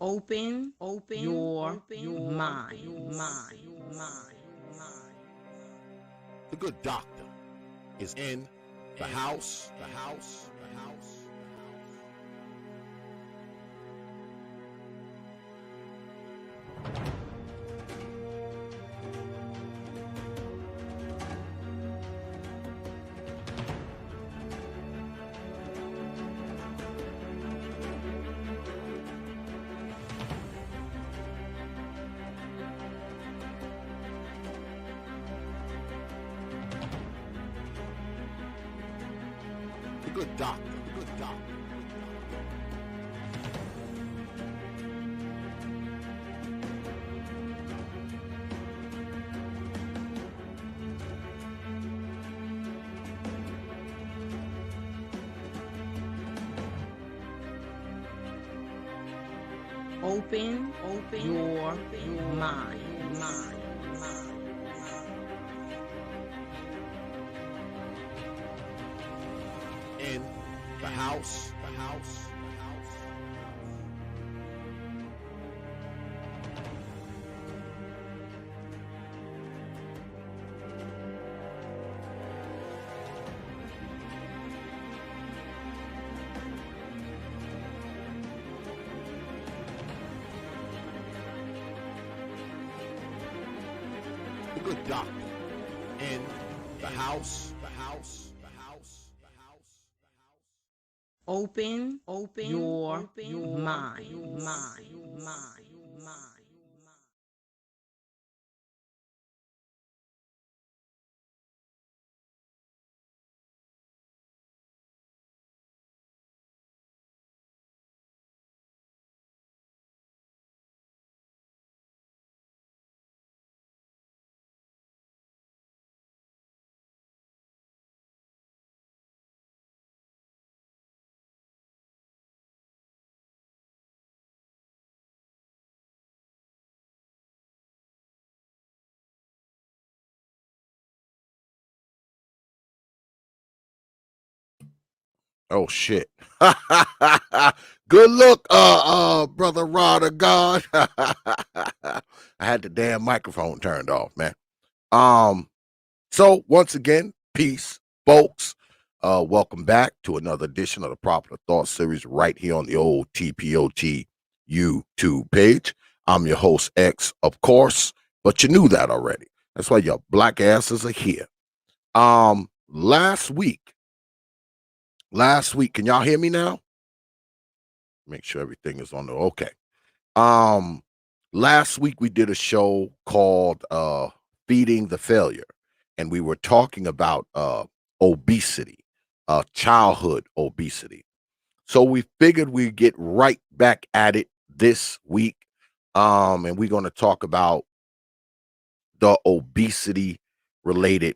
Open your mind. The good doctor is in the house. The house. The house. The good doctor. The good doctor. Open your mind. In the house. The house. The house. The good doctor in the house. The house. The house. The house. The house. Open your mind. Oh shit. Good look, brother Rod of God. I had the damn microphone turned off, man. So once again, peace, folks. Welcome back to another edition of the Proper Thought Series right here on the old T.P.O.T YouTube page. I'm your host, X, of course, but you knew that already. That's why your black asses are here. Last week, can y'all hear me now? Make sure everything is on the okay. Um, Last week we did a show called Feeding the Failure, and we were talking about obesity, childhood obesity. So we figured we'd get right back at it this week. And we're going to talk about the obesity related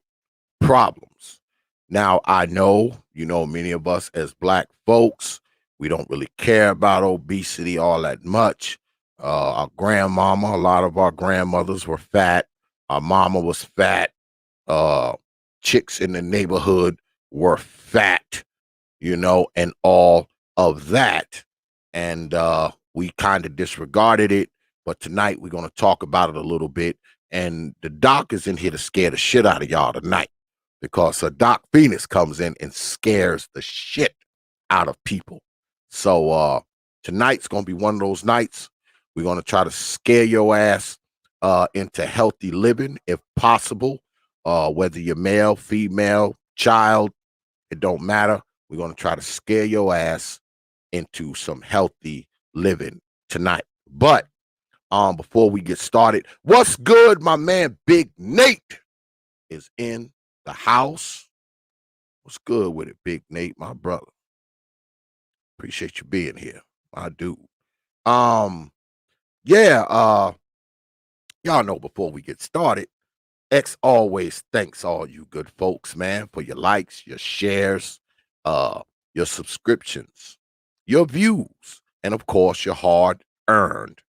problems. Now, I know, many of us as black folks, we don't really care about obesity all that much. Our grandmama, a lot of our grandmothers were fat. Our mama was fat. Uh, Chicks in the neighborhood were fat, and all of that. And we kind of disregarded it. But tonight we're going to talk about it a little bit. And the doc is in here to scare the shit out of y'all tonight because Doc Phoenix comes in and scares the shit out of people. So tonight's going to be one of those nights. We're going to try to scare your ass into healthy living if possible, whether you're male, female, child, it don't matter. We're going to try to scare your ass into some healthy living tonight. But before we get started, what's good? My man Big Nate is in the house. What's good with it, Big Nate, my brother? Appreciate you being here, my dude. Yeah, y'all know before we get started, X always thanks all you good folks, man, for your likes, your shares, uh, your subscriptions, your views, and of course, your hard-earned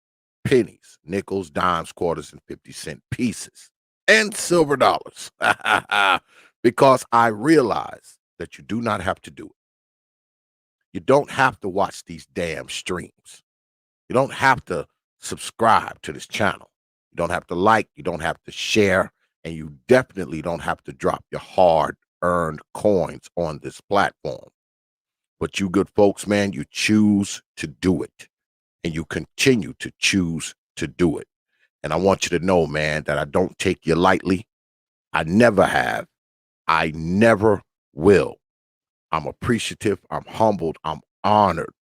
pennies, nickels, dimes, quarters, and 50-cent pieces, and silver dollars. Because I realize that you do not have to do it. You don't have to watch these damn streams. You don't have to subscribe to this channel. You don't have to like, you don't have to share, and you definitely don't have to drop your hard-earned coins on this platform. But you good folks, man, you choose to do it, and you continue to choose to do it. And I want you to know, man, that I don't take you lightly. I never have. I never will. I'm appreciative. I'm humbled. I'm honored.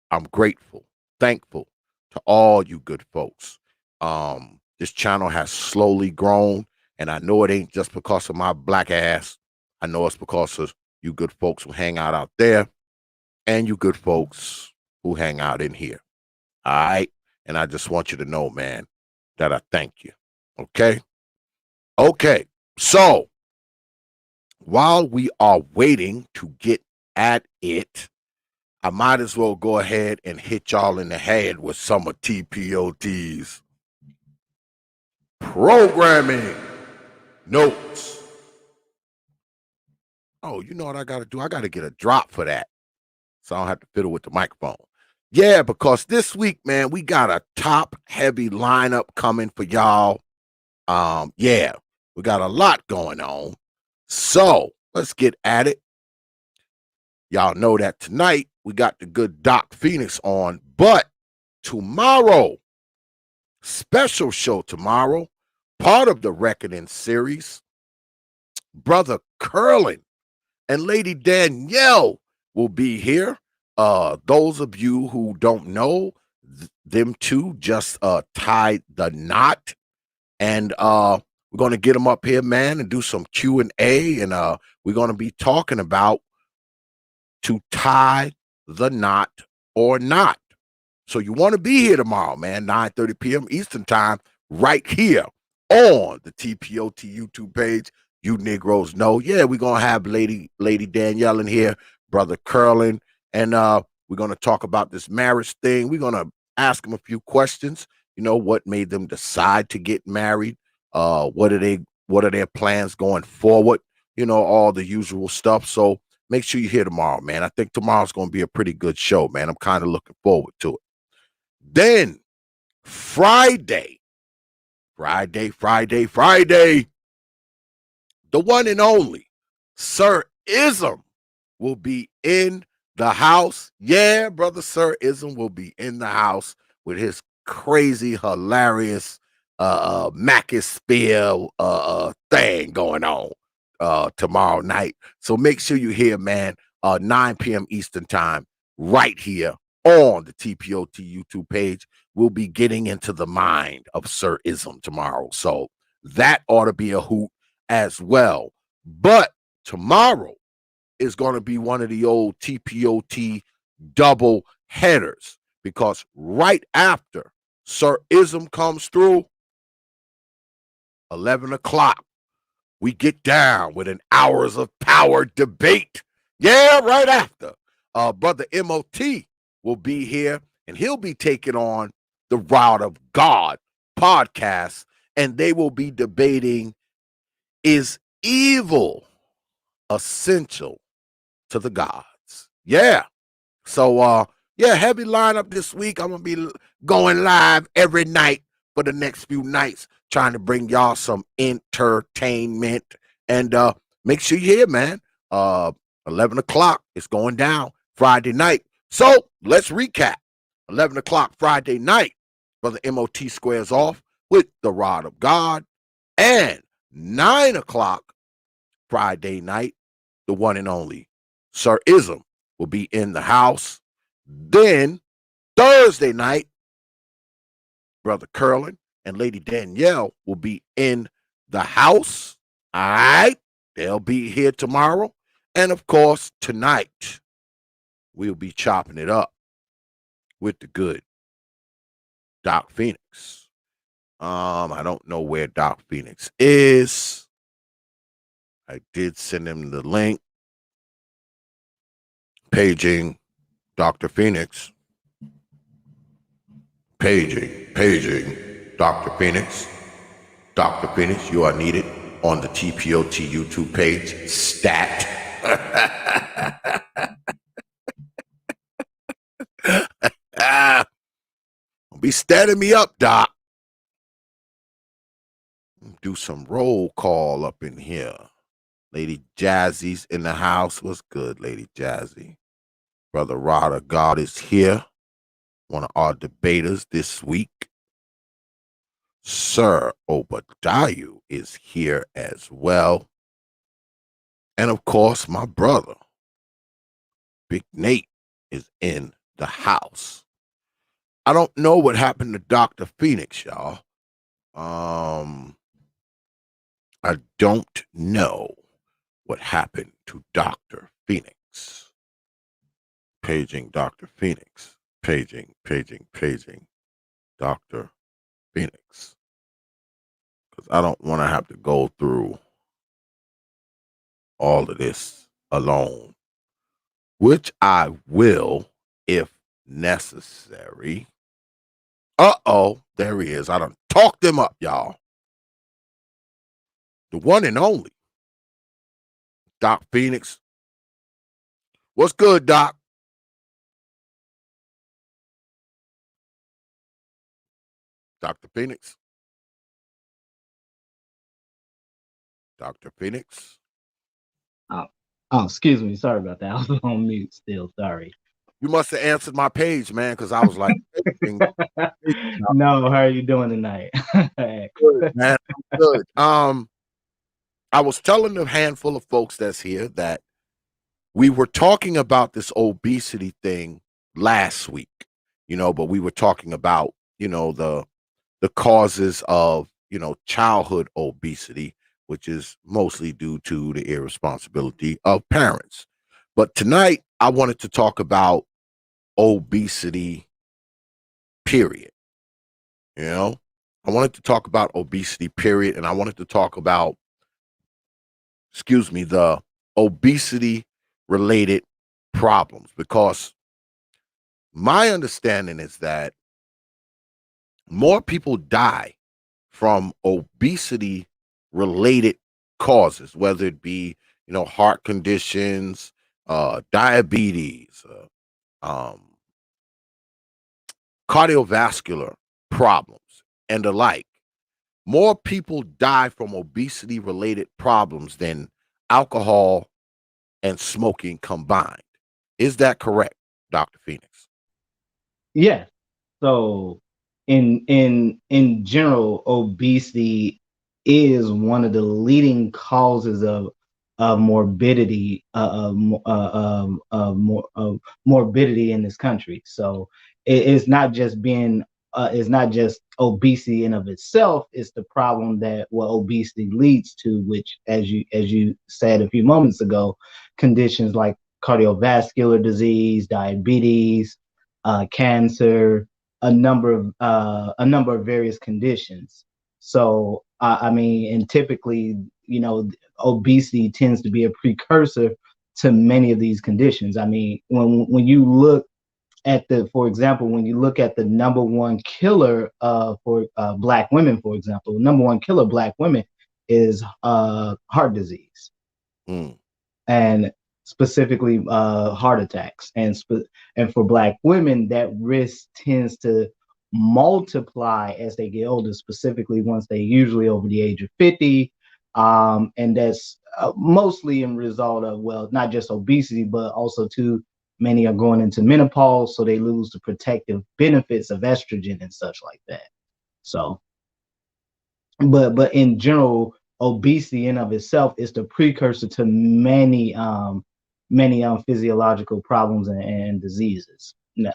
I'm grateful, thankful to all you good folks. This channel has slowly grown, and I know it ain't just because of my black ass. I know it's because of you good folks who hang out there and you good folks who hang out in here. All right. And I just want you to know, man, that I thank you. Okay. Okay. So while we are waiting to get at it, I might as well go ahead and hit y'all in the head with some of T.P.O.T's programming notes. Oh, you know what I got to do? I got to get a drop for that, so I don't have to fiddle with the microphone. Yeah, because this week, man, we got a top-heavy lineup coming for y'all. Yeah, we got a lot going on. So let's get at it. Y'all know that tonight we got the good Doc Phoenix on, but tomorrow, special show tomorrow, part of the Reckoning series, Brother Curlin and Lady Danielle will be here. Those of you who don't know, them two just tied the knot, and we're going to get them up here, man, and do some Q&A, and we're going to be talking about to tie the knot or not. So you want to be here tomorrow, man, 9:30 p.m. Eastern time, right here on the T.P.O.T YouTube page. You Negroes know. Yeah, we're going to have Lady Danielle in here, Brother Curlin, and we're going to talk about this marriage thing. We're going to ask them a few questions. You know, what made them decide to get married? What are their plans going forward? You know, all the usual stuff. So make sure you're here tomorrow, man. I think tomorrow's going to be a pretty good show, man. I'm kind of looking forward to it. Then Friday, the one and only Sir Ism will be in the house. Yeah, Brother Sir Ism will be in the house with his crazy, hilarious Macisphere thing going on tomorrow night. So make sure you're here, man, 9 p.m. Eastern time, right here on the T.P.O.T YouTube page. We'll be getting into the mind of Sir Ism tomorrow. So that ought to be a hoot as well. But tomorrow is going to be one of the old T.P.O.T double headers, because right after Sir Ism comes through, 11 o'clock, we get down with an hours of power debate. Yeah, right after. Brother M.O.T will be here, and he'll be taking on the Rod of God podcast, and they will be debating, is evil essential to the gods? Yeah. So, yeah, heavy lineup this week. I'm going to be going live every night for the next few nights, trying to bring y'all some entertainment. And make sure you're here, man. 11 o'clock, it's going down Friday night. So let's recap. 11 o'clock Friday night, Brother M.O.T squares off with the Rod of God. And 9 o'clock Friday night, the one and only Sir Ism will be in the house. Then Thursday night, Brother Curlin and Lady Danielle will be in the house. All right. They'll be here tomorrow. And of course, tonight, we'll be chopping it up with the good Doc Phoenix. I don't know where Doc Phoenix is. I did send him the link. Paging Dr. Phoenix. Paging Dr. Phoenix. Dr. Phoenix, you are needed on the T.P.O.T YouTube page. Stat. be standing me up, Doc. Do some roll call up in here. Lady Jazzy's in the house. What's good, Lady Jazzy? Brother Rod of God is here. One of our debaters this week. Sir Obadiah is here as well. And of course, my brother, Big Nate, is in the house. I don't know what happened to Dr. Phoenix, y'all. I don't know what happened to Dr. Phoenix. Paging Dr. Phoenix. Paging Dr. Phoenix. Because I don't want to have to go through all of this alone, which I will if necessary. There he is. I done talked him up, y'all. The one and only Doc Phoenix. What's good, Doc? Dr. Phoenix. Dr. Phoenix. Oh, excuse me. Sorry about that. I was on mute still. Sorry. You must have answered my page, man, because I was like, no, how are you doing tonight? Good, man. I'm good. I was telling a handful of folks that's here that we were talking about this obesity thing last week, but we were talking about, the causes of, childhood obesity, which is mostly due to the irresponsibility of parents. But tonight I wanted to talk about obesity, period. I wanted to talk about obesity, period. And I wanted to talk about, the obesity related problems, because my understanding is that more people die from obesity related causes, whether it be, heart conditions, diabetes, cardiovascular problems, and the like. More people die from obesity related problems than alcohol and smoking combined. Is that correct, Dr. Phoenix? Yeah. So in general, obesity is one of the leading causes of morbidity morbidity in this country. So it's not just it's not just obesity in of itself. It's the problem that what obesity leads to, which, as you said a few moments ago, conditions like cardiovascular disease, diabetes, cancer, a number of various conditions. So I mean, and typically, obesity tends to be a precursor to many of these conditions. I mean, when you look at for example, when you look at the number one killer for Black women, for example, number one killer of Black women is heart disease. And specifically heart attacks. And for Black women, that risk tends to multiply as they get older, specifically once they usually over the age of 50. And that's mostly in result of, well, not just obesity, but also too many are going into menopause, so they lose the protective benefits of estrogen and such like that. So, but in general, obesity in of itself is the precursor to many physiological problems and diseases. Yeah.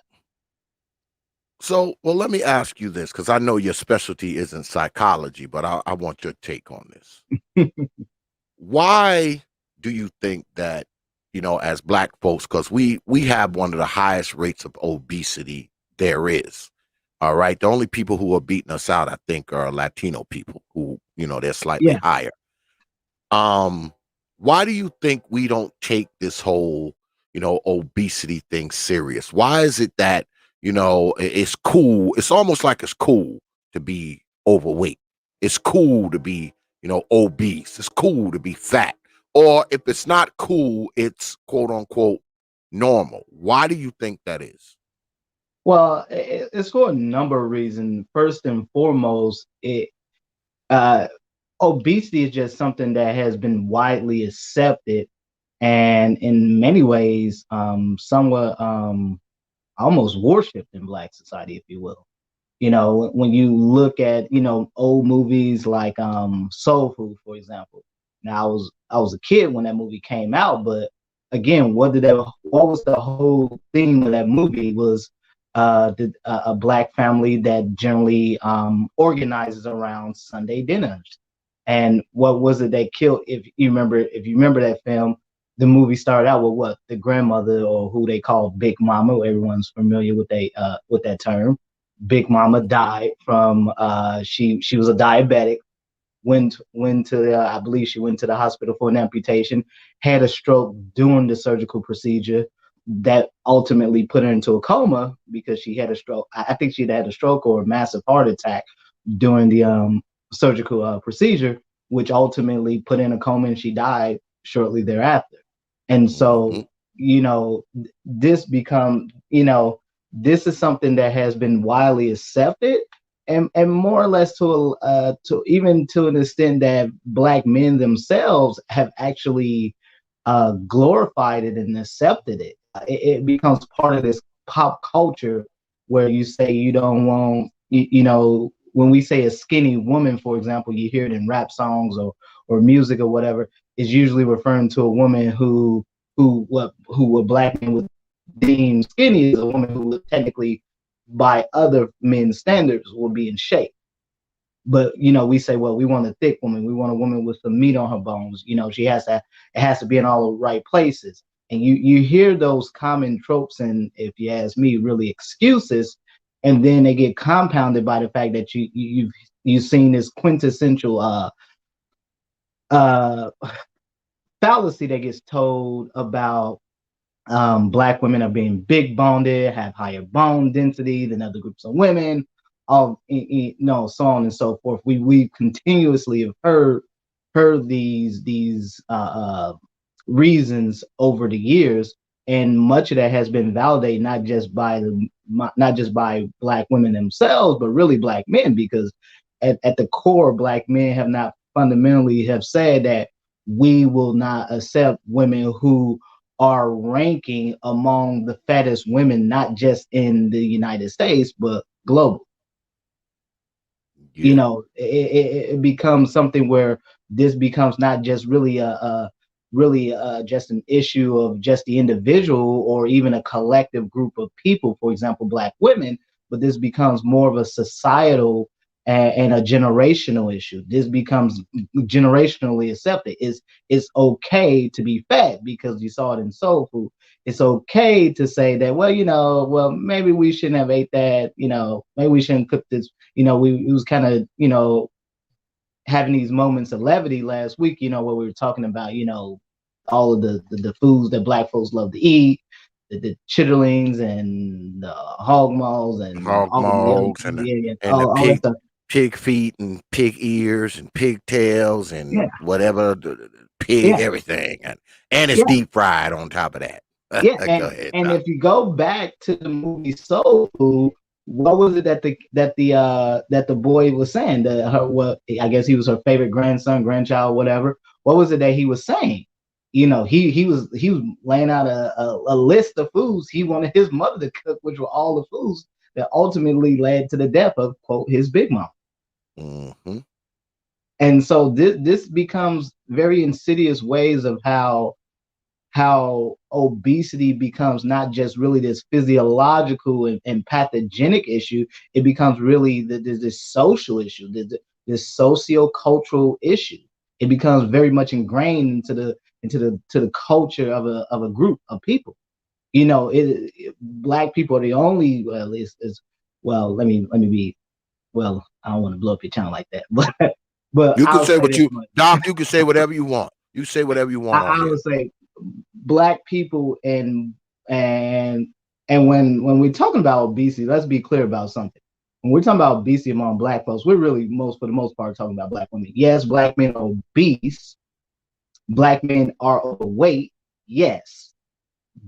So, well, let me ask you this, because I know your specialty isn't psychology, but I want your take on this. Why do you think that, as Black folks, because we have one of the highest rates of obesity there is. All right. The only people who are beating us out, I think, are Latino people who, they're slightly higher. Why do you think we don't take this whole, obesity thing serious? Why is it that, it's cool? It's almost like it's cool to be overweight. It's cool to be, obese. It's cool to be fat. Or if it's not cool, it's quote unquote normal. Why do you think that is? Well, it's for a number of reasons. First and foremost, uh, obesity is just something that has been widely accepted, and in many ways, somewhat almost worshipped in Black society, if you will. When you look at old movies like Soul Food, for example. Now I was a kid when that movie came out, but again, what was the whole theme of that movie was a Black family that generally organizes around Sunday dinners. And what was it they killed? If you remember that film, the movie started out with what the grandmother, or who they call Big Mama. Everyone's familiar with that term. Big Mama died from she was a diabetic. Went to I believe she went to the hospital for an amputation. Had a stroke during the surgical procedure that ultimately put her into a coma because she had a stroke. I think she'd had a stroke or a massive heart attack during the surgical procedure, which ultimately put her in a coma, and she died shortly thereafter. And so, you know, this become, this is something that has been widely accepted, and more or less to even to an extent that Black men themselves have actually glorified it and accepted it. It becomes part of this pop culture where you say you don't want, when we say a skinny woman, for example, you hear it in rap songs or music or whatever, is usually referring to a woman who Black men would deem skinny, is a woman who would technically, by other men's standards, will be in shape. But we say, well, we want a thick woman. We want a woman with some meat on her bones. It has to be in all the right places. And you hear those common tropes, and if you ask me, really excuses, and then they get compounded by the fact that you've seen this quintessential uh fallacy that gets told about Black women are being big boned, have higher bone density than other groups of women, so on and so forth. We continuously have heard these reasons over the years, and much of that has been validated not just by Black women themselves, but really Black men, because at the core, Black men have not fundamentally have said that we will not accept women who are ranking among the fattest women, not just in the United States, but global. Yeah. It becomes something where this becomes not just really just an issue of just the individual or even a collective group of people, for example, Black women, but this becomes more of a societal and a generational issue. This becomes generationally accepted. It's okay to be fat, because you saw it in Soul Food. It's okay to say that, well, maybe we shouldn't have ate that. Maybe we shouldn't cook this. It was kind of, having these moments of levity last week, where we were talking about, all of the foods that Black folks love to eat, the chitterlings and the hog maws and Hog all the other, maws and the all that stuff. pig feet and pig ears and pigtails and Yeah, whatever, the pig, yeah, everything, and it's yeah, deep fried on top of that. yeah. Go And ahead, and Doc. if you go back to the movie Soul Food, what was it that the boy was saying? What, I guess he was her favorite grandson, grandchild, whatever. What was it that he was saying? He was laying out a list of foods he wanted his mother to cook, which were all the foods that ultimately led to the death of, quote, his big mom. Mm-hmm. And so this becomes very insidious ways of how obesity becomes not just really this physiological and pathogenic issue. It becomes really this social issue, this socio-cultural issue. It becomes very much ingrained into the culture of a group of people. Black people are the only, well, well, let me be, well, I don't want to blow up your channel like that, but You can I'll say say what this you, much. Doc. You can say whatever you want. You say whatever you want on I here. would say Black people and when we're talking about obesity, let's be clear about something. When we're talking about obesity among Black folks, we're really for the most part talking about Black women. Yes, Black men are obese. Black men are overweight. Yes,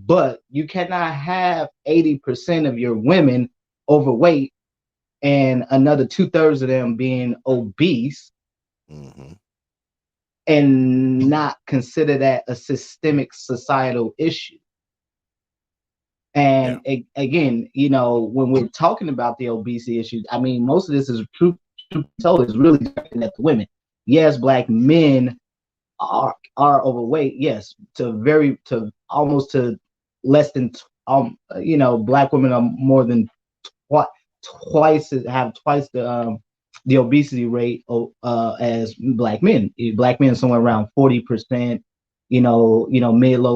But you cannot have 80% of your women overweight and another 2/3 of them being obese Mm-hmm. and not consider that a systemic societal issue. Yeah. And again, when we're talking about the obesity issues, I mean, most of this is truth told is really directed at the women. Yes, black men are overweight. Yes, to almost to less than black women are more than twi- have twice the obesity rate as black men. Black men somewhere around 40%. Mid low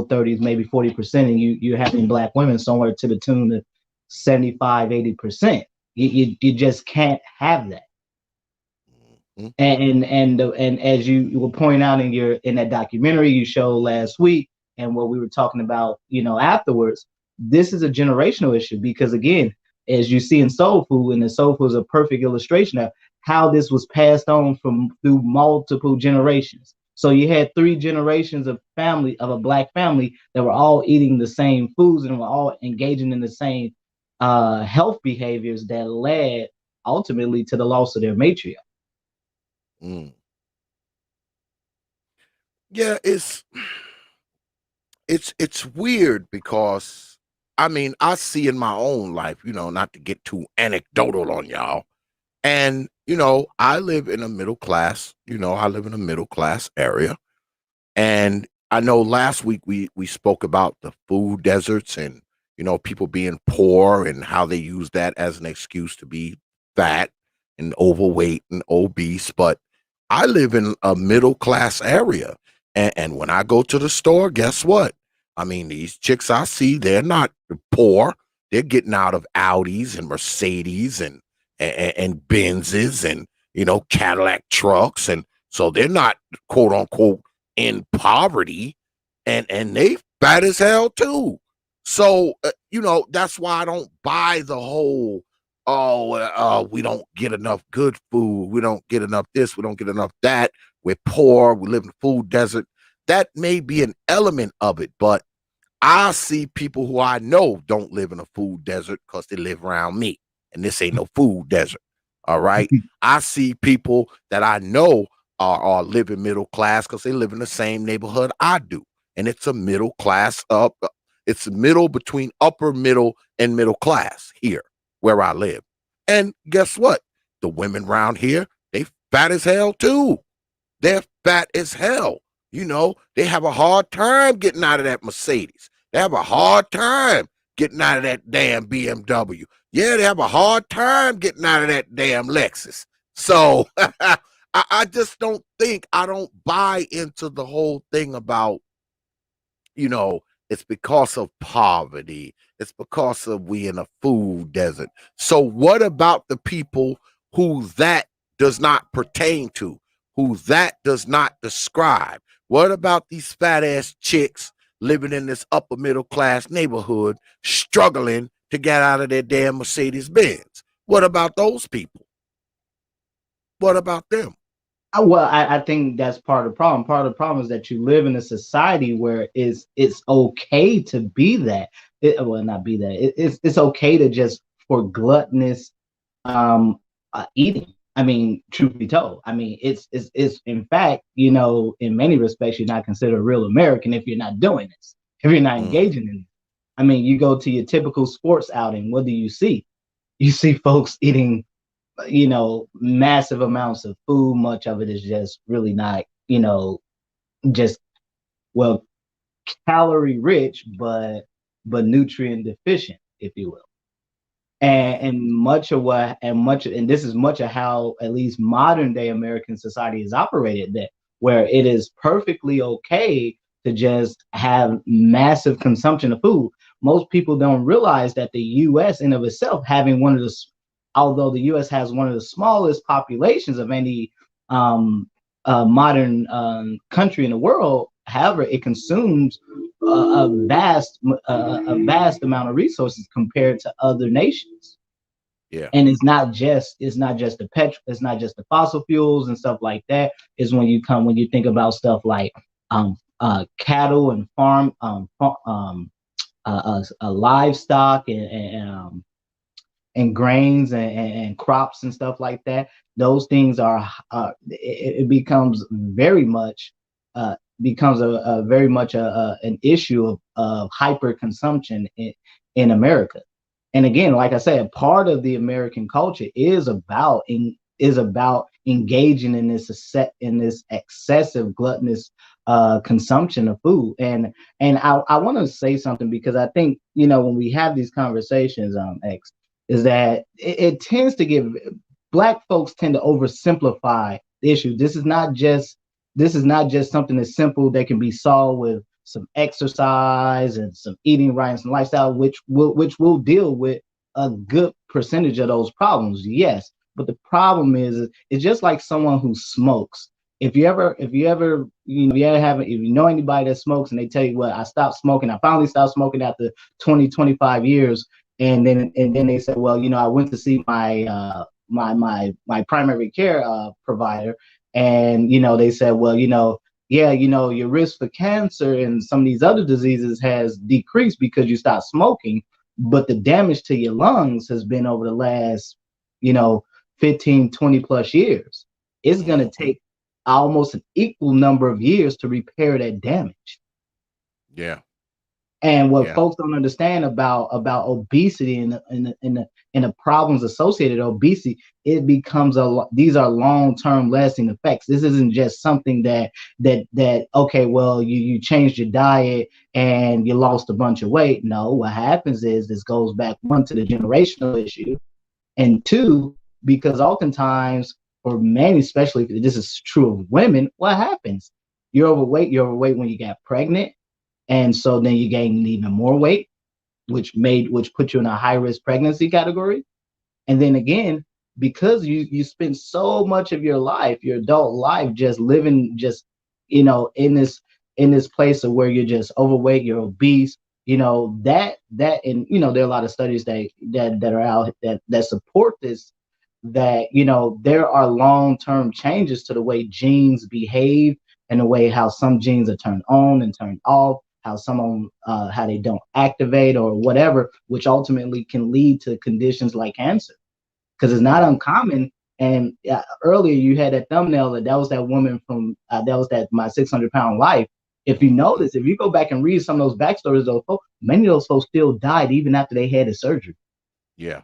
30s, maybe 40%, and you're having black women somewhere to the tune of 75-80%. You just can't have that. Mm-hmm. And as you were pointing out in that documentary you showed last week, and what we were talking about, afterwards, this is a generational issue because again, as you see in soul food, and the soul food is a perfect illustration of how this was passed on through multiple generations. So you had 3 generations of a black family that were all eating the same foods and were all engaging in the same health behaviors that led ultimately to the loss of their matriarch. Mm. Yeah, it's weird because I mean I see in my own life, not to get too anecdotal on y'all, and I live in a middle class, I live in a middle class area, and I know last week we spoke about the food deserts and people being poor and how they use that as an excuse to be fat and overweight and obese. But I live in a middle class area, and when I go to the store, guess what? I mean, these chicks I see, they're not poor. They're getting out of Audis and Mercedes and Benzes and Cadillac trucks, and so they're not quote unquote in poverty, and they fat as hell too. So that's why I don't buy the whole we don't get enough good food, we don't get enough this, we don't get enough that, we're poor, we live in a food desert. That may be an element of it, but I see people who I know don't live in a food desert because they live around me, and this ain't no food desert. All right. I see people that I know are living middle class because they live in the same neighborhood I do. And it's a middle class up, it's middle between upper middle and middle class here where I live. And guess what? The women around here, they fat as hell too. They're fat as hell. They have a hard time getting out of that Mercedes. They have a hard time getting out of that damn BMW. Yeah, they have a hard time getting out of that damn Lexus. So I just I don't buy into the whole thing about, it's because of poverty. It's because of we in a food desert. So what about the people who that does not pertain to, who that does not describe? What about these fat ass chicks living in this upper middle class neighborhood, struggling to get out of their damn Mercedes Benz? What about those people? What about them? Well, I think that's part of the problem. Part of the problem is that you live in a society where it's okay to be that. Well, not be that. It's okay to just for gluttonous eating. I mean, truth be told, I mean, it's in fact, in many respects, you're not considered a real American if you're not doing this, if you're not Mm, engaging in it. I mean, you go to your typical sports outing. What do you see? You see folks eating massive amounts of food. Much of it is just really not, just well, calorie rich, but nutrient deficient, if you will. And and this is much of how at least modern day American society is operated, that where it is perfectly okay to just have massive consumption of food. Most people don't realize that the US in of itself having although the US has one of the smallest populations of any modern country in the world, however, it consumes a vast amount of resources compared to other nations. yeah. And it's not just the fossil fuels and stuff like that. Is when you think about stuff like cattle and livestock and grains and crops and stuff like that. Those things are it becomes very much becomes a very much an issue of hyper consumption in America. And again, like I said, part of the American culture is about engaging in this excessive gluttonous consumption of food. And I want to say something, because I think, when we have these conversations, X, is that it tends to give Black folks tend to oversimplify the issue. This is not just something that's simple that can be solved with some exercise and some eating right and some lifestyle, which will deal with a good percentage of those problems. Yes, but the problem is, it's just like someone who smokes. If you ever if you know anybody that smokes and they tell you, well, I stopped smoking, I finally stopped smoking after 20-25 years, and then they say, well, I went to see my primary care provider, and they said, well, yeah, your risk for cancer and some of these other diseases has decreased because you stopped smoking, but the damage to your lungs has been over the last 15, 20 plus years. It's going to take almost an equal number of years to repair that damage. Yeah. And what folks don't understand about obesity and the problems associated with obesity, it becomes these are long-term lasting effects. This isn't just something that okay, well, you changed your diet and you lost a bunch of weight. No, what happens is this goes back, one, to the generational issue, and two, because oftentimes for men, especially if this is true of women, what happens? You're overweight when you got pregnant. And so then you gain even more weight, which put you in a high risk pregnancy category. And then again, because you spend so much of your life, your adult life, just living, in this place of where you're just overweight, you're obese, that and there are a lot of studies that are out that support this, that there are long-term changes to the way genes behave and the way how some genes are turned on and turned off, how some how they don't activate or whatever, which ultimately can lead to conditions like cancer, because it's not uncommon. And earlier you had that thumbnail that was that woman from that was that My 600-Pound Life. If you notice, if you go back and read some of those backstories of those folks, many of those folks still died even after they had the surgery. Yeah.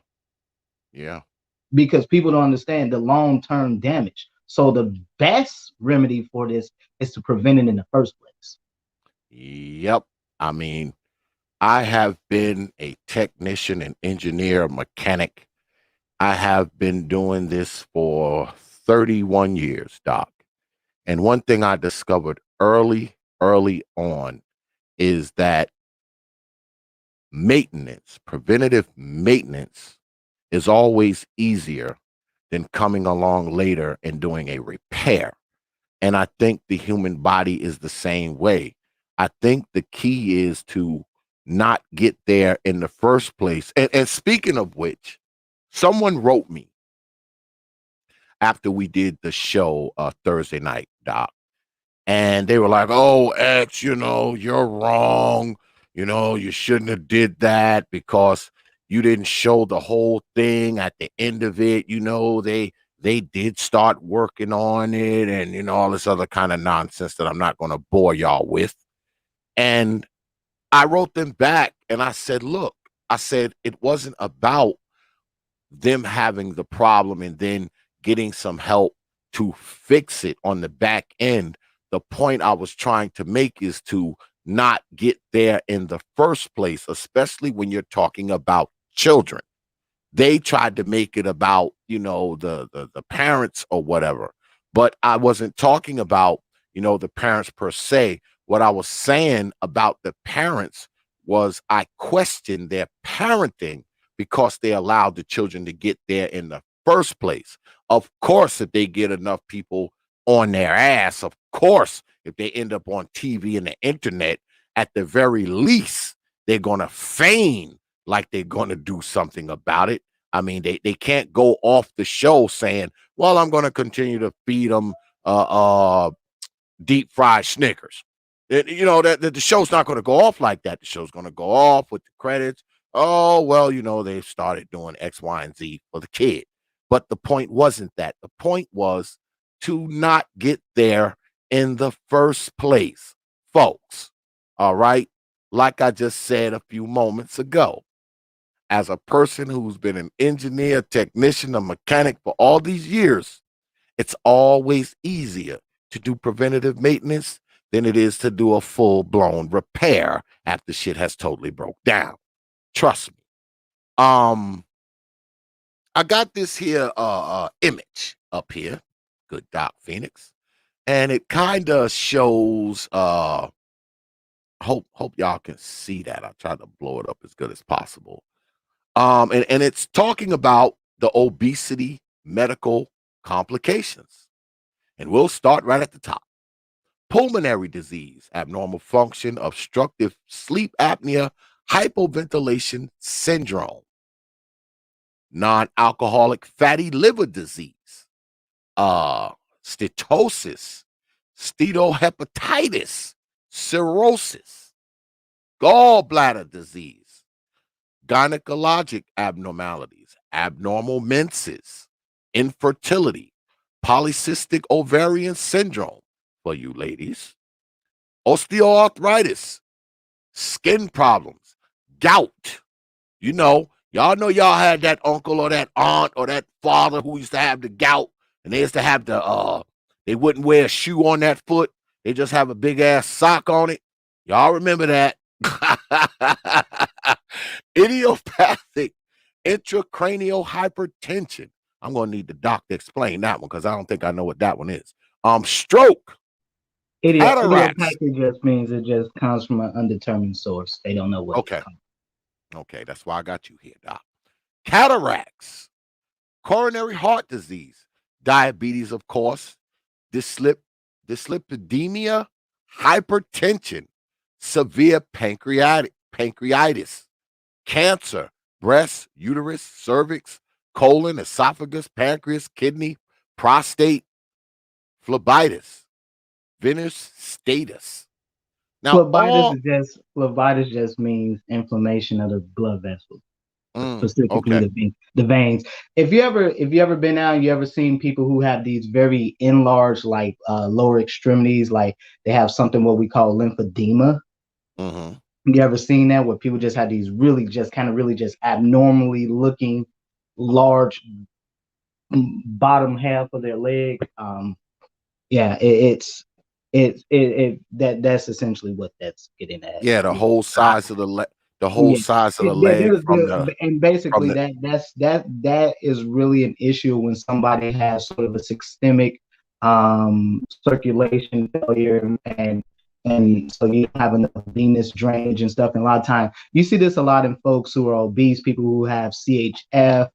Because people don't understand the long-term damage. So the best remedy for this is to prevent it in the first place. Yep. I mean, I have been a technician, an engineer, a mechanic. I have been doing this for 31 years, Doc. And one thing I discovered early on is that preventative maintenance is always easier than coming along later and doing a repair. And I think the human body is the same way. I think the key is to not get there in the first place. And speaking of which, someone wrote me after we did the show Thursday night, Doc. And they were like, oh, X, you're wrong. You shouldn't have did that because you didn't show the whole thing at the end of it. They did start working on it and, all this other kind of nonsense that I'm not going to bore y'all with. And I wrote them back and I said, look, it wasn't about them having the problem and then getting some help to fix it on the back end. The point I was trying to make is to not get there in the first place, especially when you're talking about children. They tried to make it about, the parents or whatever, but I wasn't talking about, the parents per se. What I was saying about the parents was I questioned their parenting because they allowed the children to get there in the first place. Of course, if they get enough people on their ass, of course, if they end up on TV and the internet, at the very least, they're going to feign like they're going to do something about it. I mean, they can't go off the show saying, well, I'm going to continue to feed them deep fried Snickers. that the show's not going to go off like that. The show's going to go off with the credits. Oh, well, they've started doing X, Y, and Z for the kid. But the point wasn't that. The point was to not get there in the first place, folks. All right. Like I just said a few moments ago, as a person who's been an engineer, technician, a mechanic for all these years, it's always easier to do preventative maintenance than it is to do a full-blown repair after shit has totally broke down. Trust me. I got this here image up here. Good Doc Phoenix. And it kind of shows hope y'all can see that. I tried to blow it up as good as possible. And it's talking about the obesity medical complications. And we'll start right at the top. Pulmonary disease, abnormal function, obstructive sleep apnea, hypoventilation syndrome, non-alcoholic fatty liver disease, steatosis, steatohepatitis, cirrhosis, gallbladder disease, gynecologic abnormalities, abnormal menses, infertility, polycystic ovarian syndrome for you ladies, osteoarthritis, skin problems, gout. Y'all know y'all had that uncle or that aunt or that father who used to have the gout, and they used to have they wouldn't wear a shoe on that foot. They just have a big ass sock on it. Y'all remember that? Idiopathic intracranial hypertension. I'm going to need the doc to explain that one because I don't think I know what that one is. Stroke. Cataracts. Idiopathic just means it just comes from an undetermined source. They don't know what it's called. Okay, that's why I got you here, doc. Cataracts, coronary heart disease, diabetes, of course, dyslipidemia, hypertension, severe pancreatitis, cancer, breast, uterus, cervix, colon, esophagus, pancreas, kidney, prostate, phlebitis, venous status. Now, phlebitis just means inflammation of the blood vessels, specifically the veins. If you ever been out and you ever seen people who have these very enlarged, like lower extremities, like they have something what we call lymphedema. Mm-hmm. You ever seen that where people just have these really just abnormally looking large bottom half of their leg? That's essentially what that's getting at. Yeah, the whole size of the leg, and basically that is really an issue when somebody has sort of a systemic circulation failure and so you have enough venous drainage and stuff. And a lot of time you see this a lot in folks who are obese, people who have CHF,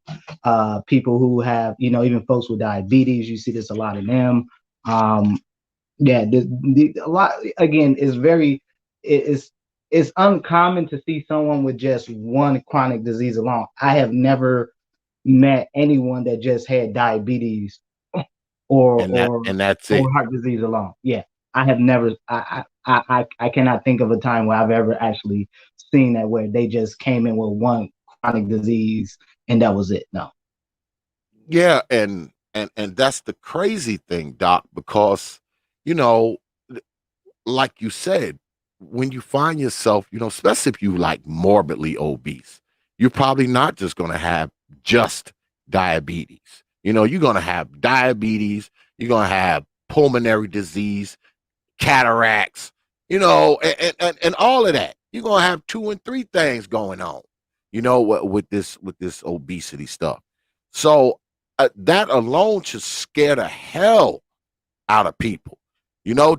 people who have, even folks with diabetes. You see this a lot in them. A lot again is it's uncommon to see someone with just one chronic disease alone. I have never met anyone that just had diabetes or that's it, or heart disease alone. Yeah, I have never. I cannot think of a time where I've ever actually seen that where they just came in with one chronic disease and that was it. No. Yeah, and that's the crazy thing, Doc, because like you said, when you find yourself, especially if you like morbidly obese, you're probably not just going to have just diabetes. You're going to have diabetes, you're going to have pulmonary disease, cataracts, and all of that. You're going to have 2 and 3 things going on, with this obesity stuff. So that alone should scare the hell out of people.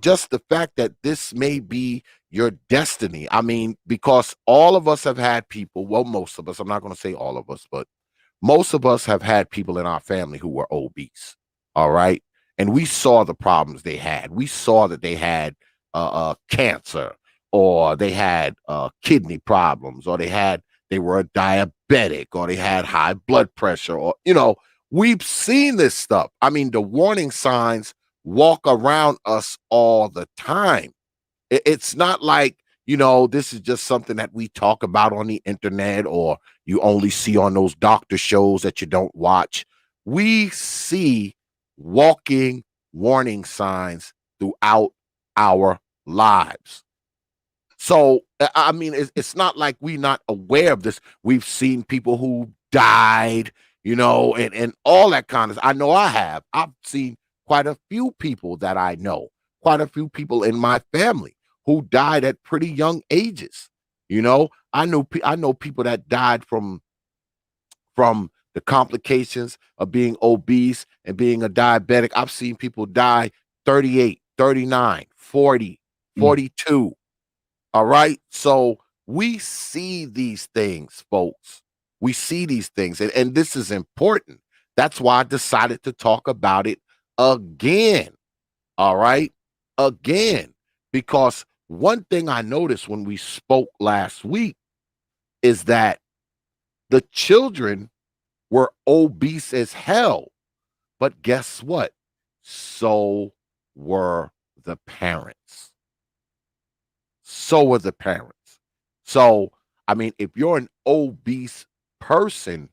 Just the fact that this may be your destiny. I mean, because all of us have had people, well, most of us, I'm not going to say all of us, but most of us have had people in our family who were obese. All right. And we saw the problems they had. We saw that they had cancer, or they had kidney problems, or they were a diabetic, or they had high blood pressure, or, we've seen this stuff. I mean, the warning signs walk around us all the time. It's not like, you know, this is just something that we talk about on the internet or you only see on those doctor shows that you don't watch. We see walking warning signs throughout our lives. So, I mean, it's not like we're not aware of this. We've seen people who died, you know, and all that kind of. I know I have. I've seen quite a few people that I know, quite a few people in my family who died at pretty young ages. You know, I know people that died from the complications of being obese and being a diabetic. I've seen people die 38, 39, 40, Mm. 42. All right. So we see these things, folks. We see these things. And this is important. That's why I decided to talk about it again. All right. Again. Because one thing I noticed when we spoke last week is that the children were obese as hell. But guess what? So were the parents. So were the parents. So, I mean, if you're an obese person,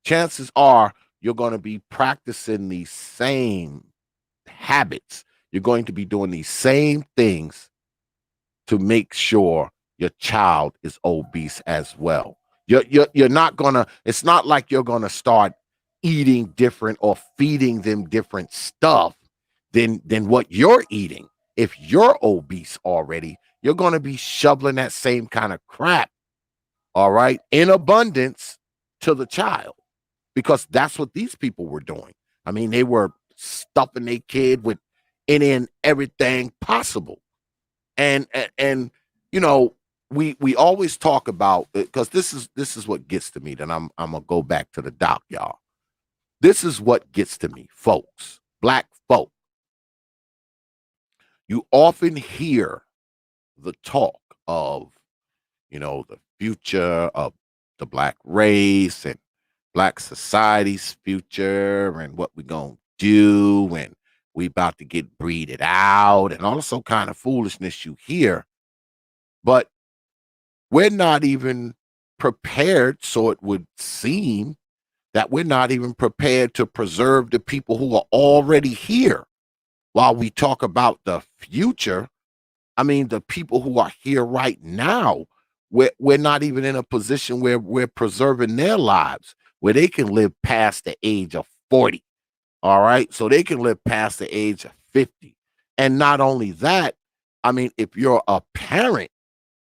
chances are you're going to be practicing these same habits. You're going to be doing these same things to make sure your child is obese as well. You're not gonna, it's not like you're gonna start eating different or feeding them different stuff than what you're eating. If you're obese already, you're gonna be shoveling that same kind of crap, all right, in abundance to the child. Because that's what these people were doing. I mean, they were stuffing their kid with any and everything possible. And you know, we always talk about, because this is what gets to me. Then I'm gonna go back to the doc, y'all. This is what gets to me, folks. Black folk. You often hear the talk of, you know, the future of the black race and black society's future and what we're gonna do and we about to get breeded out and also kind of foolishness you hear. But we're not even prepared, so it would seem that we're not even prepared to preserve the people who are already here. While we talk about the future, I mean, the people who are here right now, we're not even in a position where we're preserving their lives, where they can live past the age of 40. All right. So they can live past the age of 50. And not only that, I mean, if you're a parent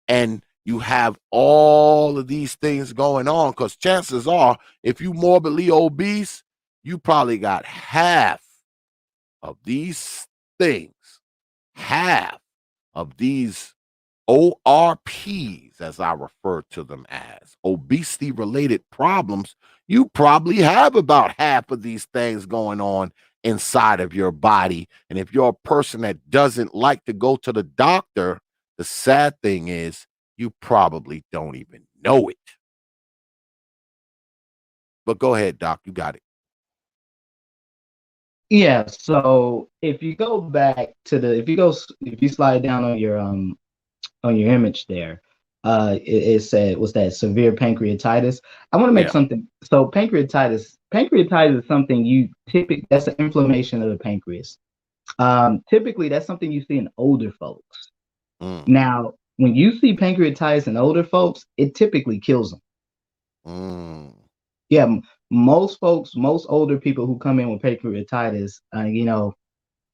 and you have all of these things going on, because chances are, if you morbidly obese, you probably got half of these things, half of these ORPs, as I refer to them as, obesity related problems. You probably have about half of these things going on inside of your body. And if you're a person that doesn't like to go to the doctor, the sad thing is you probably don't even know it. But go ahead, Doc, you got it. Yeah, so if you go back to the if you slide down on your image there, it said was that severe pancreatitis. I want to make Yeah. something. So pancreatitis is something you typically, that's an inflammation of the pancreas. Typically that's something you see in older folks. Mm, Now, when you see pancreatitis in older folks, it typically kills them. mm, Yeah, most folks, most older people who come in with pancreatitis, you know,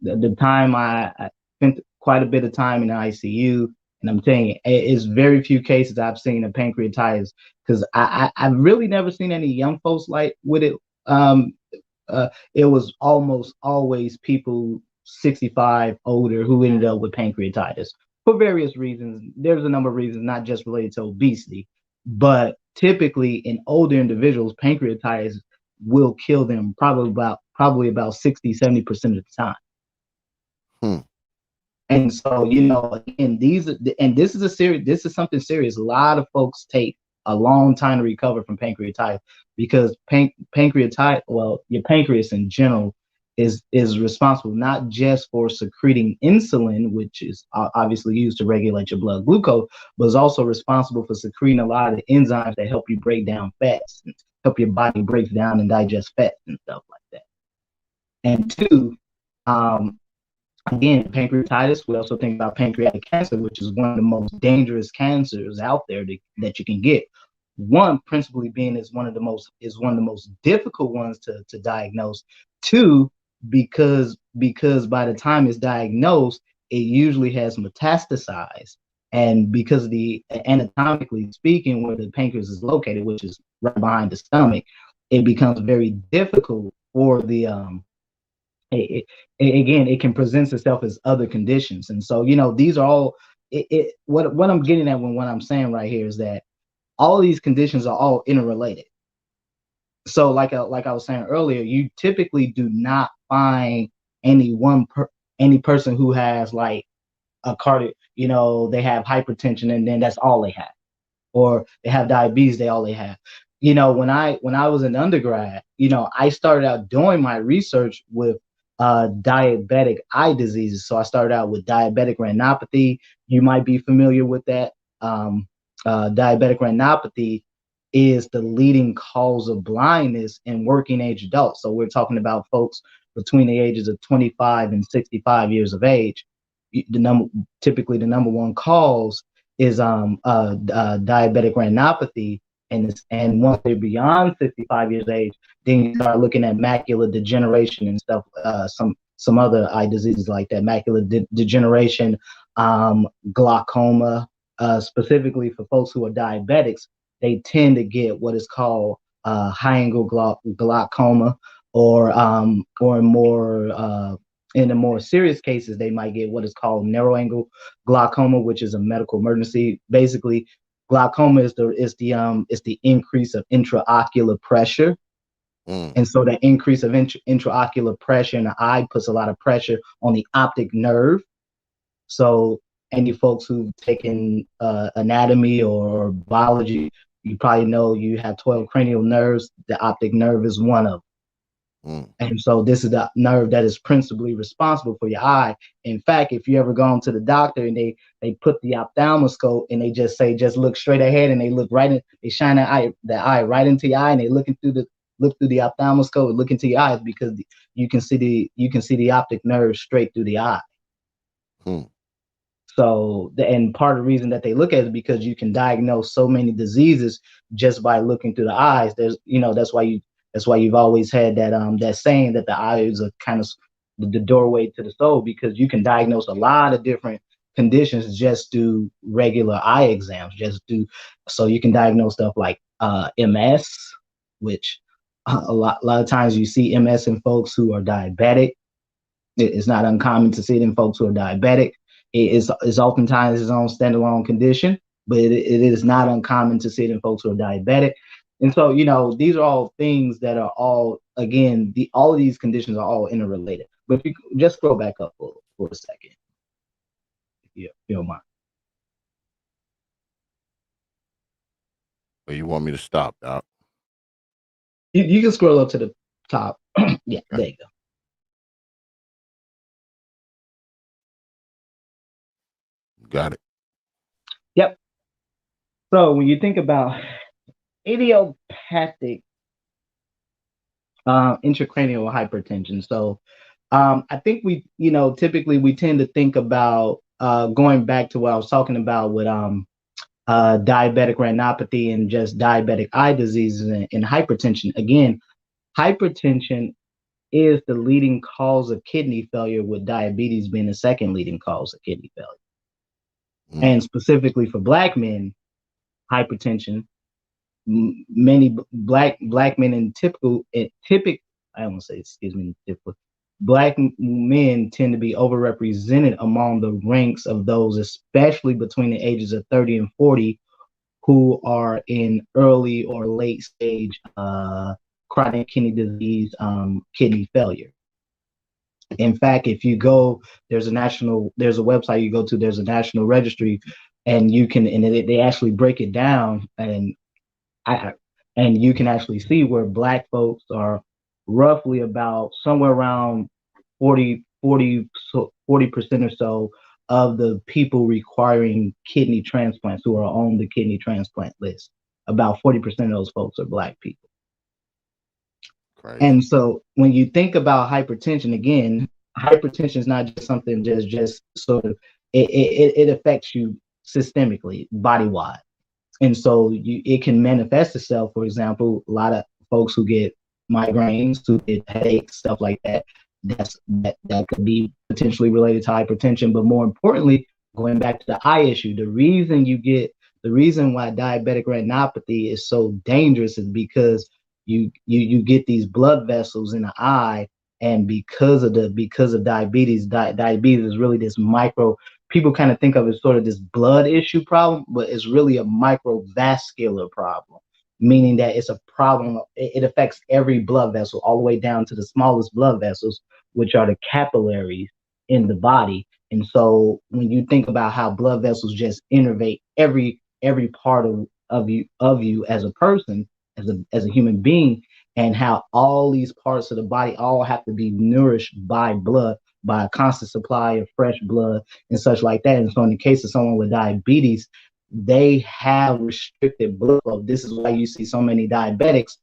the time I spent quite a bit of time in the ICU, and I'm telling you, it's very few cases I've seen of pancreatitis because I've really never seen any young folks like with it. Um, it was almost always people 65 older who ended up with pancreatitis for various reasons. There's a number of reasons, not just related to obesity, but typically in older individuals, pancreatitis will kill them probably about 60-70% of the time. hmm, And so, you know, and this is something serious. A lot of folks take a long time to recover from pancreatitis because pancreatitis, well, your pancreas in general is responsible not just for secreting insulin, which is obviously used to regulate your blood glucose, but is also responsible for secreting a lot of the enzymes that help you break down fats, and help your body break down and digest fats and stuff like that. And two, again, pancreatitis. We also think about pancreatic cancer, which is one of the most dangerous cancers out there that you can get. One, principally being is one of the most difficult ones to diagnose. Two, because by the time it's diagnosed, it usually has metastasized, and because of the anatomically speaking, where the pancreas is located, which is right behind the stomach, it becomes very difficult for the again, it can present itself as other conditions. And so, these are all what I'm getting at when what I'm saying right here is that all of these conditions are all interrelated. So like I was saying earlier, you typically do not find any person who has like a cardiac, they have hypertension and then that's all they have, or they have diabetes, all they have. When I was an undergrad, I started out doing my research with diabetic eye diseases. So I started out with diabetic retinopathy. You might be familiar with that. Diabetic retinopathy is the leading cause of blindness in working age adults. So we're talking about folks between the ages of 25 and 65 years of age. Typically the number one cause is diabetic retinopathy, and once they're beyond 65 years of age, then you start looking at macular degeneration and stuff, some other eye diseases like that, macular degeneration, glaucoma. Specifically for folks who are diabetics, they tend to get what is called high angle glaucoma, or more in the more serious cases, they might get what is called narrow angle glaucoma, which is a medical emergency. Basically, glaucoma is the increase of intraocular pressure. And so that increase of intraocular pressure in the eye puts a lot of pressure on the optic nerve. So any folks who've taken anatomy or biology, you probably know you have 12 cranial nerves. The optic nerve is one of them. And so this is the nerve that is principally responsible for your eye. In fact, if you ever gone to the doctor and they put the ophthalmoscope and they just say, just look straight ahead, and they look right in, they shine the eye right into your eye, and they look through the ophthalmoscope and look into your eyes, because you can see the optic nerve straight through the eye. So, and part of the reason that they look at it is because you can diagnose so many diseases just by looking through the eyes. There's, that's why you've always had that saying that the eyes are kind of the doorway to the soul, because you can diagnose a lot of different conditions just through regular eye exams. So you can diagnose stuff like MS, which a lot of times you see MS in folks who are diabetic. It's not uncommon to see it in folks who are diabetic. It's oftentimes its own standalone condition, but it is not uncommon to see it in folks who are diabetic. And so, these are all things that are all, again, all of these conditions are all interrelated. But if you just scroll back up for a second, if you don't mind. Well, you want me to stop, Doc? You can scroll up to the top. Yeah, okay. There you go. Got it. Yep. So when you think about idiopathic intracranial hypertension, so I think we, typically we tend to think about going back to what I was talking about with diabetic retinopathy and just diabetic eye diseases and hypertension. Again, hypertension is the leading cause of kidney failure, with diabetes being the second leading cause of kidney failure. And specifically for Black men, hypertension, many black men in Black men tend to be overrepresented among the ranks of those, especially between the ages of 30 and 40, who are in early or late stage chronic kidney disease, kidney failure. In fact, if you go, there's a website you go to, there's a national registry, and they actually break it down, and you can actually see where Black folks are roughly about somewhere around 40% or so of the people requiring kidney transplants who are on the kidney transplant list. About 40% of those folks are Black people. Crazy. And so when you think about hypertension, again, hypertension is not just something just sort of it affects you systemically, body wide. And so it can manifest itself. For example, a lot of folks who get migraines, who get headaches, stuff like that. That could be potentially related to hypertension. But more importantly, going back to the eye issue, the reason why diabetic retinopathy is so dangerous is because you get these blood vessels in the eye, and because of diabetes, diabetes is really this micro. People kind of think of it as sort of this blood issue problem, but it's really a microvascular problem, meaning that it's a problem. It affects every blood vessel, all the way down to the smallest blood vessels, which are the capillaries in the body. And so when you think about how blood vessels just innervate every part of you as a person, as a human being, and how all these parts of the body all have to be nourished by blood, by a constant supply of fresh blood and such like that. And so in the case of someone with diabetes, they have restricted blood flow. This is why you see so many diabetics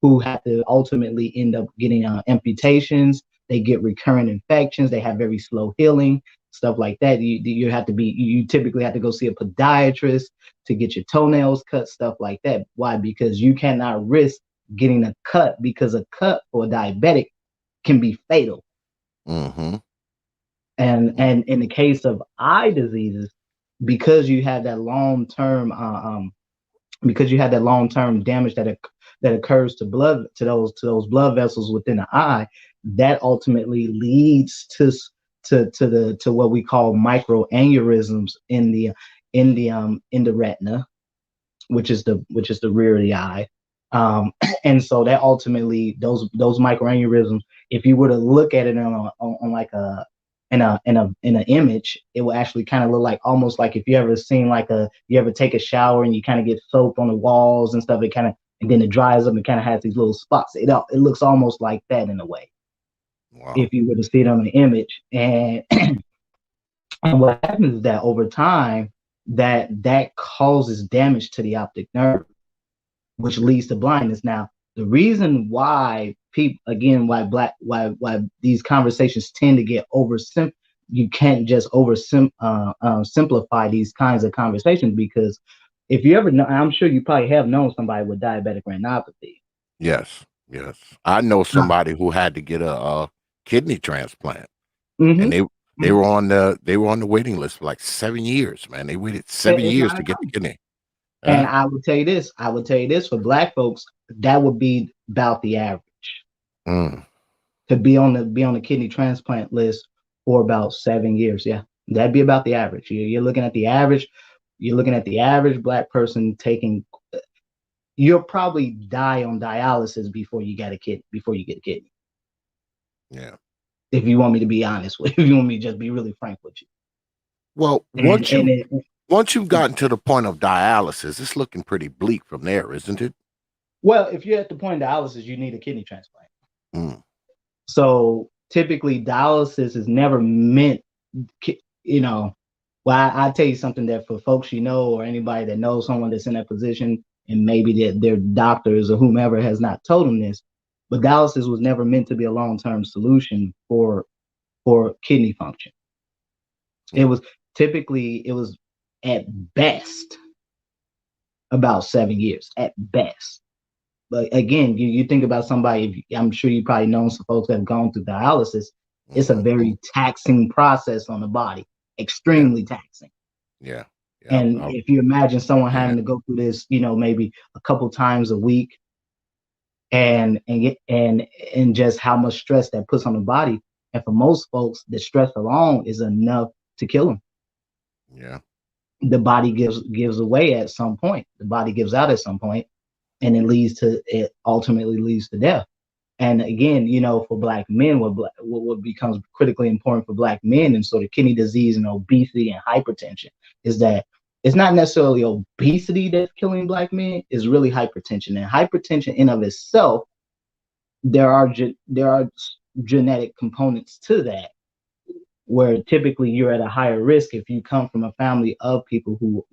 who have to ultimately end up getting amputations. They get recurrent infections. They have very slow healing, stuff like that. You typically have to go see a podiatrist to get your toenails cut, stuff like that. Why? Because you cannot risk getting a cut, because a cut for a diabetic can be fatal. Mm-hmm. And in the case of eye diseases, because you have that long term damage that occurs to those blood vessels within the eye, that ultimately leads to what we call microaneurysms in the retina, which is the rear of the eye. And so that ultimately, those microaneurysms, if you were to look at it on like in an image, it will actually kind of look like, almost like if you ever seen you ever take a shower and you kind of get soap on the walls and stuff, and then it dries up and kind of has these little spots. It looks almost like that in a way. Wow. If you were to see it on the image. And and what happens is that over time, that causes damage to the optic nerve, which leads to blindness. Now, the reason why why these conversations tend to get you can't just simplify these kinds of conversations, because if you ever know, I'm sure you probably have known somebody with diabetic retinopathy. Yes. I know somebody who had to get a kidney transplant, Mm-hmm. and they were on the waiting list for like 7 years. Man, they waited 7 years to get the kidney. And I would tell you this, for Black folks, that would be about the average. To be on the kidney transplant list for about 7 years. Yeah, that'd be about the average. You're looking at the average. You're looking at the average Black person taking. You'll probably die on dialysis before you get a kidney. Yeah. If you want me to be honest with you, if you want me to just be really frank with you. Well, once you've gotten to the point of dialysis, it's looking pretty bleak from there, isn't it? Well, if you're at the point of dialysis, you need a kidney transplant. So typically, dialysis is never meant, well, I'll tell you something that for folks or anybody that knows someone that's in that position, and maybe their doctors or whomever has not told them this, but dialysis was never meant to be a long-term solution for kidney function. It was at best about 7 years, at best. But again, you think about somebody, I'm sure you probably know some folks that have gone through dialysis. It's a very taxing process on the body, extremely taxing. Yeah. And if you imagine someone having to go through this, maybe a couple times a week, and just how much stress that puts on the body. And for most folks, the stress alone is enough to kill them. Yeah. The body gives away at some point. The body gives out at some point, and it ultimately leads to death. And again, for Black men, what becomes critically important for Black men and sort of kidney disease and obesity and hypertension is that it's not necessarily obesity that's killing Black men, it's really hypertension. And hypertension in of itself there are genetic components to that, where typically you're at a higher risk if you come from a family of people who,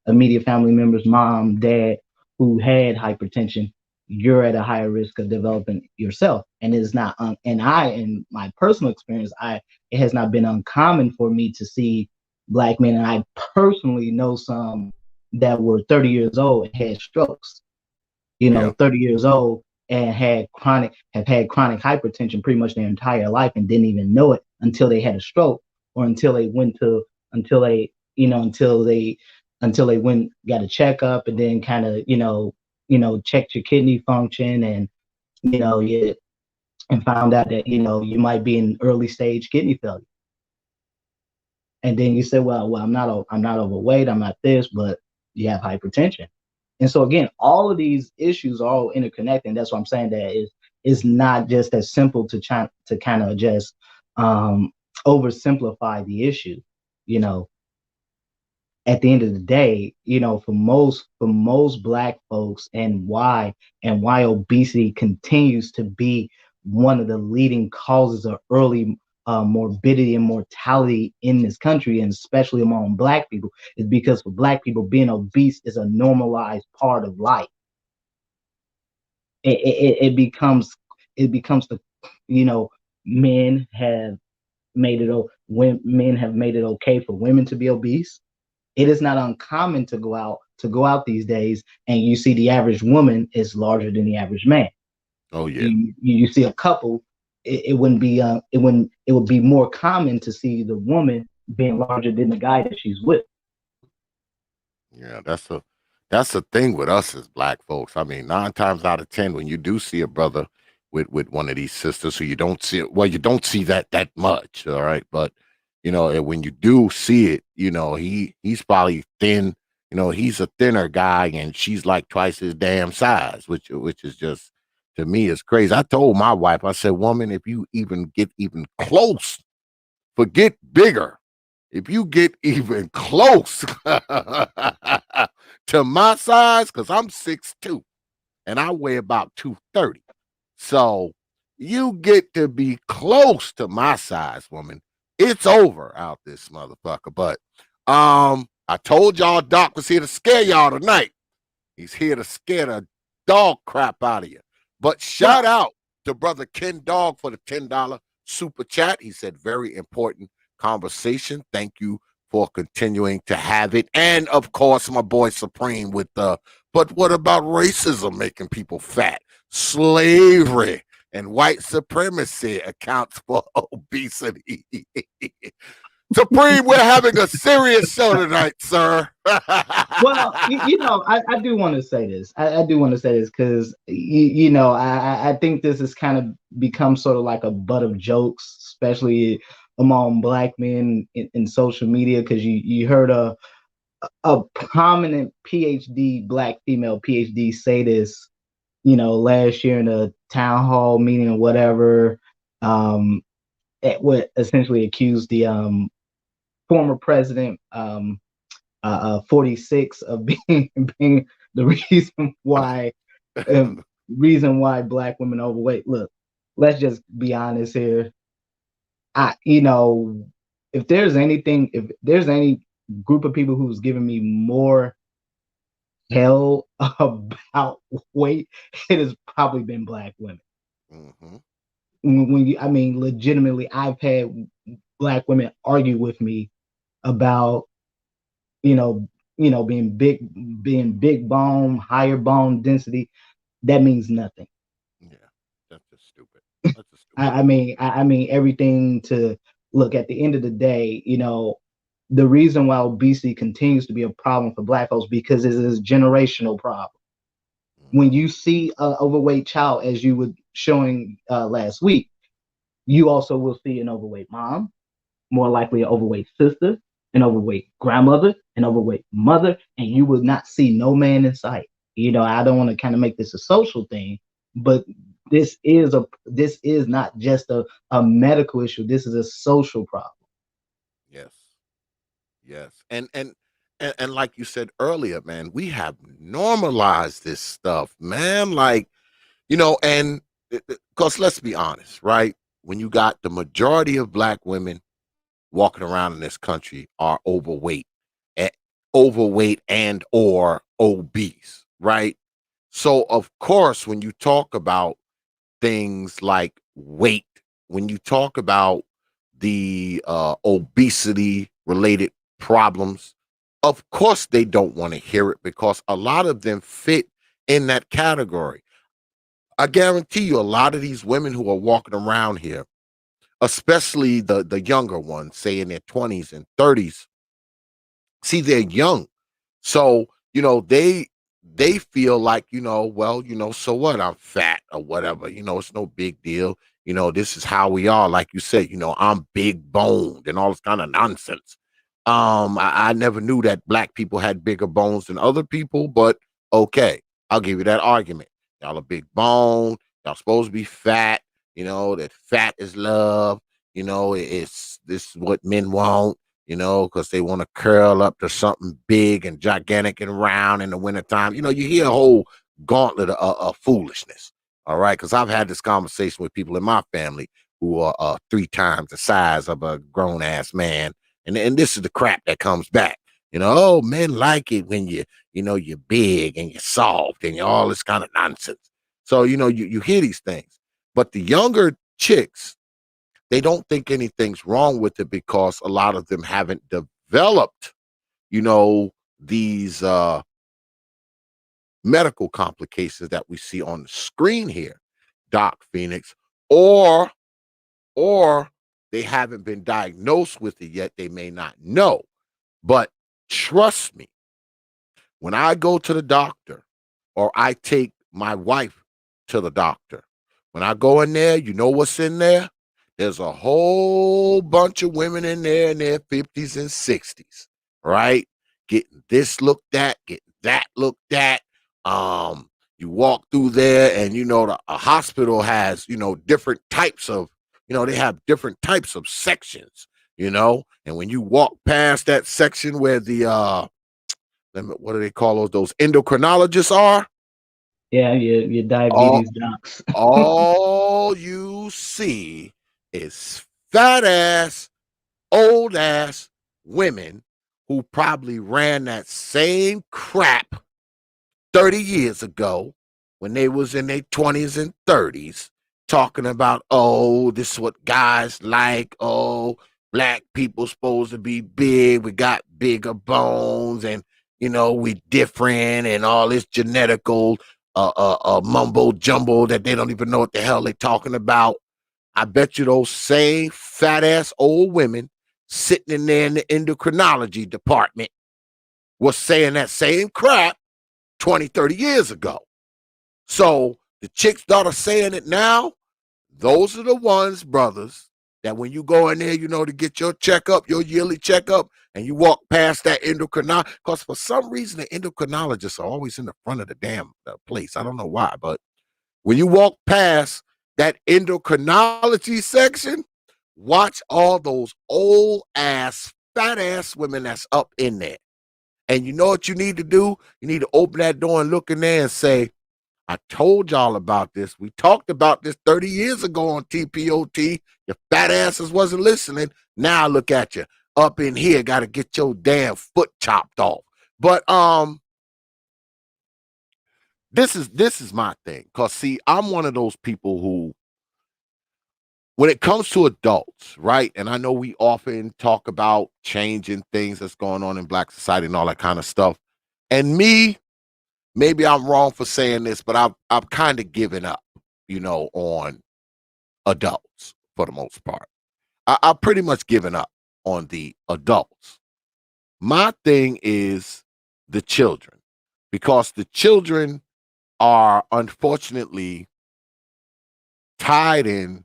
immediate family members, mom, dad, who had hypertension. You're at a higher risk of developing yourself. And it's not, in my personal experience, it has not been uncommon for me to see Black men. And I personally know some that were 30 years old and had strokes, Yeah. 30 years old and have had chronic hypertension pretty much their entire life and didn't even know it until they had a stroke, or until they until they, until they went, got a checkup, and then kind of, checked your kidney function, and, you, and found out that, you might be in early stage kidney failure. And then you say, well, I'm not overweight, I'm not this, but you have hypertension. And so again, all of these issues are all interconnected. That's what I'm saying, that it's not just as simple to kind of just oversimplify the issue. At the end of the day, for most Black folks, and why obesity continues to be one of the leading causes of early morbidity and mortality in this country, and especially among Black people, is because for Black people, being obese is a normalized part of life. It becomes the, men have made it when men have made it okay for women to be obese. It is not uncommon to go out these days and you see the average woman is larger than the average man. Oh yeah. You see a couple, it would be more common to see the woman being larger than the guy that she's with. Yeah, that's the thing with us as Black folks. I mean, 9 times out of 10, when you do see a brother with one of these sisters who you don't see, well, you don't see that much, all right. But when you do see it, he's probably thin. He's a thinner guy, and she's like twice his damn size, which is just, to me, is crazy. I told my wife, I said, woman, if you even get even close, forget bigger. If you get even close to my size, because I'm 6'2" and I weigh about 230. So you get to be close to my size, woman. It's over out this motherfucker. But I told y'all Doc was here to scare y'all tonight. He's here to scare the dog crap out of you. But shout out to brother Ken Dog for the $10 super chat. He said, very important conversation. Thank you for continuing to have it. And of course, my boy Supreme with but what about racism making people fat? Slavery and white supremacy accounts for obesity. Supreme, we're having a serious show tonight, sir. Well, I do want to say this. I do want to say this because, I think this has kind of become sort of like a butt of jokes, especially among Black men in social media, because you heard a prominent Black female PhD say this, last year in a town hall meeting or whatever, it would essentially accuse the former president 46 of being the reason why Black women are overweight. Look, let's just be honest here. If there's any group of people who's given me more hell about weight, it has probably been Black women. Mm-hmm. Legitimately, I've had Black women argue with me about, being big bone, higher bone density. That means nothing. Yeah, that's just stupid. That's just stupid. I mean everything to look at the end of the day, the reason why obesity continues to be a problem for Black folks, because it is a generational problem. When you see an overweight child, as you were showing last week, you also will see an overweight mom, more likely an overweight sister, an overweight grandmother, an overweight mother, and you will not see no man in sight. I don't want to kind of make this a social thing, but this is not just a medical issue. This is a social problem. Yes. And like you said earlier, man, we have normalized this stuff, man. Like, and because let's be honest, right? When you got the majority of black women walking around in this country are eh, overweight and or obese, right? So of course, when you talk about things like weight, when you talk about the obesity related problems, of course they don't want to hear it because a lot of them fit in that category. I guarantee you, a lot of these women who are walking around here, especially the younger ones, say in their 20s and 30s, see, they're young. So, they feel like, well, so what? I'm fat or whatever. It's no big deal. This is how we are. Like you said, I'm big boned and all this kind of nonsense. I never knew that black people had bigger bones than other people, but okay, I'll give you that argument. Y'all are big bone, y'all supposed to be fat, that fat is love, it's this is what men want, because they want to curl up to something big and gigantic and round in the wintertime. You hear a whole gauntlet of foolishness. All right. Because I've had this conversation with people in my family who are 3 times the size of a grown ass man. And this is the crap that comes back. Oh, men like it when you're big and you're soft and you're all this kind of nonsense. So, you hear these things. But the younger chicks, they don't think anything's wrong with it because a lot of them haven't developed, these medical complications that we see on the screen here, Doc Phoenix, or or they haven't been diagnosed with it yet. They may not know. But trust me, when I go to the doctor or I take my wife to the doctor, when I go in there, you know what's in there? There's a whole bunch of women in there in their 50s and 60s, right? Getting this looked at, getting that looked at. You walk through there and a hospital has, different types of, they have different types of sections, and when you walk past that section where the what do they call those endocrinologists are? Yeah, your All diabetes docs. all you see is fat ass, old ass women who probably ran that same crap 30 years ago when they was in their 20s and 30s talking about, oh, this is what guys like. Oh, black people supposed to be big. We got bigger bones and, we different and all this genetical mumbo jumbo that they don't even know what the hell they talking about. I bet you those same fat ass old women sitting in there in the endocrinology department was saying that same crap 20, 30 years ago. So the chicks that are saying it now, those are the ones, brothers, that when you go in there, to get your checkup, your yearly checkup, and you walk past that endocrinologist, because for some reason the endocrinologists are always in the front of the damn place. I don't know why, but when you walk past that endocrinology section, watch all those old ass, fat ass women that's up in there. And you know what you need to do? You need to open that door and look in there and say, I told y'all about this. We talked about this 30 years ago on T.P.O.T. Your fat asses wasn't listening. Now look at you up in here. Got to get your damn foot chopped off. But this is my thing. Cause see, I'm one of those people who, when it comes to adults, right? And I know we often talk about changing things that's going on in Black society and all that kind of stuff. And me, maybe I'm wrong for saying this, but I've kind of given up, on adults for the most part. I've pretty much given up on the adults. My thing is the children, because the children are unfortunately tied in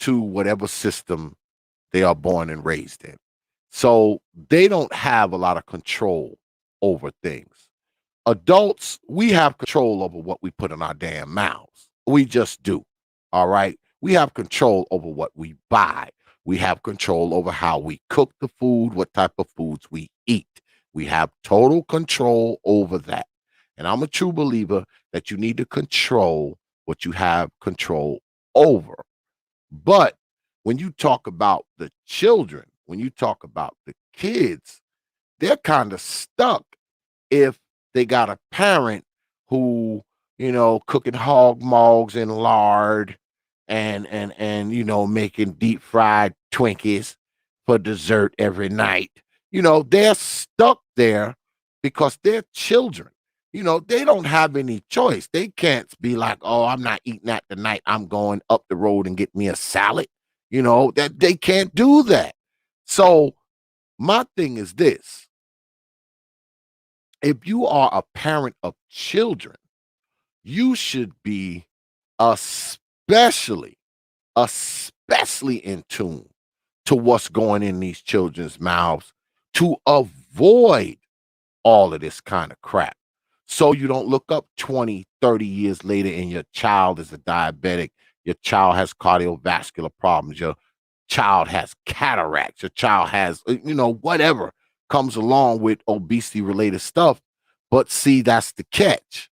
to whatever system they are born and raised in. So they don't have a lot of control over things. Adults, we have control over what we put in our damn mouths. We just do. All right. We have control over what we buy. We have control over how we cook the food, what type of foods we eat. We have total control over that. And I'm a true believer that you need to control what you have control over. But when you talk about the children, when you talk about the kids, they're kind of stuck if they got a parent who, cooking hog mogs in lard and making deep fried Twinkies for dessert every night. They're stuck there because they're children. They don't have any choice. They can't be like, oh, I'm not eating that tonight. I'm going up the road and get me a salad. That they can't do that. So my thing is this. If you are a parent of children, you should be especially in tune to what's going in these children's mouths to avoid all of this kind of crap. So you don't look up 20, 30 years later and your child is a diabetic, your child has cardiovascular problems, your child has cataracts, your child has, whatever comes along with obesity related stuff. But see, that's the catch.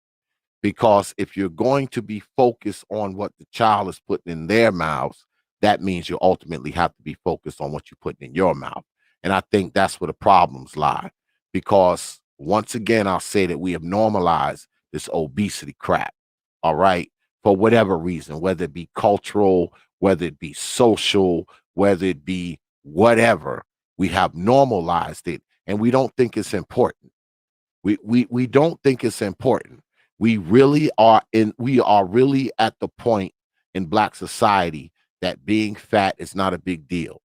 Because if you're going to be focused on what the child is putting in their mouths, that means you ultimately have to be focused on what you're putting in your mouth. And I think that's where the problems lie. Because once again, I'll say that we have normalized this obesity crap, all right, for whatever reason, whether it be cultural, whether it be social, whether it be whatever, we have normalized it and we don't think it's important. We don't think it's important. We are really at the point in Black society that being fat is not a big deal.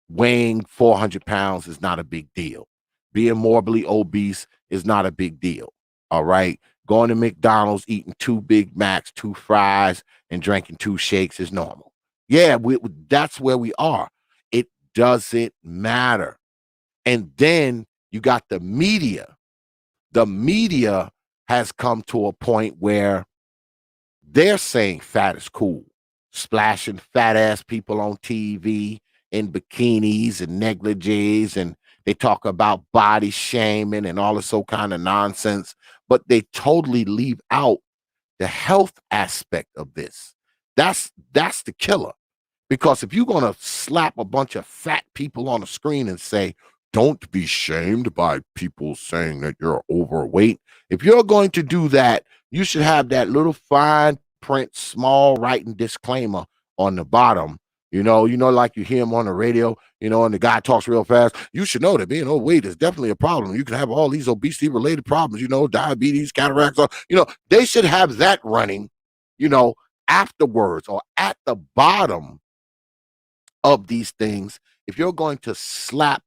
Weighing 400 pounds is not a big deal. Being morbidly obese is not a big deal. All right. Going to McDonald's, eating 2 Big Macs, 2 fries, and drinking 2 shakes is normal. Yeah, that's where we are. It doesn't matter. And then you got the media. The media has come to a point where they're saying fat is cool, splashing fat ass people on TV in bikinis and negligees, and they talk about body shaming and all this kind of nonsense, but they totally leave out the health aspect of this. That's the killer. Because if you're going to slap a bunch of fat people on a screen and say, don't be shamed by people saying that you're overweight. If you're going to do that, you should have that little fine print, small writing disclaimer on the bottom. Like you hear him on the radio, and the guy talks real fast. You should know that being overweight is definitely a problem. You can have all these obesity related problems, diabetes, cataracts, they should have that running, afterwards or at the bottom of these things. If you're going to slap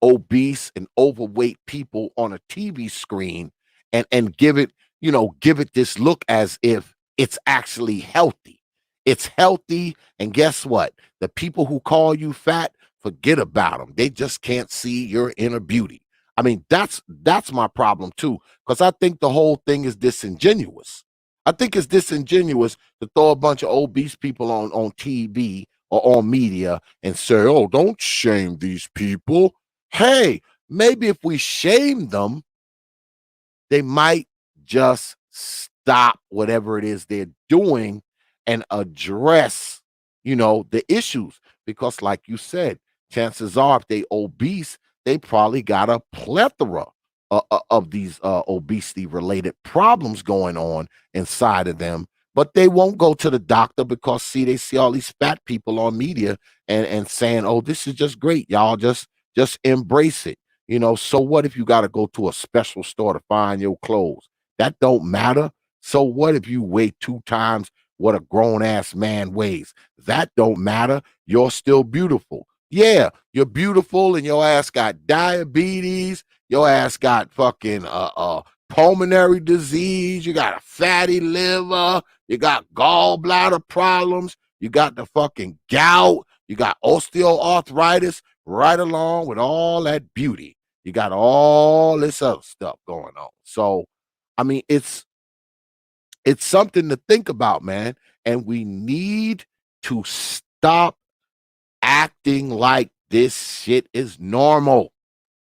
obese and overweight people on a TV screen and give it this look as if it's actually healthy. It's healthy, and guess what? The people who call you fat, forget about them. They just can't see your inner beauty. I mean, that's my problem too, because I think the whole thing is disingenuous. I think it's disingenuous to throw a bunch of obese people on TV or on media and say, oh, don't shame these people. Hey, maybe if we shame them, they might just stop whatever it is they're doing and address, the issues. Because like you said, chances are if they obese, they probably got a plethora of these obesity related problems going on inside of them. But they won't go to the doctor because they see all these fat people on media and saying, oh, this is just great. Y'all just embrace it. So what if you got to go to a special store to find your clothes? That don't matter. So what if you weigh 2 times what a grown ass man weighs? That don't matter. You're still beautiful. Yeah, you're beautiful and your ass got diabetes. Your ass got fucking pulmonary disease. You got a fatty liver. You got gallbladder problems. You got the fucking gout. You got osteoarthritis right along with all that beauty. You got all this other stuff going on. So, I mean, it's something to think about, man. And we need to stop acting like this shit is normal.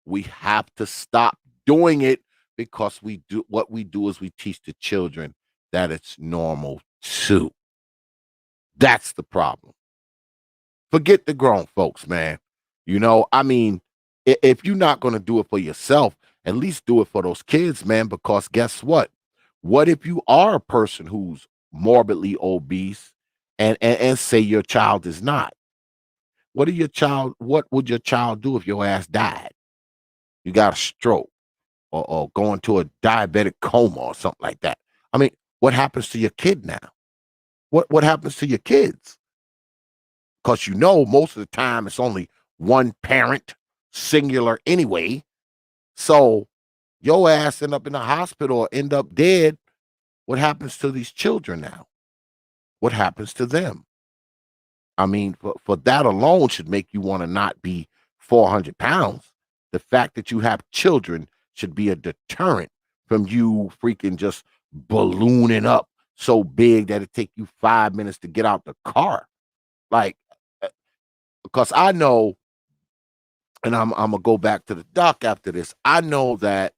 We have to stop doing it because what we do is we teach the children that it's normal too. That's the problem. Forget the grown folks, man. I mean, if you're not going to do it for yourself, at least do it for those kids, man, because guess what? What if you are a person who's morbidly obese and say your child is not? What would your child do if your ass died? You got a stroke or go into a diabetic coma or something like that. I mean, what happens to your kid now? What happens to your kids? Because most of the time it's only one parent, singular anyway. So your ass end up in the hospital or end up dead. What happens to these children now? What happens to them? I mean, for that alone should make you want to not be 400 pounds. The fact that you have children should be a deterrent from you freaking just ballooning up so big that it take you 5 minutes to get out the car. Like, because I know, and I'm gonna go back to the doc after this. I know that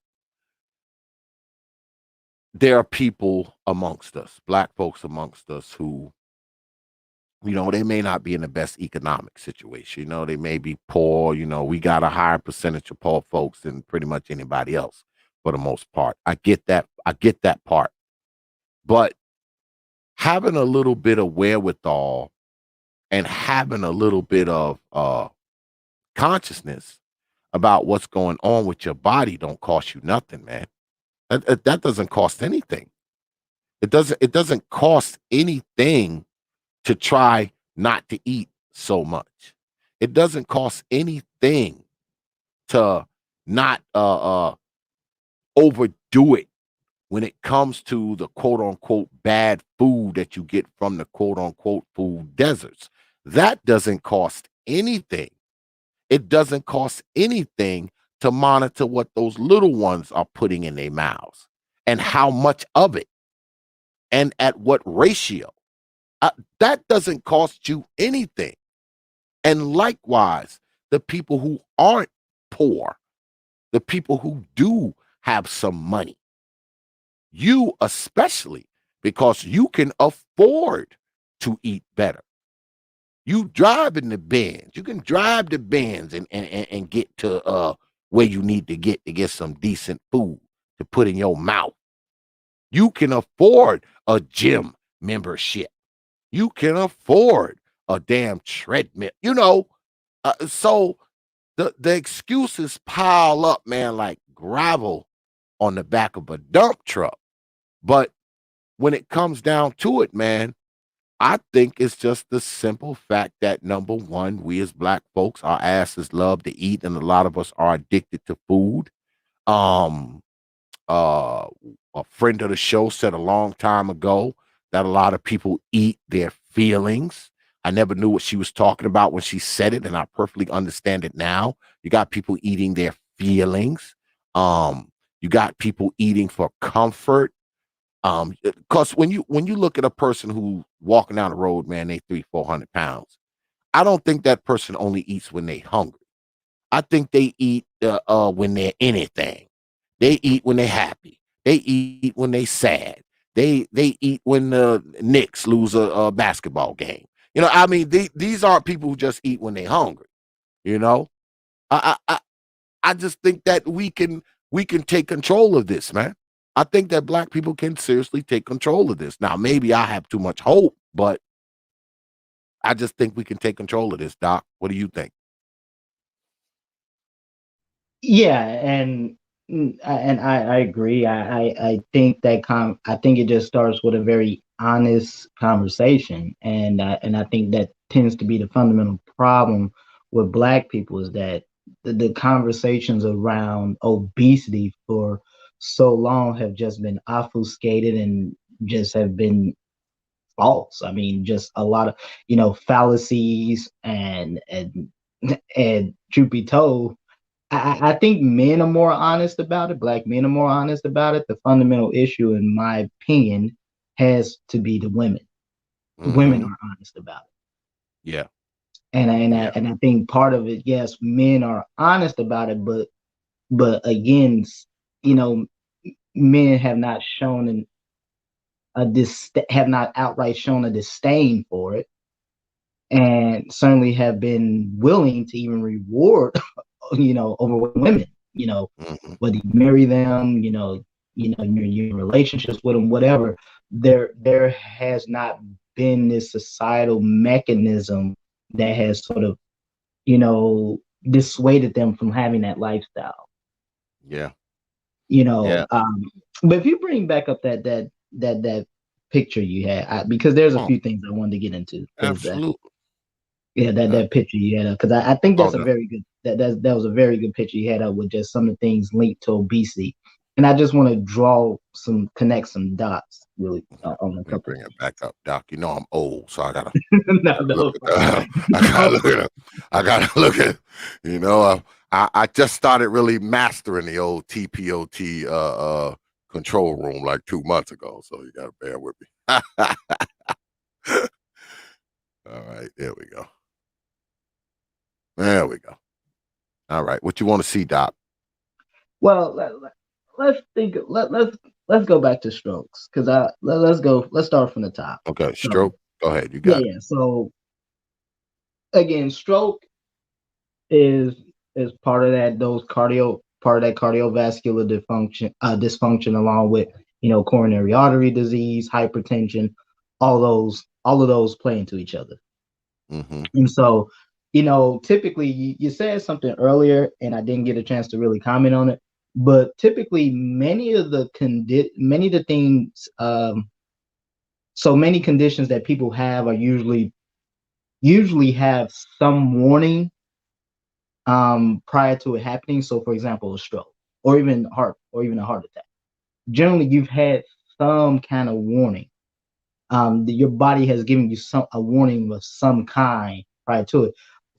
there are people amongst us, black folks amongst us, who they may not be in the best economic situation. They may be poor. We got a higher percentage of poor folks than pretty much anybody else for the most part. I get that. I get that part. But having a little bit of wherewithal and having a little bit of consciousness about what's going on with your body don't cost you nothing, man. That doesn't cost anything. It doesn't cost anything to try not to eat so much. It doesn't cost anything to not overdo it when it comes to the quote unquote bad food that you get from the quote unquote food deserts. That doesn't cost anything. It doesn't cost anything to monitor what those little ones are putting in their mouths and how much of it and at what ratio. That doesn't cost you anything. And likewise, the people who aren't poor, the people who do have some money, you especially, because you can afford to eat better. You drive in the Benz. You can drive the Benz and get to where you need to get some decent food to put in your mouth. You can afford a gym membership. You can afford a damn treadmill. So the excuses pile up, man, like gravel on the back of a dump truck. But when it comes down to it, man, I think it's just the simple fact that number one, we as black folks, our asses love to eat, and a lot of us are addicted to food. Um, uh, a friend of the show said a long time ago that a lot of people eat their feelings. I never knew what she was talking about when she said it, and I perfectly understand it now. You got people eating their feelings. You got people eating for comfort. Because when you look at a person who walking down the road, man, they 300-400 pounds. I don't think that person only eats when they hungry. I think they eat when they're anything. They eat when they're happy. They eat when they sad. They eat when the Knicks lose a basketball game. I mean, these aren't people who just eat when they're hungry. You know, I I I I just think that we can take control of this, man. I think that black people can seriously take control of this. Now, maybe I have too much hope, but I just think we can take control of this, Doc. What do you think? Yeah, and I agree. I think that I think it just starts with a very honest conversation, and I think that tends to be the fundamental problem with Black people is that the conversations around obesity for so long have just been obfuscated and just have been false. I mean, just a lot of fallacies and truth be told, I think men are more honest about it. Black men are more honest about it. The fundamental issue, in my opinion, has to be the women. Women Hmm. are honest about it, Yeah, and yeah. and I think part of it, yes, men are honest about it, but again, you know, men have not shown have not outright shown a disdain for it, and certainly have been willing to even reward, overweight women. Mm-hmm. Whether you marry them, your relationships with them, whatever. There has not been this societal mechanism that has sort of, dissuaded them from having that lifestyle. Yeah. But Yeah. if you bring back up that picture you had, because there's a Oh, few things I wanted to get into, because absolutely. that picture you had up, because I think Oh, that's a very good that was a very good picture you had up with just some of the things linked to obesity, and I just want to connect some dots really on a let me couple bring of it back up, Doc. You know I'm old, so I gotta no, look no, at that. I gotta look at it. I gotta look at it. I just started really mastering the old T.P.O.T. Control room like 2 months ago, so you gotta bear with me. All right, there we go. There we go. All right, what you want to see, Doc? Well, let's think. Let's go back to strokes, because let's start from the top. Okay, So stroke. Go ahead, you yeah, got it. yeah. So again, stroke is part of that cardiovascular dysfunction, along with coronary artery disease, hypertension. All of those play into each other. Mm-hmm. And so, typically you said something earlier, and I didn't get a chance to really comment on it. But typically, many of the things, so many conditions that people have are usually have some warning prior to it happening. So, for example, a stroke, or even a heart attack. Generally, you've had some kind of warning. Your body has given you a warning of some kind prior to it.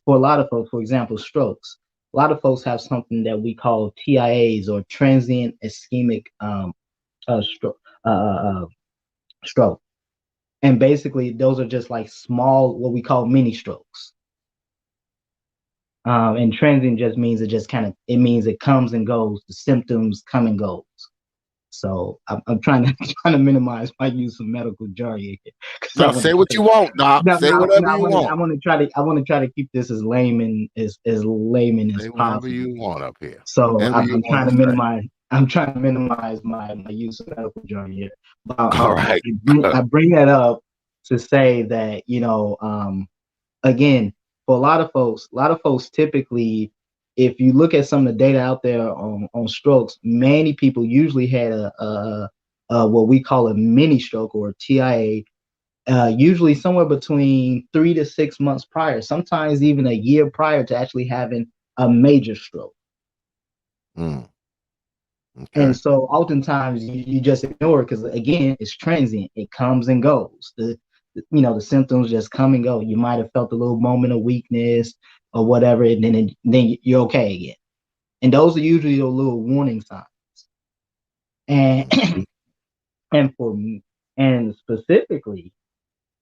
For a lot of folks, for example, strokes, a lot of folks have something that we call TIAs, or transient ischemic stroke. And basically, those are just like small, what we call mini strokes. And transient just means it means it comes and goes. The symptoms come and goes. So I'm trying to minimize my use of medical jargon here, because I No, want to say what you want, Doc. no, Say no, whatever no, you want. I want to try to keep this as layman as Say whatever possible. you want up here. So Whatever you I'm trying want to to say. minimize my use of medical jargon here. But All right. I bring that up to say that again, for a lot of folks typically, if you look at some of the data out there on strokes, many people usually had a what we call a mini stroke, or TIA, usually somewhere between 3 to 6 months prior, sometimes even a year prior to actually having a major stroke. Mm, okay. And so oftentimes you just ignore it, because again, it's transient. It comes and goes. The symptoms just come and go. You might have felt a little moment of weakness or whatever, and then you're okay again. And those are usually the little warning signs. And Mm-hmm. and for and specifically,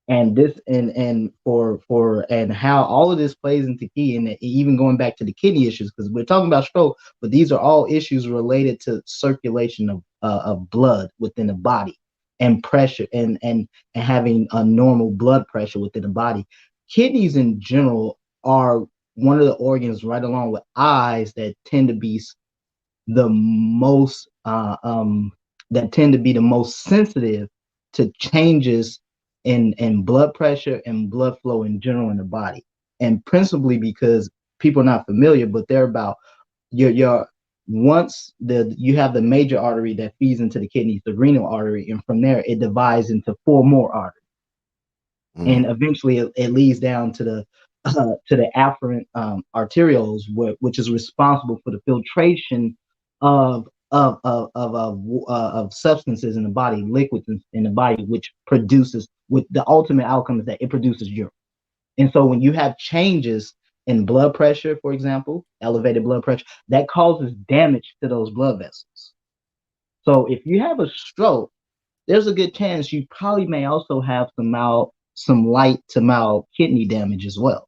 and this and for and how all of this plays into key, and even going back to the kidney issues, because we're talking about stroke, but these are all issues related to circulation of blood within the body, and pressure, and having a normal blood pressure within the body. Kidneys in general are one of the organs, right along with eyes, the most that tend to be the most sensitive to changes in blood pressure and blood flow in general in the body. And principally because people are not familiar, but they're about your once you have the major artery that feeds into the kidneys, the renal artery, and from there it divides into four more arteries, and eventually it leads down to the afferent arterioles, which is responsible for the filtration of substances in the body, liquids in the body, which produces, with the ultimate outcome is that it produces urine. And so when you have changes in blood pressure, for example, elevated blood pressure, that causes damage to those blood vessels. So if you have a stroke, there's a good chance you probably may also have some light to mild kidney damage as well.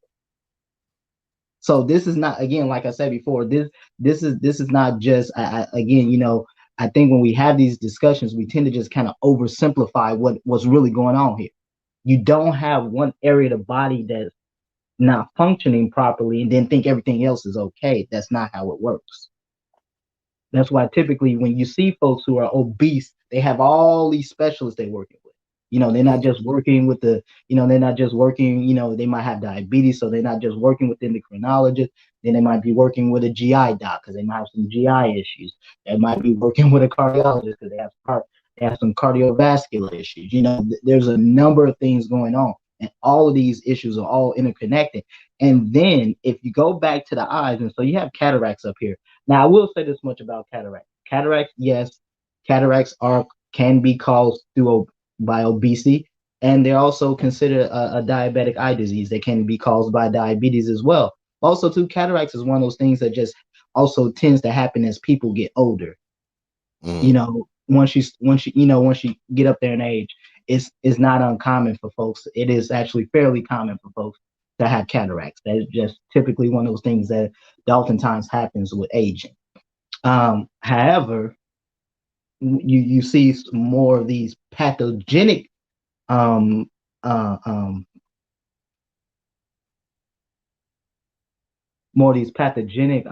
So this is not, again, like I said before, this is not just again, I think when we have these discussions, we tend to just kind of oversimplify what's really going on here. You don't have one area of the body that's not functioning properly and then think everything else is okay. That's not how it works. That's why typically when you see folks who are obese, they have all these specialists they're working with. They're not just working with they're not just working, they might have diabetes, so they're not just working with endocrinologists. Then they might be working with a GI doc because they might have some GI issues. They might be working with a cardiologist because they have some cardiovascular issues. There's a number of things going on, and all of these issues are all interconnected. And then if you go back to the eyes, and so you have cataracts up here. Now, I will say this much about cataracts. Cataracts, yes, cataracts can be caused by obesity, and they're also considered a diabetic eye disease. They can be caused by diabetes as well. Also, too, cataracts is one of those things that just also tends to happen as people get older. Once you get up there in age, it's not uncommon for folks. It is actually fairly common for folks to have cataracts. That's just typically one of those things that oftentimes happens with aging. However, you see more of these pathogenic more of these pathogenic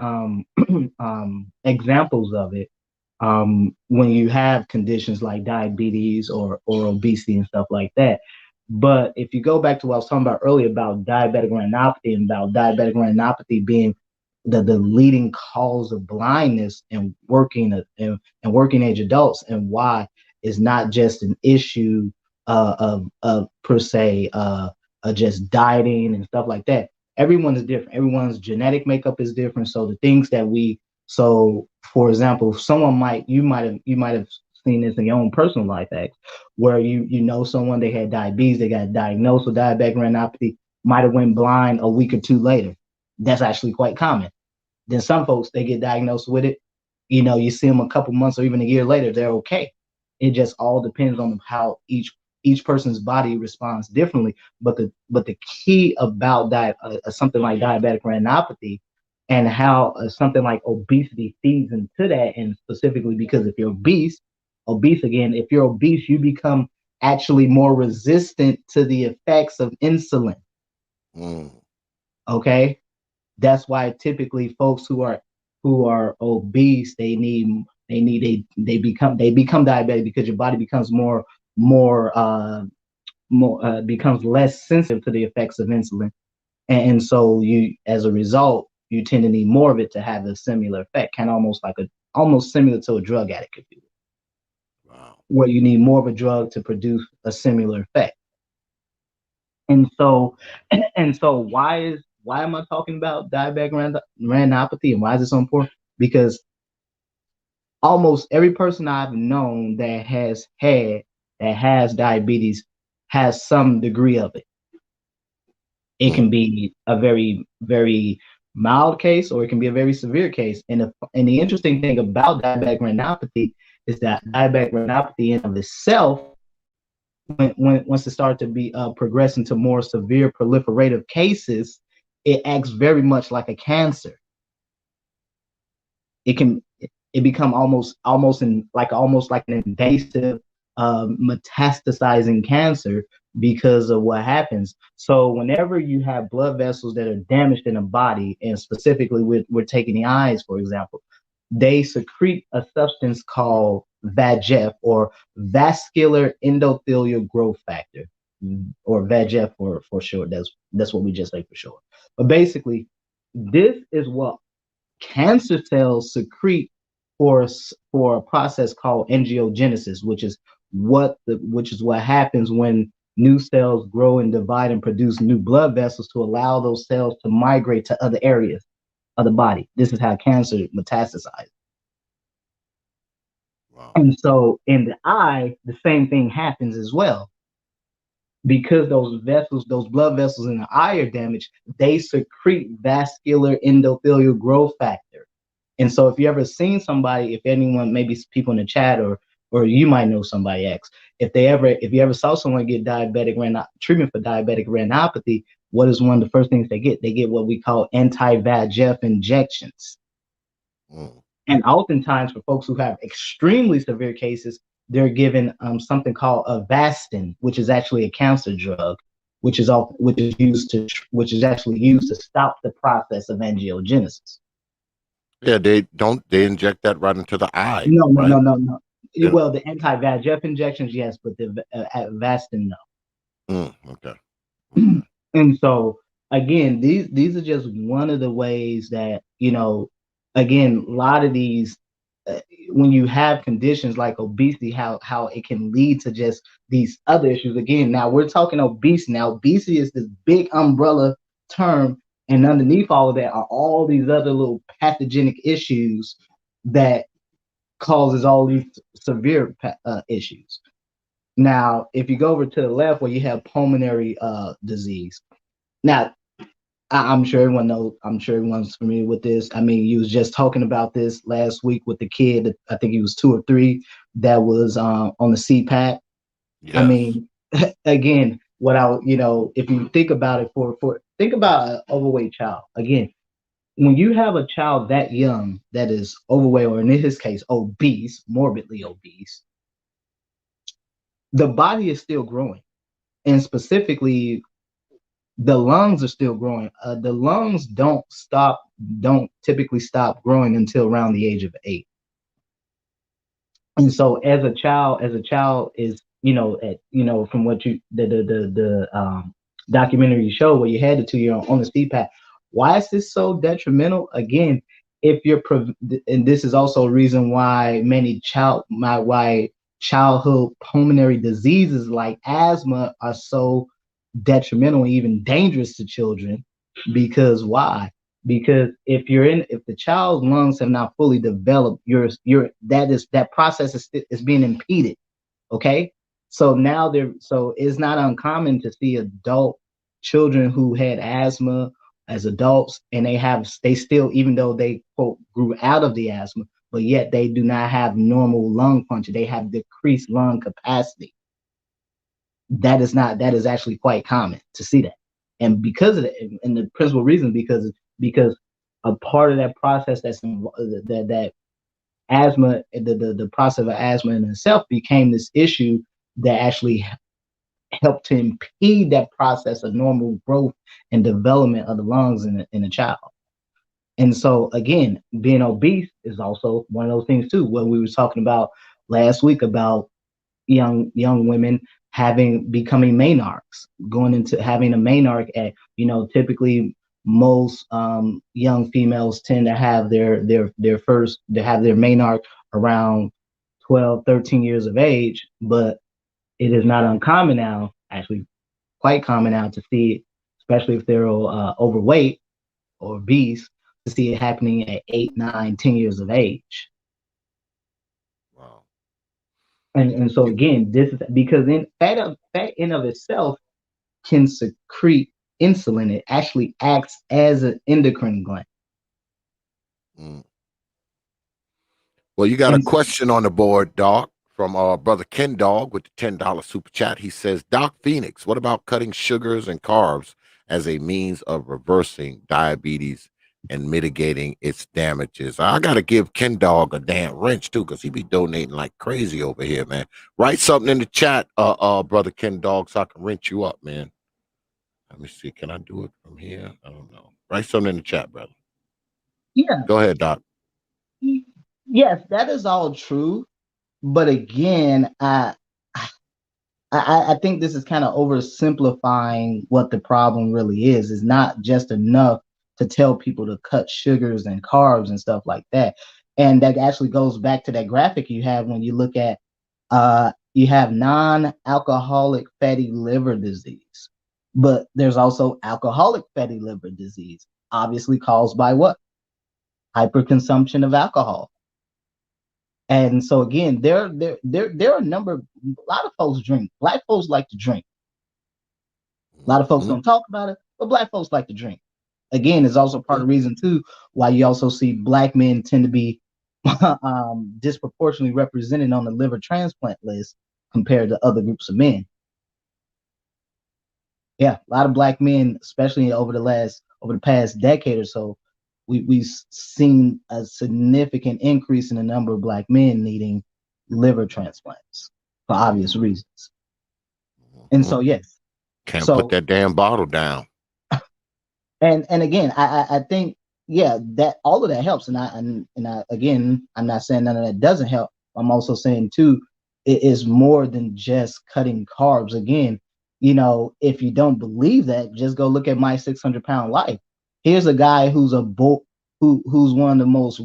examples of it when you have conditions like diabetes or obesity and stuff like that. But if you go back to what I was talking about earlier about diabetic retinopathy and about diabetic retinopathy being the leading cause of blindness in working age adults, and why it's not just an issue of per se just dieting and stuff like that. Everyone is different. Everyone's genetic makeup is different. So the things that for example, you might have seen this in your own personal life, where you know someone, they had diabetes, they got diagnosed with diabetic retinopathy, might have went blind a week or two later. That's actually quite common. Then some folks, they get diagnosed with it, you see them a couple months or even a year later, they're okay. It just all depends on how each person's body responds differently. But the key about something like diabetic retinopathy and how something like obesity feeds into that, and specifically because if you're obese again, if you're obese, you become actually more resistant to the effects of insulin. Okay, that's why typically folks who are obese, they become diabetic because your body becomes becomes less sensitive to the effects of insulin, and so you, as a result, you tend to need more of it to have a similar effect, kind of almost similar to a drug addict, if you will. Wow. Where you need more of a drug to produce a similar effect. And so why am I talking about diabetic retinopathy, and why is it so important? Because almost every person I've known that has diabetes has some degree of it. It can be a very, very mild case, or it can be a very severe case. And the interesting thing about diabetic retinopathy is that diabetic retinopathy in of itself, once it starts to be progress into more severe proliferative cases, it acts very much like a cancer. It become almost like an invasive metastasizing cancer because of what happens. So whenever you have blood vessels that are damaged in the body, and specifically we're taking the eyes, for example, they secrete a substance called VEGF, or vascular endothelial growth factor, or VEGF for short. That's what we just say for short. But basically, this is what cancer cells secrete for a process called angiogenesis, which is what happens when new cells grow and divide and produce new blood vessels to allow those cells to migrate to other areas of the body. This is how cancer metastasizes. Wow. And so in the eye, the same thing happens as well. Because those blood vessels in the eye are damaged, they secrete vascular endothelial growth factor. And so if you ever seen somebody, if anyone, maybe people in the chat, or you might know somebody else, if you ever saw someone get treatment for diabetic retinopathy, what is one of the first things they get? They get what we call anti-VEGF injections. And oftentimes for folks who have extremely severe cases, they're given something called Avastin, which is actually a cancer drug, which is actually used to stop the process of angiogenesis. Yeah, they inject that right into the eye, No, no, right? no, no, no. Yeah. Well, the anti-VEGF injections, yes, but the Avastin, no. Okay. Okay. And so again, these are just one of the ways that, again, a lot of these when you have conditions like obesity, how it can lead to just these other issues. Again, now we're talking obesity. Now obesity is this big umbrella term, and underneath all of that are all these other little pathogenic issues that causes all these severe issues. Now, if you go over to the left where you have pulmonary disease, now I'm sure everyone knows. I'm sure everyone's familiar with this. I mean, you was just talking about this last week with the kid. I think he was 2 or 3 that was on the CPAP. I Yes. mean, again, if you think about it, think about an overweight child. Again, when you have a child that young that is overweight, or in his case, obese, morbidly obese, the body is still growing, and specifically the lungs are still growing. The lungs don't typically stop growing until around the age of 8. And so as a child is, from what the documentary show where you had the 2 year on the CPAP, why is this so detrimental? Again, if you're and this is also a reason why why childhood pulmonary diseases like asthma are so detrimental, even dangerous to children. Because why? Because if the child's lungs have not fully developed, that process is being impeded. Okay, so so it's not uncommon to see adult children who had asthma as adults, and they still, even though they quote grew out of the asthma, but yet they do not have normal lung function. They have decreased lung capacity. That is actually quite common to see that. And because of that, and the principal reason, because a part of that process that asthma, the process of asthma in itself became this issue that actually helped to impede that process of normal growth and development of the lungs in a child. And so again, being obese is also one of those things too. What we were talking about last week about young women becoming menarches, going into having a menarche at, typically most young females tend to have their menarche around 12, 13 years of age, but it is not uncommon now, actually quite common now, to see it, especially if they're overweight or obese, to see it happening at 8, 9, 10 years of age. Wow. And so again, this is because fat in of itself can secrete insulin. It actually acts as an endocrine gland. Mm. Well, you got a And question on the board, Doc, from our brother Ken Dog with the $10 super chat. He says, Doc Phoenix, what about cutting sugars and carbs as a means of reversing diabetes and mitigating its damages? I got to give Ken Dog a damn wrench, too, because he be donating like crazy over here, man. Write something in the chat, brother Ken Dog, so I can wrench you up, man. Let me see. Can I do it from here? I don't know. Write something in the chat, brother. yeah, Go ahead, Doc. yes, that is all true. But again, I think this is kind of oversimplifying what the problem really is. It's not just enough to tell people to cut sugars and carbs and stuff like that. And that actually goes back to that graphic you have when you look at you have non-alcoholic fatty liver disease, but there's also alcoholic fatty liver disease, obviously caused by what? Hyperconsumption of alcohol. And so again, there are a lot of folks drink. Black folks like to drink. A lot of folks don't talk about it, but Black folks like to drink. Again, it's also part of the reason too why you also see Black men tend to be disproportionately represented on the liver transplant list compared to other groups of men. Yeah, a lot of Black men, especially over the past decade or so, we've seen a significant increase in the number of Black men needing liver transplants for obvious reasons. And so, yes, Can't put so that damn bottle down. and again, I think, yeah, that all of that helps, and I again, I'm not saying none of that doesn't help. I'm also saying too, it is more than just cutting carbs. Again, if you don't believe that, just go look at My 600-Pound Life. Here's a guy who's who's one of the most,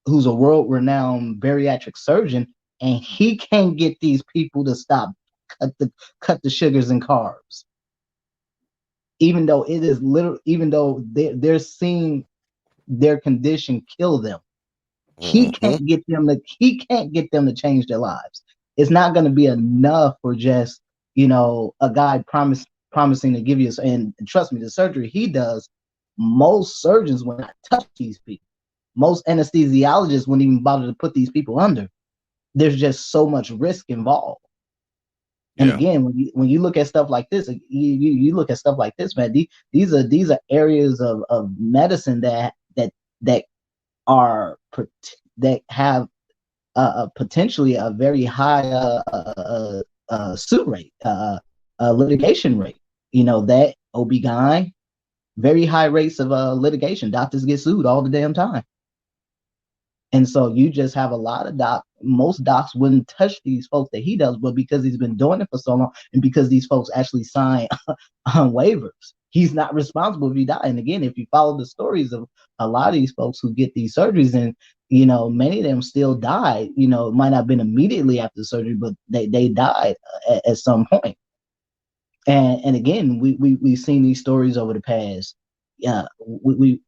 who's a world-renowned bariatric surgeon, and he can't get these people to stop cut the sugars and carbs, even though it is literal, even though they're seeing their condition kill them. He can't get them to change their lives. It's not going to be enough for just a guy promising to give you, and trust me, the surgery he does, most surgeons will not touch these people. Most anesthesiologists wouldn't even bother to put these people under. There's just so much risk involved. And again, when you look at stuff like this, you look at stuff like this, man. These are areas of medicine that are that have potentially a very high suit rate, litigation rate. That OB/GYN, very high rates of litigation. Doctors get sued all the damn time. And so you just have a lot of most docs wouldn't touch these folks that he does, but because he's been doing it for so long, and because these folks actually sign waivers, he's not responsible if he die. And again, if you follow the stories of a lot of these folks who get these surgeries, and many of them still died. It might not have been immediately after the surgery, but they died at some point. And again, we've seen these stories over the past. Yeah, we've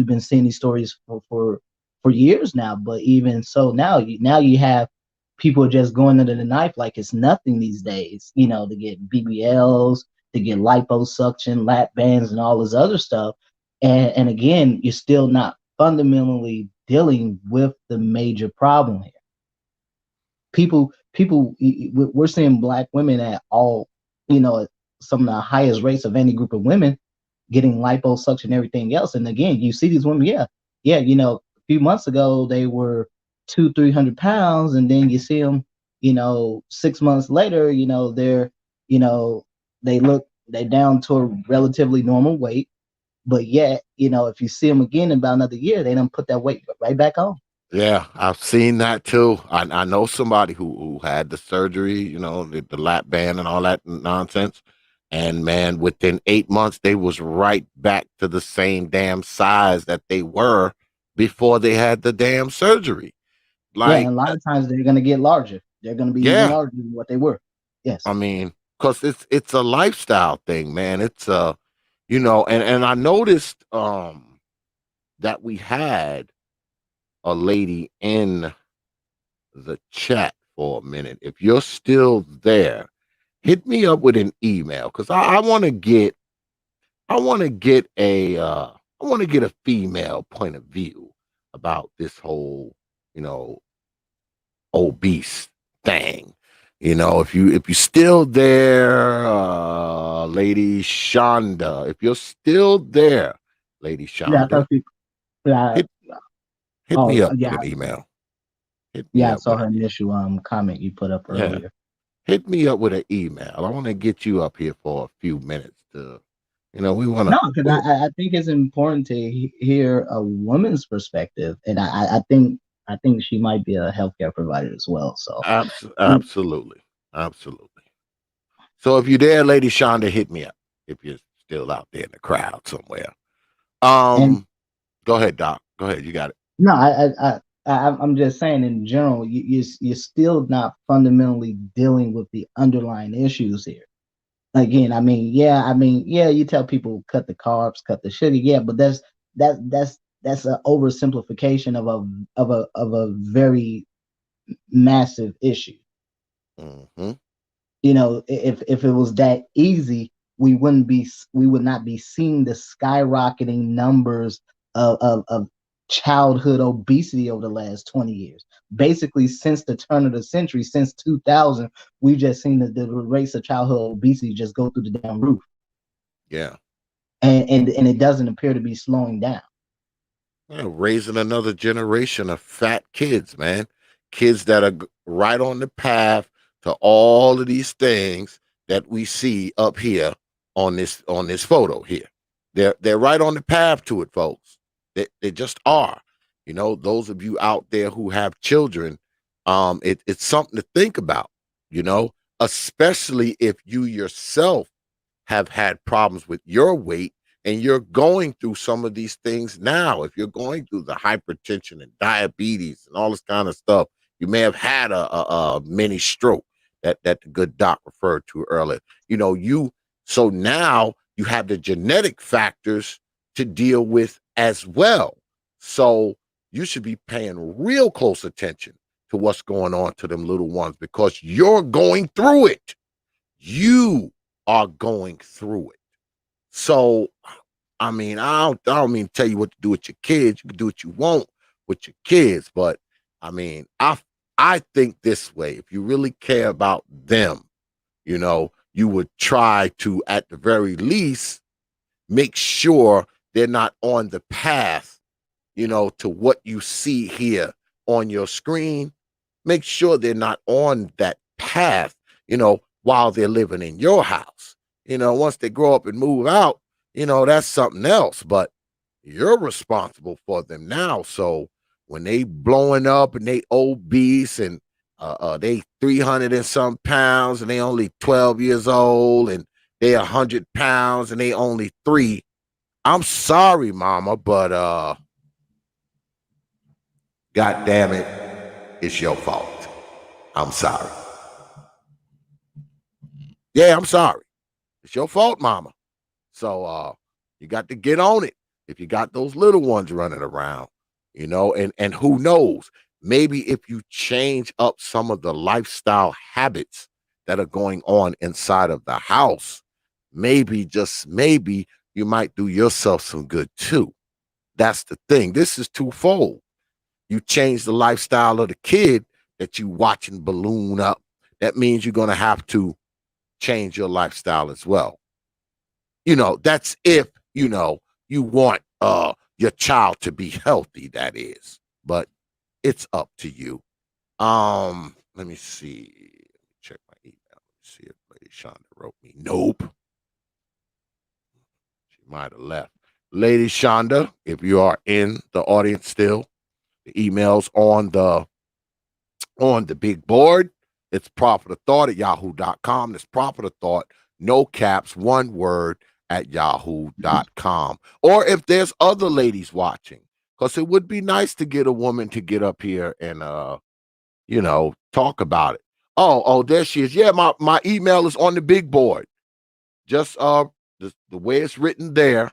been seeing these stories for years now. But even so, now you have people just going under the knife like it's nothing these days. To get BBLs, to get liposuction, lap bands, and all this other stuff. And again, you're still not fundamentally dealing with the major problem here. We're seeing Black women at all, some of the highest rates of any group of women getting liposuction and everything else. And again, you see these women, yeah, a few months ago they were 200-300 pounds, and then you see them, 6 months later, they're down to a relatively normal weight. But yet, if you see them again in about another year, they don't put that weight right back on. Yeah, I've seen that too. I know somebody who had the surgery, the lap band and all that nonsense. And man, within 8 months, they was right back to the same damn size that they were before they had the damn surgery. And a lot of times they're going to get larger. They're going to be even larger than what they were. Yes. I mean, because it's a lifestyle thing, man. It's and I noticed that we had a lady in the chat for a minute. If you're still there, hit me up with an email, because I want to get a female point of view about this whole obese thing. If you're still there, Lady Shonda, if you're still there, Lady Shonda, hit me up with an email. I saw her initial comment you put up earlier. Yeah. Hit me up with an email. I want to get you up here for a few minutes to, we want to. No, because I think it's important to hear a woman's perspective, and I think she might be a healthcare provider as well. So absolutely. So if you're there, Lady Shonda, hit me up if you're still out there in the crowd somewhere. Go ahead, Doc. Go ahead. You got it. No, I'm just saying in general, you're still not fundamentally dealing with the underlying issues here. Again, you tell people cut the carbs, cut the sugar, but that's an oversimplification of a very massive issue. Mm-hmm. If it was that easy, we would not be seeing the skyrocketing numbers of childhood obesity over the last 20 years. Basically, since the turn of the century, since 2000, we've just seen the rates of childhood obesity just go through the damn roof. Yeah. And it doesn't appear to be slowing down. Yeah, raising another generation of fat kids, man. Kids that are right on the path to all of these things that we see up here on this photo here. They're right on the path to it, folks. They just are. You know, those of you out there who have children, it's something to think about. You know, especially if you yourself have had problems with your weight and you're going through some of these things now. If you're going through the hypertension and diabetes and all this kind of stuff, you may have had a mini stroke that the good doc referred to earlier. You know, so now you have the genetic factors to deal with as well. So you should be paying real close attention to what's going on to them little ones because you're going through it. You are going through it. So, I mean, I don't mean to tell you what to do with your kids. You can do what you want with your kids, but I mean, I think this way. If you really care about them, you know, you would try to, at the very least, make sure they're not on the path, you know, to what you see here on your screen. Make sure they're not on that path, you know, while they're living in your house. You know, once they grow up and move out, you know, that's something else. But you're responsible for them now. So when they blowing up and they obese and they 300 and some pounds and they only 12 years old and they 100 pounds and they only 3, I'm sorry, mama, but God damn it, it's your fault. I'm sorry. Yeah, I'm sorry. It's your fault, mama. So you got to get on it if you got those little ones running around, you know, and who knows, maybe if you change up some of the lifestyle habits that are going on inside of the house, maybe just maybe you might do yourself some good too. That's the thing. This is twofold. You change the lifestyle of the kid that you watching balloon up. That means you're going to have to change your lifestyle as well. You know, that's if, you know, you want your child to be healthy, that is. But it's up to you. Let me see. Let me check my email. Let me see if Lady Shonda wrote me. Nope. She might have left. Lady Shonda, if you are in the audience still, the email's on the big board. It's Prophet of Thought at yahoo.com. It's Prophet of Thought, no caps, one word at yahoo.com. Or if there's other ladies watching, because it would be nice to get a woman to get up here and you know, talk about it. Oh, there she is. Yeah, my email is on the big board. Just the way it's written there,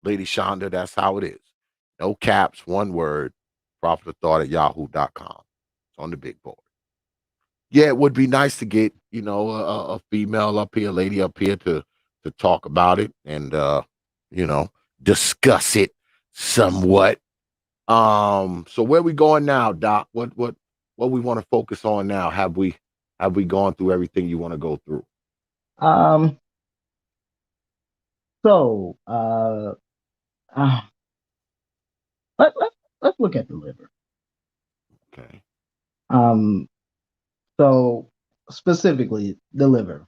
Lady Shonda, that's how it is. No caps, one word, Prophet of Thought at yahoo.com. It's on the big board. Yeah, it would be nice to get, you know, a female up here, a lady up here to talk about it and you know, discuss it somewhat. So where we going now, Doc? What we want to focus on now? Have we gone through everything you want to go through? Um, so uh let let's look at the liver. Okay. Um, so specifically the liver.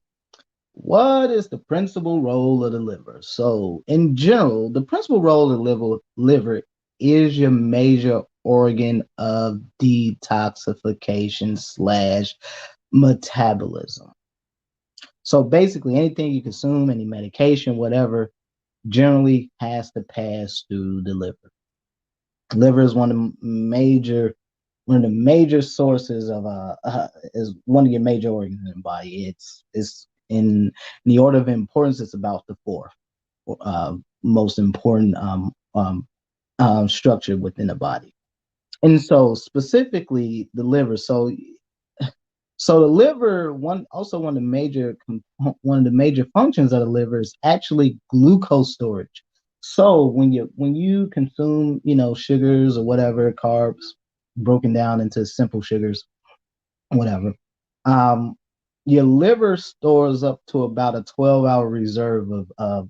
What is the principal role of the liver? So, in general, the principal role of the liver is your major organ of detoxification slash metabolism. So, basically, anything you consume, any medication, whatever, generally has to pass through the liver. Liver is one of the major sources of is one of your major organs in the body. It's in the order of importance. It's about the fourth most important structure within the body. And so specifically the liver. So the liver, one of the major functions of the liver is actually glucose storage. So when you consume, sugars or whatever, carbs broken down into simple sugars, whatever, um, your liver stores up to about a 12-hour reserve of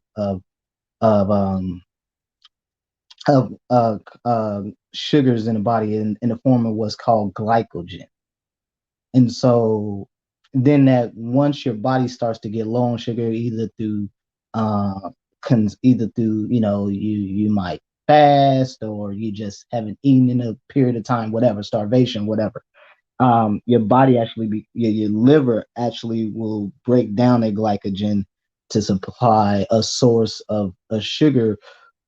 of sugars in the body in the form of what's called glycogen. And so then that once your body starts to get low on sugar, either through uh either through, you might fast, or you just haven't eaten in a period of time, whatever, starvation, whatever. Your body actually your liver actually will break down a glycogen to supply a source of a sugar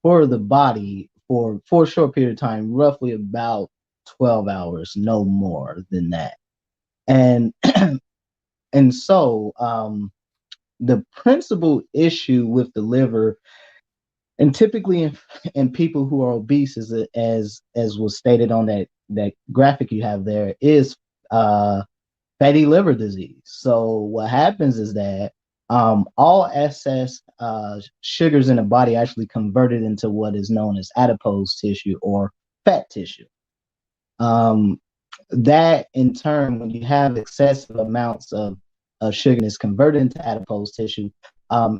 for the body for a short period of time, roughly about 12 hours, no more than that. And and so the principal issue with the liver, and typically in people who are obese, is as was stated on that graphic you have there, is uh fatty liver disease. So what happens is that all excess sugars in the body actually converted into what is known as adipose tissue or fat tissue. Um, that in turn, when you have excessive amounts of sugar and is converted into adipose tissue,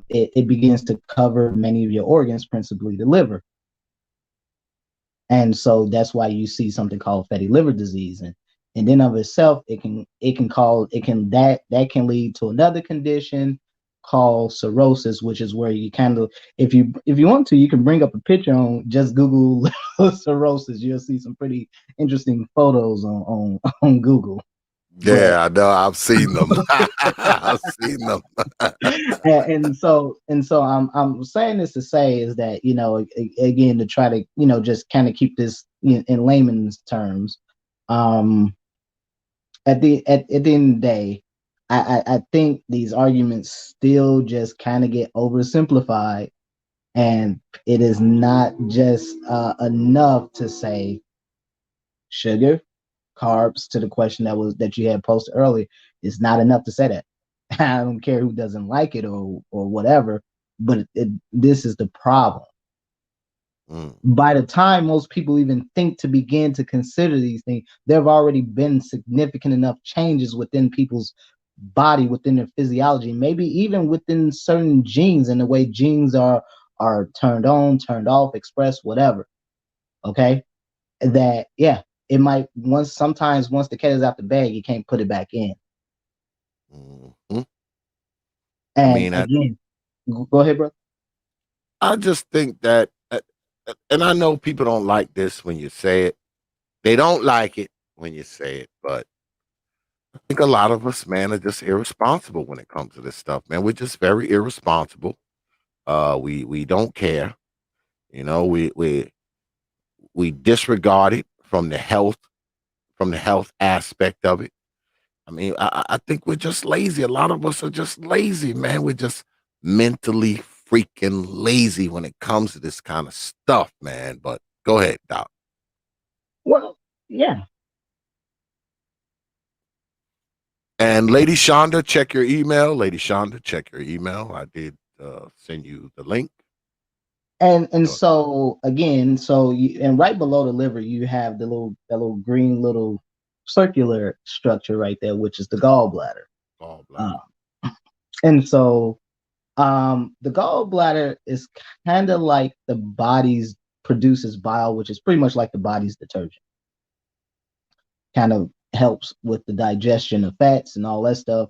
it begins to cover many of your organs, principally the liver. And so that's why you see something called fatty liver disease. And then of itself, that can lead to another condition called cirrhosis, which is where you kind of, if you want to, you can bring up a picture on, just Google cirrhosis. You'll see some pretty interesting photos on Google. But Yeah, I know. I've seen them. I've seen them. and so I'm saying this to say is that, again, to try to, just kind of keep this in layman's terms. At the end of the day, I think these arguments still just kind of get oversimplified, and it is not just enough to say sugar, carbs, to the question that you had posted earlier. It's not enough to say that. I don't care who doesn't like it or whatever, but this is the problem. By the time most people even think to begin to consider these things, there have already been significant enough changes within people's body, within their physiology, maybe even within certain genes, and the way genes are turned on, turned off, expressed, whatever. Okay, that, yeah, it might, sometimes once the cat is out the bag, you can't put it back in. Mm-hmm. I And mean, again, go ahead, bro. I just think that, and I know people don't like this when you say it. They don't like it when you say it, but I think a lot of us, man, are just irresponsible when it comes to this stuff, man. We're just very irresponsible. We don't care. You know, we disregard it from the health aspect of it. I mean, I think we're just lazy. A lot of us are just lazy, man. We're just mentally freaking lazy when it comes to this kind of stuff, man. But go ahead, Doc. Well, yeah. And Lady Shonda, check your email. Lady Shonda, check your email. I did send you the link. And so again, and right below the liver, you have that little green little circular structure right there, which is the gallbladder. Gallbladder. And so the gallbladder is kind of like the body's produces bile, which is pretty much like the body's detergent. Kind of helps with the digestion of fats and all that stuff.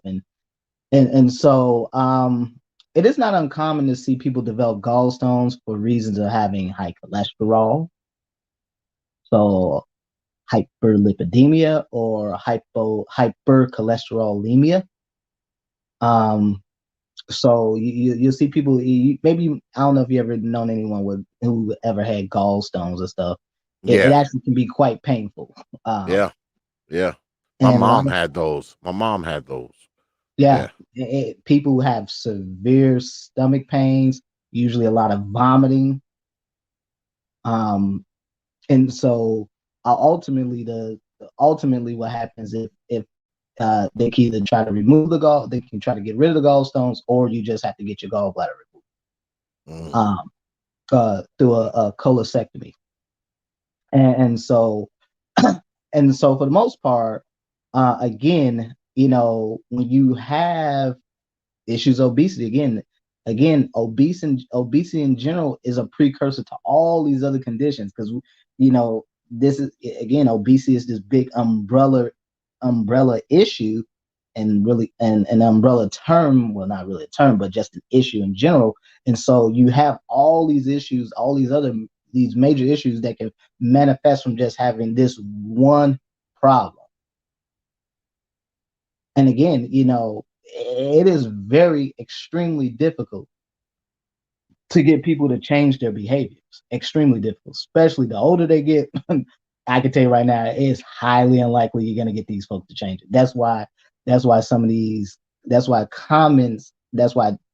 And so it is not uncommon to see people develop gallstones for reasons of having high cholesterol, so hyperlipidemia or hypercholesterolemia. So you'll see people, maybe, I don't know if you ever known anyone who ever had gallstones or stuff. It actually can be quite painful. Yeah. My And mom had those. yeah, people who have severe stomach pains, usually a lot of vomiting. And so ultimately what happens, if they can either try to remove they can try to get rid of the gallstones, or you just have to get your gallbladder removed through a cholecystectomy. And so and so for the most part, again, when you have issues of obesity, again, again, obesity in general is a precursor to all these other conditions, because you know, this is, again, obesity is this big umbrella issue, and really an umbrella term, well, not really a term, but just an issue in general. And so you have all these issues, all these major issues that can manifest from just having this one problem. And again, you know, it is very extremely difficult to get people to change their behaviors. Extremely difficult, especially the older they get. I can tell you right now, it's highly unlikely you're gonna get these folks to change it. That's why some of these, that's why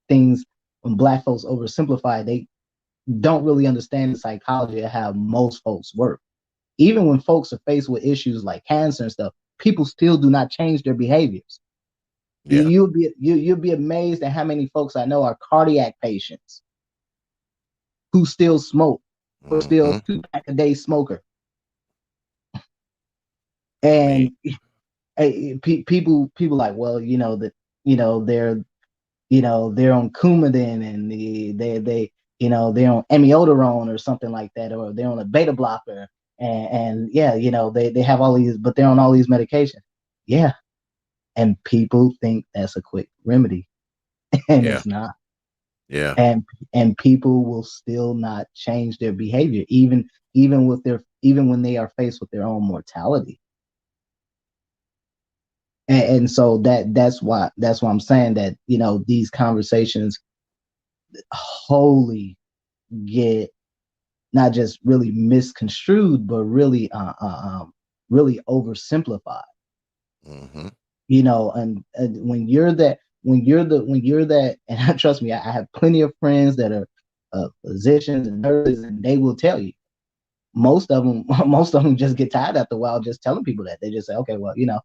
things, when Black folks oversimplify, they don't really understand the psychology of how most folks work. Even when folks are faced with issues like cancer and stuff, people still do not change their behaviors. Yeah. You'll be amazed at how many folks I know are cardiac patients who still smoke, or still 2-pack a day smoker. And people like, well, you know, that, you know, they're on Coumadin, and they you know, they're on amiodarone or something like that, or they're on a beta blocker, and yeah, you know, they have all these, but they're on all these medications. Yeah. And people think that's a quick remedy, and it's not. Yeah. And people will still not change their behavior, even when they are faced with their own mortality. And so that's why I'm saying that, you know, these conversations wholly get not just really misconstrued, but really really oversimplified. You know, and when you're that, and trust me, I have plenty of friends that are physicians and nurses, and they will tell you, most of them just get tired after a while just telling people that. They just say, okay, well, you know,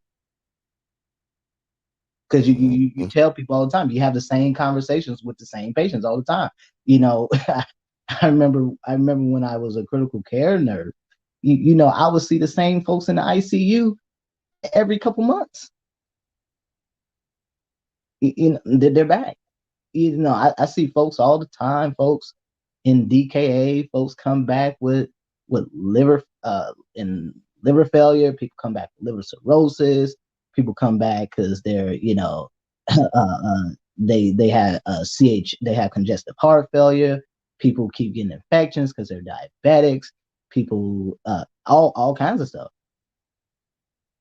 because you tell people all the time, you have the same conversations with the same patients all the time. You know, I remember when I was a critical care nurse, you know, I would see the same folks in the ICU every couple months. You know, they're back. You know, I see folks all the time, folks in DKA, folks come back with liver and liver failure. People come back with liver cirrhosis. People come back because they're, you know, they had they have congestive heart failure. People keep getting infections because they're diabetics. People, all kinds of stuff.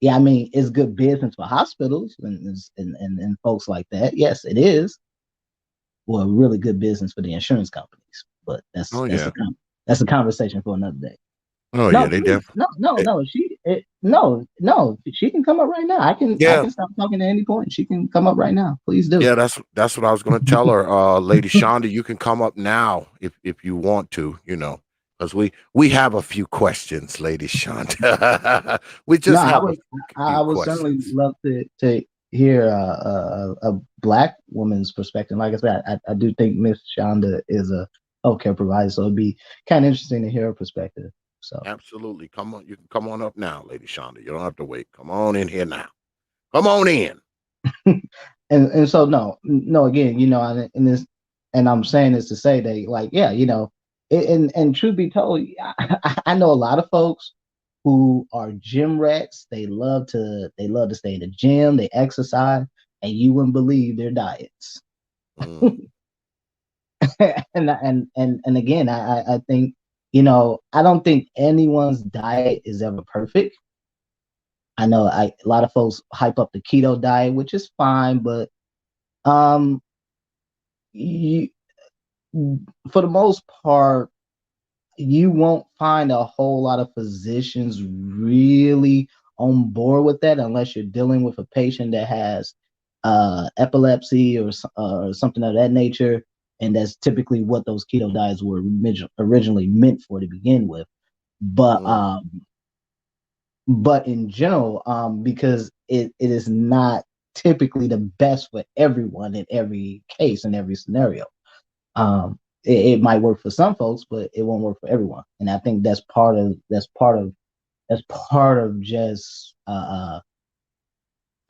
Yeah, I mean, it's good business for hospitals and folks like that. Yes, it is. Well, really good business for the insurance companies, but that's a conversation for another day. Oh No, yeah, they please, no, she can come up right now. I can stop talking at any point. She can come up right now. Please do. Yeah, that's what I was going to tell her. Lady Shonda, you can come up now if you want to, you know, because we have a few questions, Lady Shonda. We just have a I few would certainly questions. love to hear a Black woman's perspective. Like I said, I do think Miss Shonda is a healthcare provider, so it'd be kind of interesting to hear her perspective. So Absolutely, come on, you can come on up now, Lady Shonda. You don't have to wait. Come on in here now. Come on in. and so no, again, you know, and I'm saying this to say that, like, yeah, you know, and truth be told, I know a lot of folks who are gym rats. They love to stay in the gym, they exercise, and you wouldn't believe their diets. And again, I think, you know, I don't think anyone's diet is ever perfect. I know a lot of folks hype up the keto diet, which is fine, but you, for the most part, you won't find a whole lot of physicians really on board with that, unless you're dealing with a patient that has epilepsy or something of that nature, and that's typically what those keto diets were originally meant for to begin with. But in general, because it is not typically the best for everyone in every case, in every scenario. It might work for some folks, but it won't work for everyone. And I think that's part of just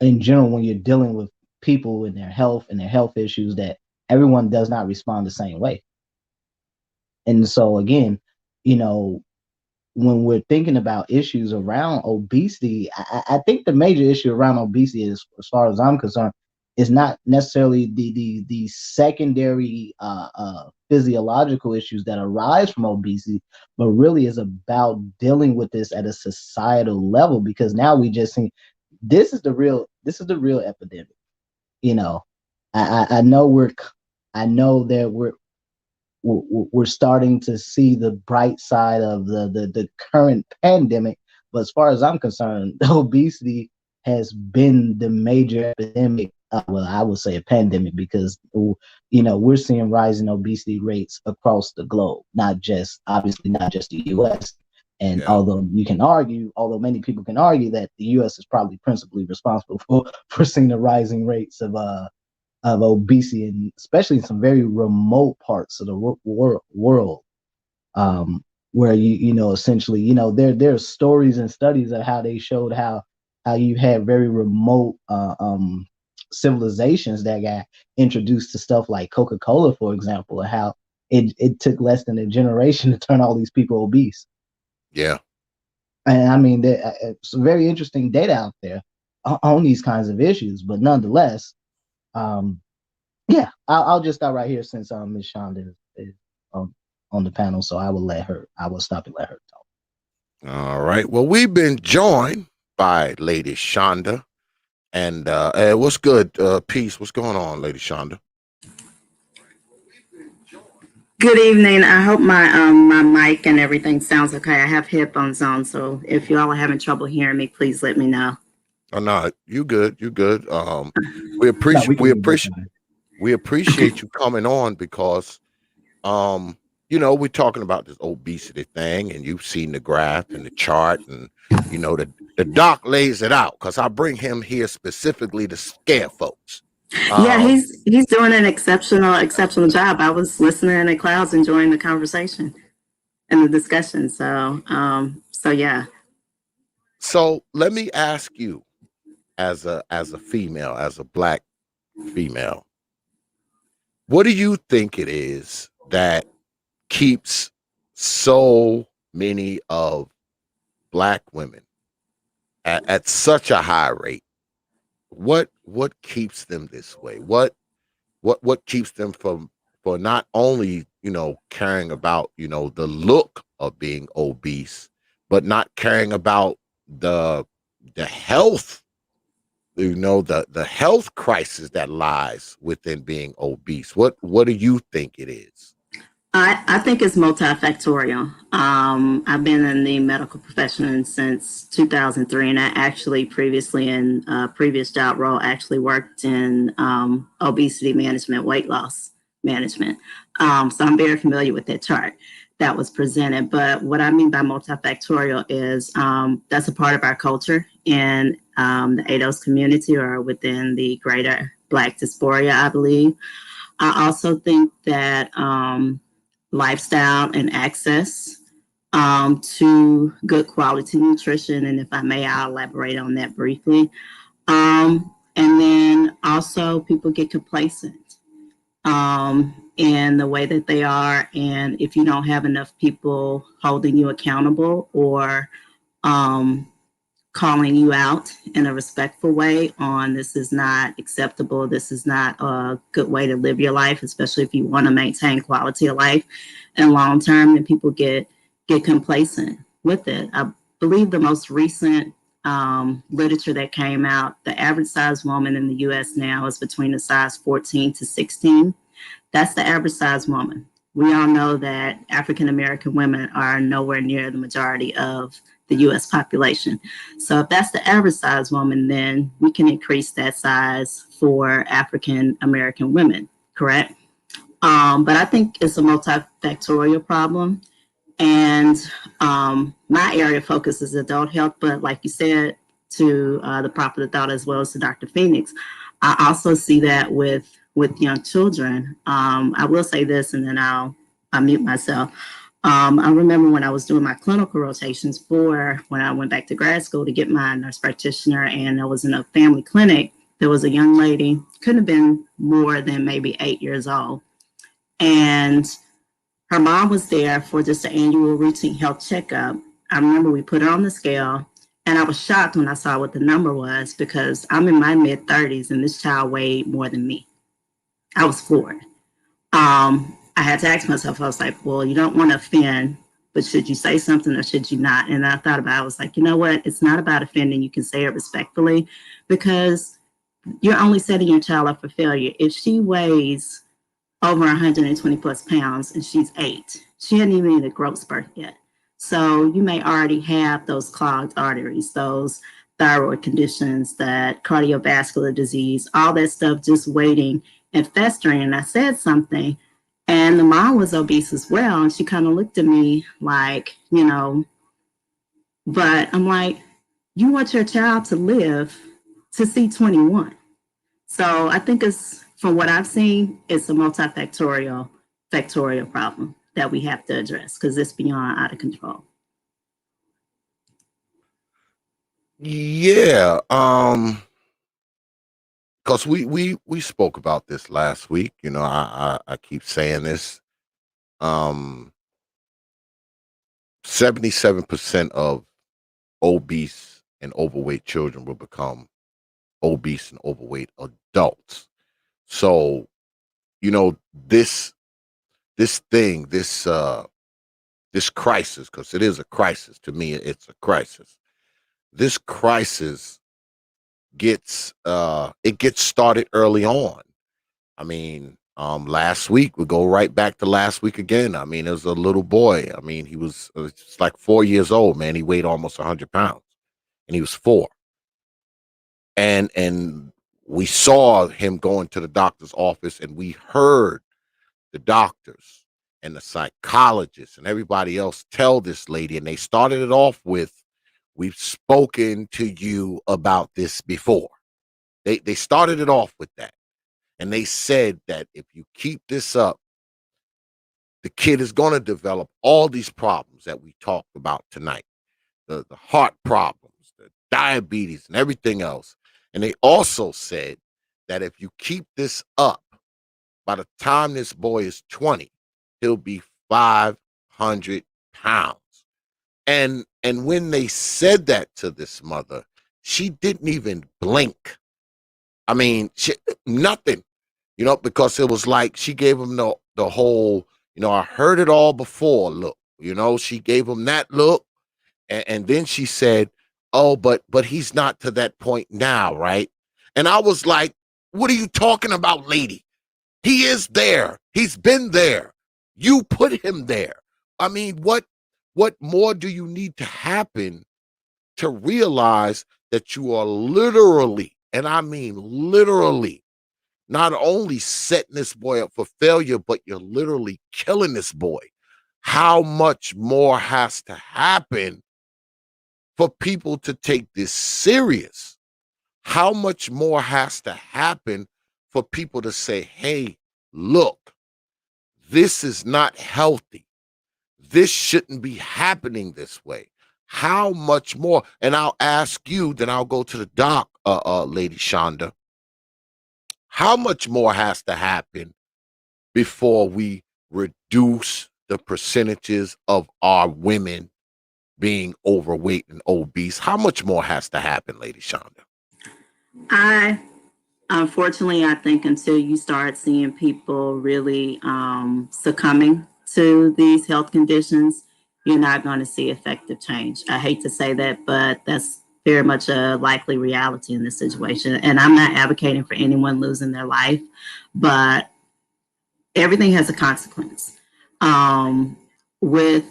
in general, when you're dealing with people and their health issues, that everyone does not respond the same way. And so again, you know, when we're thinking about issues around obesity, I think the major issue around obesity is, as far as I'm concerned, is not necessarily the secondary physiological issues that arise from obesity, but really is about dealing with this at a societal level, because now we just see this is the real epidemic. You know, I know I know that we're starting to see the bright side of the current pandemic. But as far as I'm concerned, obesity has been the major epidemic. Well, I would say a pandemic, because we're seeing rising obesity rates across the globe, obviously not just the U.S. And Yeah. although many people can argue that the U.S. is probably principally responsible for seeing the rising rates of obesity, and especially in some very remote parts of the world, where essentially, there's stories and studies of how they showed how you had very remote civilizations that got introduced to stuff like Coca-Cola, for example, and how it took less than a generation to turn all these people obese. Yeah. And I mean, there's some very interesting data out there on these kinds of issues, but nonetheless, yeah, I'll just stop right here, since Ms. Shonda is on the panel, so I will stop and let her talk. All right. Well, we've been joined by Lady Shonda. And what's good? Peace. What's going on, Lady Shonda? Good evening. I hope my mic and everything sounds okay. I have headphones on, so if you all are having trouble hearing me, please let me know. Oh no, you good. You good. We No, appreciate we okay. appreciate you coming on, because we're talking about this obesity thing, and you've seen the graph and the chart, and the doc lays it out, because I bring him here specifically to scare folks. Yeah, he's doing an exceptional job. I was listening in the clouds, enjoying the conversation and the discussion. So yeah. So let me ask you, as a female, as a Black female, what do you think it is that keeps so many of Black women at such a high rate? What keeps them this way? What keeps them from, for not only caring about the look of being obese, but not caring about the health, the health crisis that lies within being obese? What do you think it is? I think it's multifactorial. I've been in the medical profession since 2003, and I actually previously, in a previous job role, actually worked in obesity management, weight loss management. So I'm very familiar with that chart that was presented. But what I mean by multifactorial is that's a part of our culture in the ADOS community, or within the greater Black dysphoria, I believe. I also think that lifestyle and access to good quality nutrition. And if I may, I'll elaborate on that briefly. And then also people get complacent in the way that they are. And if you don't have enough people holding you accountable, or calling you out in a respectful way on, this is not acceptable, this is not a good way to live your life, especially if you want to maintain quality of life and long term, and people get complacent with it. I believe the most recent literature that came out, the average size woman in the US now is between a size 14 to 16. That's the average size woman. We all know that African American women are nowhere near the majority of the US population. So if that's the average size woman, then we can increase that size for African American women, correct? But I think it's a multifactorial problem. And my area of focus is adult health, but like you said, to the Prophet of Thought, as well as to Dr. Phoenix, I also see that with young children. I will say this, and then I'll mute myself. I remember when I was doing my clinical rotations when I went back to grad school to get my nurse practitioner, and I was in a family clinic, there was a young lady, couldn't have been more than maybe 8 years old. And her mom was there for just an annual routine health checkup. I remember we put her on the scale, and I was shocked when I saw what the number was, because I'm in my mid-30s and this child weighed more than me. I was floored. I had to ask myself, I was like, well, you don't want to offend, but should you say something or should you not? And I thought about it, I was like, you know what? It's not about offending. You can say it respectfully, because you're only setting your child up for failure. If she weighs over 120 plus pounds and she's 8, she hadn't even had a growth spurt yet. So you may already have those clogged arteries, those thyroid conditions, that cardiovascular disease, all that stuff just waiting and festering. And I said something, and the mom was obese as well. And she kind of looked at me like, you know, but I'm like, you want your child to live to see 21. So I think it's, from what I've seen, it's a multifactorial problem that we have to address, because it's beyond out of control. Yeah, because we spoke about this last week. You know, I keep saying this. 77% of obese and overweight children will become obese and overweight adults. So, you know, this thing, this crisis, because it is a crisis to me, it's a crisis. This crisis gets started early on. I mean, last week, we go right back to last week again. I mean, it was a little boy. I mean, he was just like 4 years old, man. He weighed almost 100 pounds, and he was 4. And we saw him going to the doctor's office, and we heard the doctors and the psychologists and everybody else tell this lady, and they started it off with, "We've spoken to you about this before." They started it off with that. And they said that if you keep this up, the kid is going to develop all these problems that we talked about tonight, the heart problems, the diabetes, and everything else. And they also said that if you keep this up, by the time this boy is 20, he'll be 500 pounds. And when they said that to this mother, she didn't even blink. I mean, nothing. You know, because it was like she gave him the whole, you know, I heard it all before look. You know, she gave him that look, and then she said, "Oh, but he's not to that point now, right?" And I was like, "What are you talking about, lady? He is there. He's been there. You put him there. I mean, what more do you need to happen to realize that you are literally, and I mean literally, not only setting this boy up for failure, but you're literally killing this boy? How much more has to happen for people to take this serious? How much more has to happen for people to say, hey, look, this is not healthy. This shouldn't be happening this way. How much more? And I'll ask you, then I'll go to the doc, Lady Shonda. How much more has to happen before we reduce the percentages of our women being overweight and obese? How much more has to happen, Lady Shonda? Unfortunately, I think until you start seeing people really succumbing to these health conditions, you're not going to see effective change. I hate to say that, but that's very much a likely reality in this situation. And I'm not advocating for anyone losing their life, but everything has a consequence. With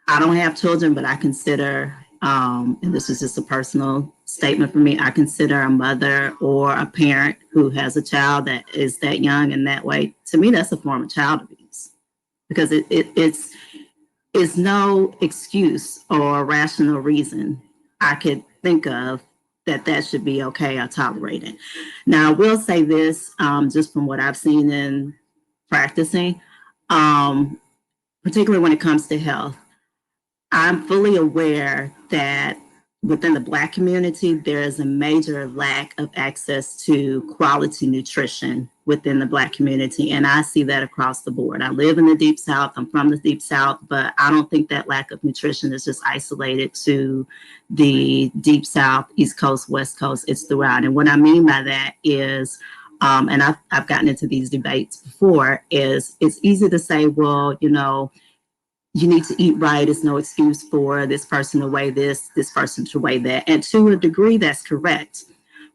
I don't have children, but I consider, and this is just a personal statement for me, I consider a mother or a parent who has a child that is that young and that way. To me, that's a form of child abuse, because it's no excuse or rational reason I could think of that should be okay or tolerated. Now, I will say this, just from what I've seen in practicing, particularly when it comes to health, I'm fully aware that within the Black community, there is a major lack of access to quality nutrition within the Black community. And I see that across the board. I live in the Deep South. I'm from the Deep South, but I don't think that lack of nutrition is just isolated to the Deep South, East Coast, West Coast. It's throughout. And what I mean by that is, and I've gotten into these debates before, is it's easy to say, well, you need to eat right. It's no excuse for this person to weigh this person to weigh that. And to a degree, that's correct.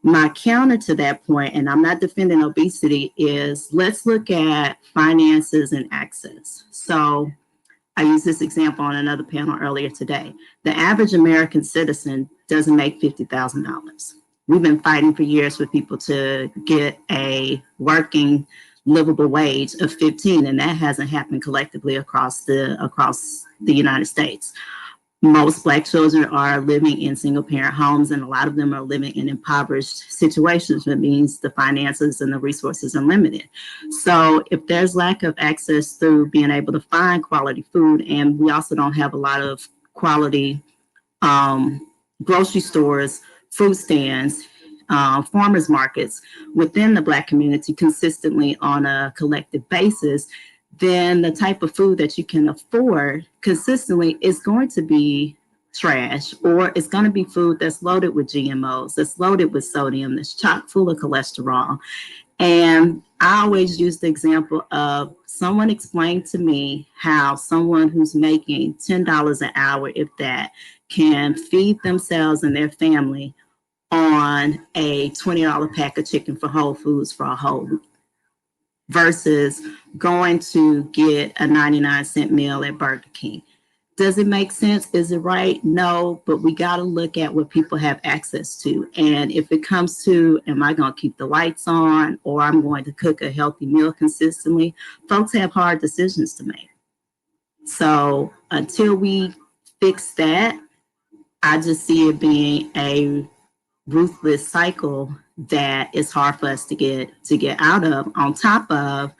My counter to that point, and I'm not defending obesity, is let's look at finances and access. So I used this example on another panel earlier today. The average American citizen doesn't make $50,000. We've been fighting for years for people to get a working livable wage of 15, and that hasn't happened collectively across the United States. Most Black children are living in single parent homes, and a lot of them are living in impoverished situations. That means the finances and the resources are limited. So if there's lack of access through being able to find quality food, and we also don't have a lot of quality grocery stores, food stands, farmers markets within the Black community consistently on a collective basis, then the type of food that you can afford consistently is going to be trash, or it's going to be food that's loaded with GMOs, that's loaded with sodium, that's chock full of cholesterol. And I always use the example of someone explained to me how someone who's making $10 an hour, if that, can feed themselves and their family on a $20 pack of chicken for Whole Foods for a whole week versus going to get a 99-cent meal at Burger King. Does it make sense? Is it right? No, but we got to look at what people have access to. And if it comes to, am I going to keep the lights on, or I'm going to cook a healthy meal consistently, folks have hard decisions to make. So until we fix that, I just see it being a ruthless cycle that is hard for us to get out of. On top of,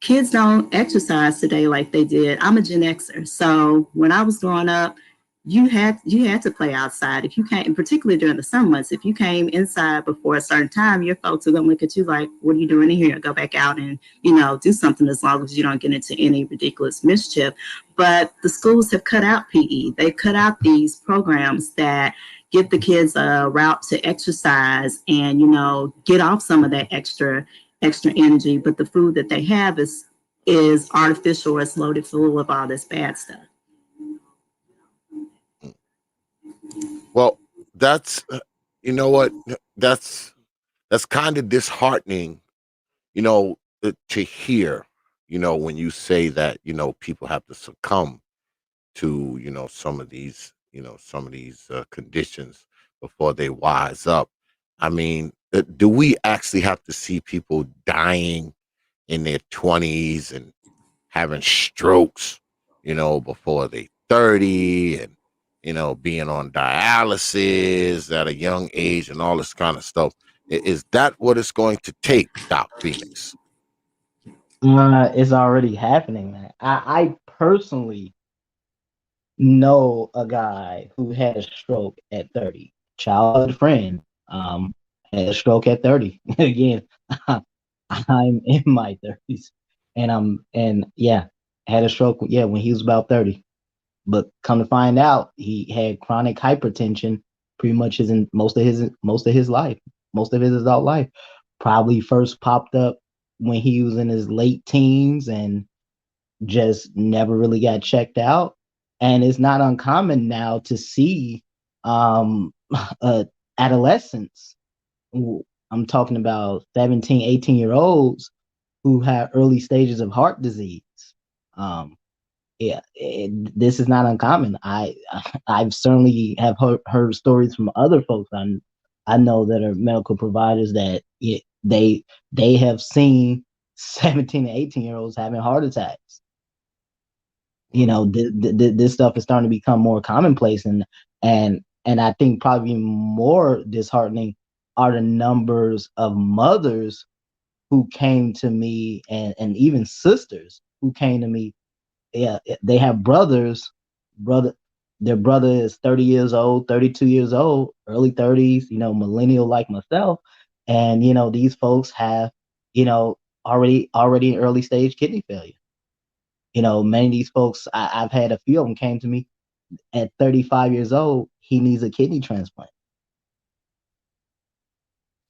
kids don't exercise today like they did. I'm a Gen Xer, so when I was growing up, you had to play outside. If you came, particularly during the summer months, if you came inside before a certain time, your folks are gonna look at you like, "What are you doing in here? Go back out and do something, as long as you don't get into any ridiculous mischief." But the schools have cut out PE. They cut out these programs that give the kids a route to exercise and get off some of that extra energy. But the food that they have is artificial, or it's loaded full of all this bad stuff. Well, that's that's kind of disheartening, to hear, when you say that, people have to succumb to, some of these, conditions before they wise up. I mean, do we actually have to see people dying in their 20s and having strokes, before they 30, and, being on dialysis at a young age and all this kind of stuff? Is that what it's going to take, Doc Phoenix? It's already happening, man. I personally know a guy who had a stroke at 30. Childhood friend, had a stroke at 30. Again, I'm in my 30s, and yeah, had a stroke, yeah, when he was about 30. But come to find out, he had chronic hypertension pretty much most of his life, most of his adult life. Probably first popped up when he was in his late teens and just never really got checked out. And it's not uncommon now to see adolescents, I'm talking about 17, 18-year-olds who have early stages of heart disease. This is not uncommon. I've certainly have heard stories from other folks I know that are medical providers that they have seen 17 and 18-year-olds having heart attacks. This stuff is starting to become more commonplace, and I think probably more disheartening are the numbers of mothers who came to me, and even sisters who came to me. Yeah, they have brother their brother is 30 years old, 32 years old, early 30s, millennial like myself. And, these folks have, already in early stage kidney failure. Many of these folks, I've had a few of them came to me at 35 years old, he needs a kidney transplant.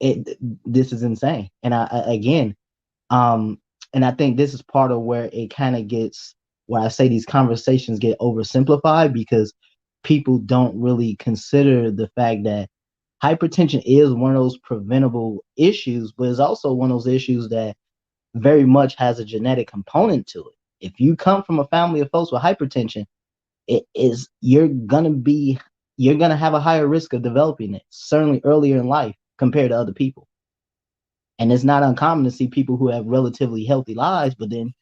This is insane. And again, and I think this is part of where it kind of gets, where I say these conversations get oversimplified, because people don't really consider the fact that hypertension is one of those preventable issues, but it's also one of those issues that very much has a genetic component to it. If you come from a family of folks with hypertension, you're gonna have a higher risk of developing it, certainly earlier in life compared to other people. And it's not uncommon to see people who have relatively healthy lives, but then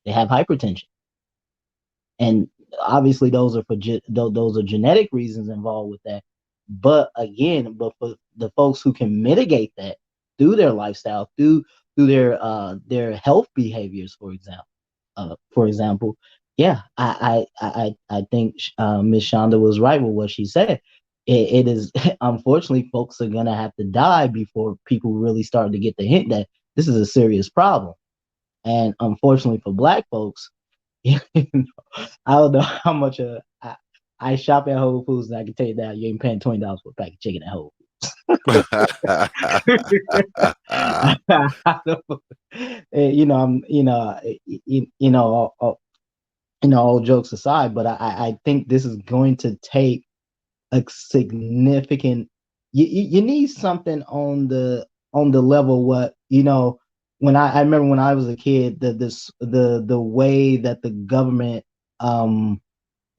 they have hypertension. And obviously those are those are genetic reasons involved with that. But again, for the folks who can mitigate that through their lifestyle, through their health behaviors, for example, yeah, I think Miss Shonda was right with what she said. It is unfortunately, folks are gonna have to die before people really start to get the hint that this is a serious problem. And unfortunately for Black folks, I don't know how much I shop at Whole Foods, and I can tell you that you ain't paying $20 for a pack of chicken at Whole Foods. All jokes aside, but I think this is going to take a significant. You need something on the level what when I remember when I was a kid, the way that the government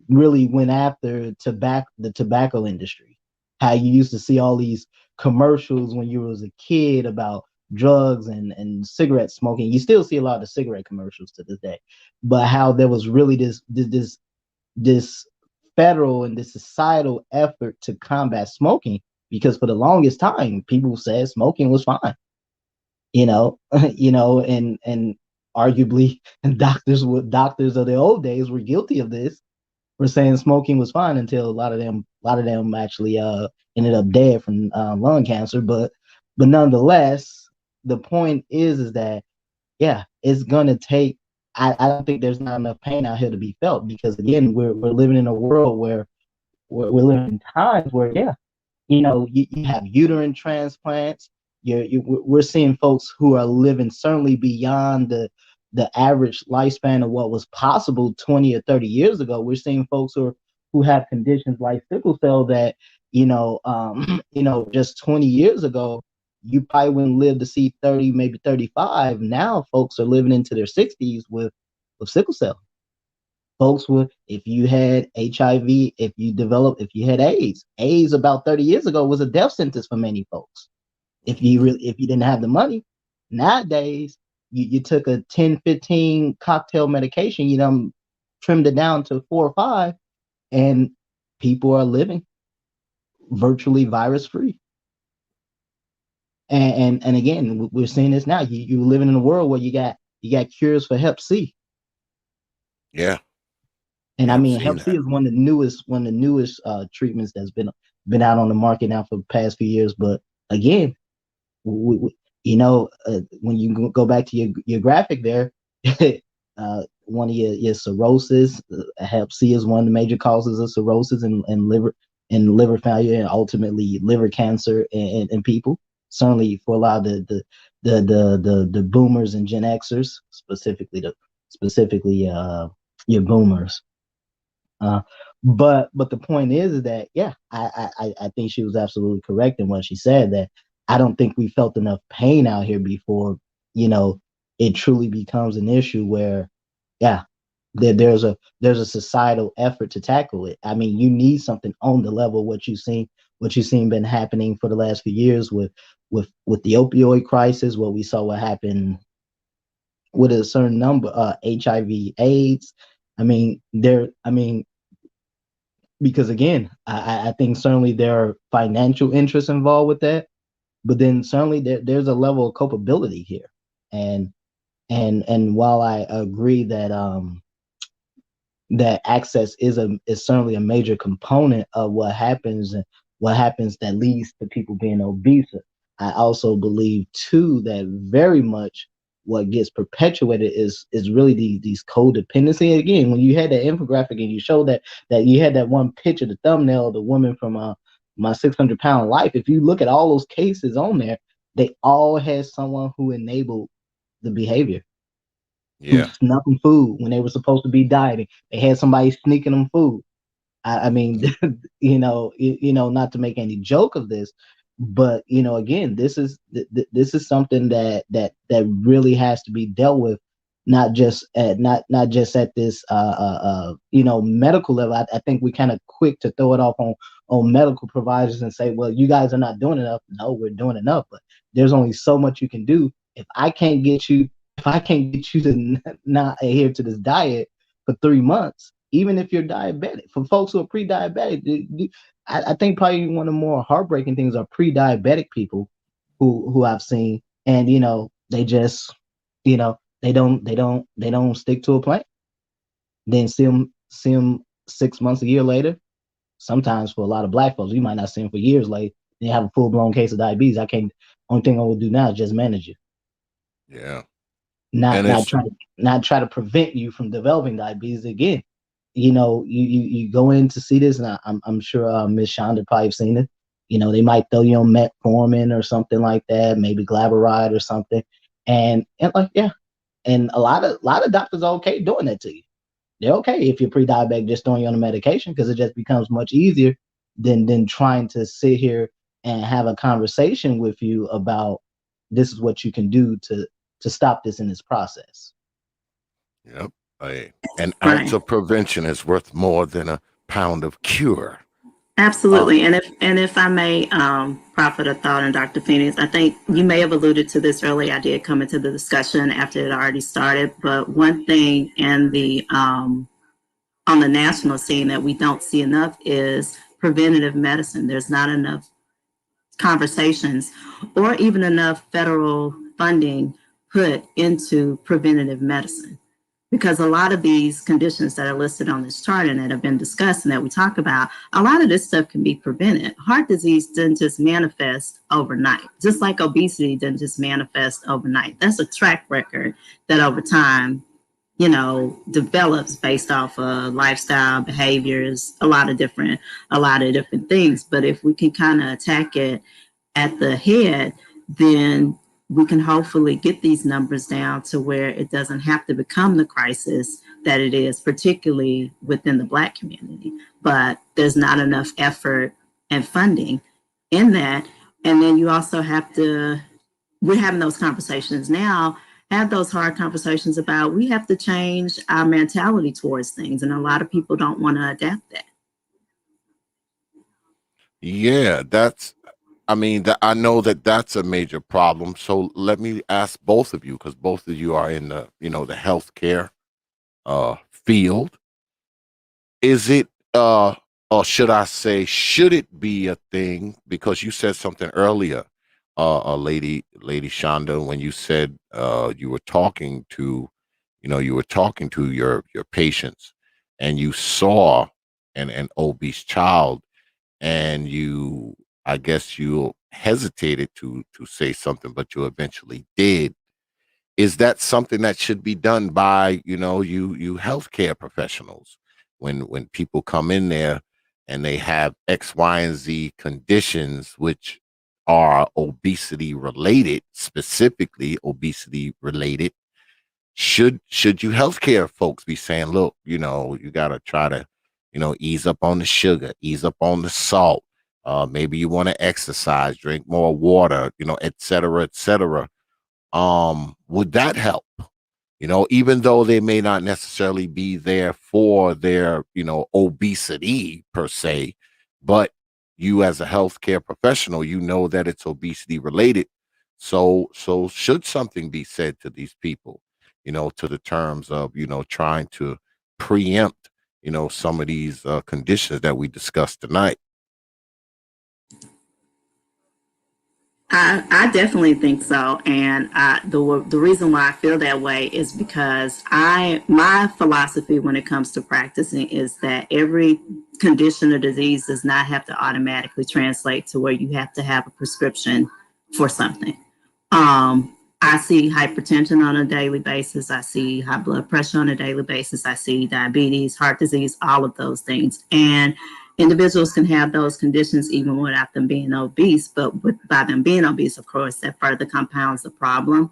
really went after the tobacco industry. How you used to see all these commercials when you was a kid about drugs and cigarette smoking. You still see a lot of cigarette commercials to this day, but how there was really this federal and this societal effort to combat smoking, because for the longest time people said smoking was fine. And arguably doctors of the old days were guilty of this. Were saying smoking was fine until a lot of them actually ended up dead from lung cancer. But nonetheless, the point is that yeah, it's gonna take. I don't think there's not enough pain out here to be felt, because again, we're living in a world where we're living in times where yeah, you have uterine transplants. We're seeing folks who are living certainly beyond the average lifespan of what was possible 20 or 30 years ago. We're seeing folks who have conditions like sickle cell that, just 20 years ago, you probably wouldn't live to see 30, maybe 35. Now folks are living into their 60s with sickle cell. Folks if you had HIV, if you had AIDS about 30 years ago was a death sentence for many folks. If you didn't have the money. Nowadays, you took a 10, 15 cocktail medication, trimmed it down to 4 or 5, and people are living virtually virus free. And again, we're seeing this now. You're living in a world where you got cures for Hep C. Yeah. And I mean, Hep C is one of the newest treatments that's been out on the market now for the past few years. But again, when you go back to your graphic there, one of your cirrhosis, Hep C is one of the major causes of cirrhosis and liver failure, and ultimately liver cancer in people. Certainly for a lot of the boomers and Gen Xers, specifically your boomers. But the point is that yeah, I think she was absolutely correct in what she said, that I don't think we felt enough pain out here before it truly becomes an issue where yeah, there's a societal effort to tackle it. I mean, you need something on the level what you've seen been happening for the last few years with the opioid crisis, what we saw what happened with a certain number HIV, AIDS. Because again, I think certainly there are financial interests involved with that, but then certainly there's a level of culpability here. And while I agree that that access is certainly a major component of what happens that leads to people being obese. I also believe too that very much what gets perpetuated is really these codependency. Again, when you had that infographic and you showed that you had that one picture, the thumbnail of the woman from My 600-Pound Life, if you look at all those cases on there, they all had someone who enabled the behavior, who Yeah. snuck them food when they were supposed to be dieting. They had somebody sneaking them food. I mean, not to make any joke of this, but again, this is something that really has to be dealt with, not just not just at this medical level. I think we kind of quick to throw it off on medical providers and say, well, you guys are not doing enough. No, we're doing enough, but there's only so much you can do. If I can't get you to not adhere to this diet for 3 months, even if you're diabetic, for folks who are pre-diabetic, I think probably one of the more heartbreaking things are pre-diabetic people who I've seen, and they just they don't stick to a plan. Then see them 6 months, a year later. Sometimes for a lot of Black folks, you might not see them for years later. They have a full blown case of diabetes. Only thing I will do now is just manage you. Yeah. Not And it's try to prevent you from developing diabetes again. You go in to see this, and I'm sure Miss Shonda probably have seen it. They might throw you on metformin or something like that, maybe Glaviride or something, and like and a lot of doctors are okay doing that to you. They're okay if you're pre-diabetic, just throwing you on the medication, because it just becomes much easier than trying to sit here and have a conversation with you about this is what you can do to stop this in this process. Yep. An Right. ounce of prevention is worth more than a pound of cure. Absolutely. And if I may profit a thought, and Dr. Phoenix, I think you may have alluded to this earlier. I did come into the discussion after it already started, but one thing in the on the national scene that we don't see enough is preventative medicine. There's not enough conversations or even enough federal funding put into preventative medicine, because a lot of these conditions that are listed on this chart and that have been discussed and that we talk about, a lot of this stuff can be prevented. Heart disease didn't just manifest overnight, just like obesity didn't just manifest overnight. That's a track record that over time, develops based off of lifestyle, behaviors, a lot of different things. But if we can kind of attack it at the head, then we can hopefully get these numbers down to where it doesn't have to become the crisis that it is, particularly within the Black community. But there's not enough effort and funding in that. And then you also have to, we're having those conversations now, have those hard conversations about we have to change our mentality towards things. And a lot of people don't want to adapt that. Yeah, I know that's a major problem. So let me ask both of you, because both of you are in the healthcare field. Is it or should I say, should it be a thing? Because you said something earlier, lady Shonda, when you said you were talking to your patients, and you saw an obese child, and I guess you hesitated to say something, but you eventually did. Is that something that should be done by, you healthcare professionals, when people come in there and they have X, Y, and Z conditions, which are obesity related, specifically obesity related? Should you healthcare folks be saying, look, you got to try to, ease up on the sugar, ease up on the salt. Maybe you want to exercise, drink more water, et cetera, et cetera. Would that help? Even though they may not necessarily be there for their, obesity per se, but you as a healthcare professional, that it's obesity related. So should something be said to these people, to the terms of, trying to preempt, some of these conditions that we discussed tonight? I definitely think so, and the reason why I feel that way is because my philosophy when it comes to practicing is that every condition or disease does not have to automatically translate to where you have to have a prescription for something. I see hypertension on a daily basis. I see high blood pressure on a daily basis. I see diabetes, heart disease, all of those things. And individuals can have those conditions even without them being obese, but by them being obese, of course, that further compounds the problem.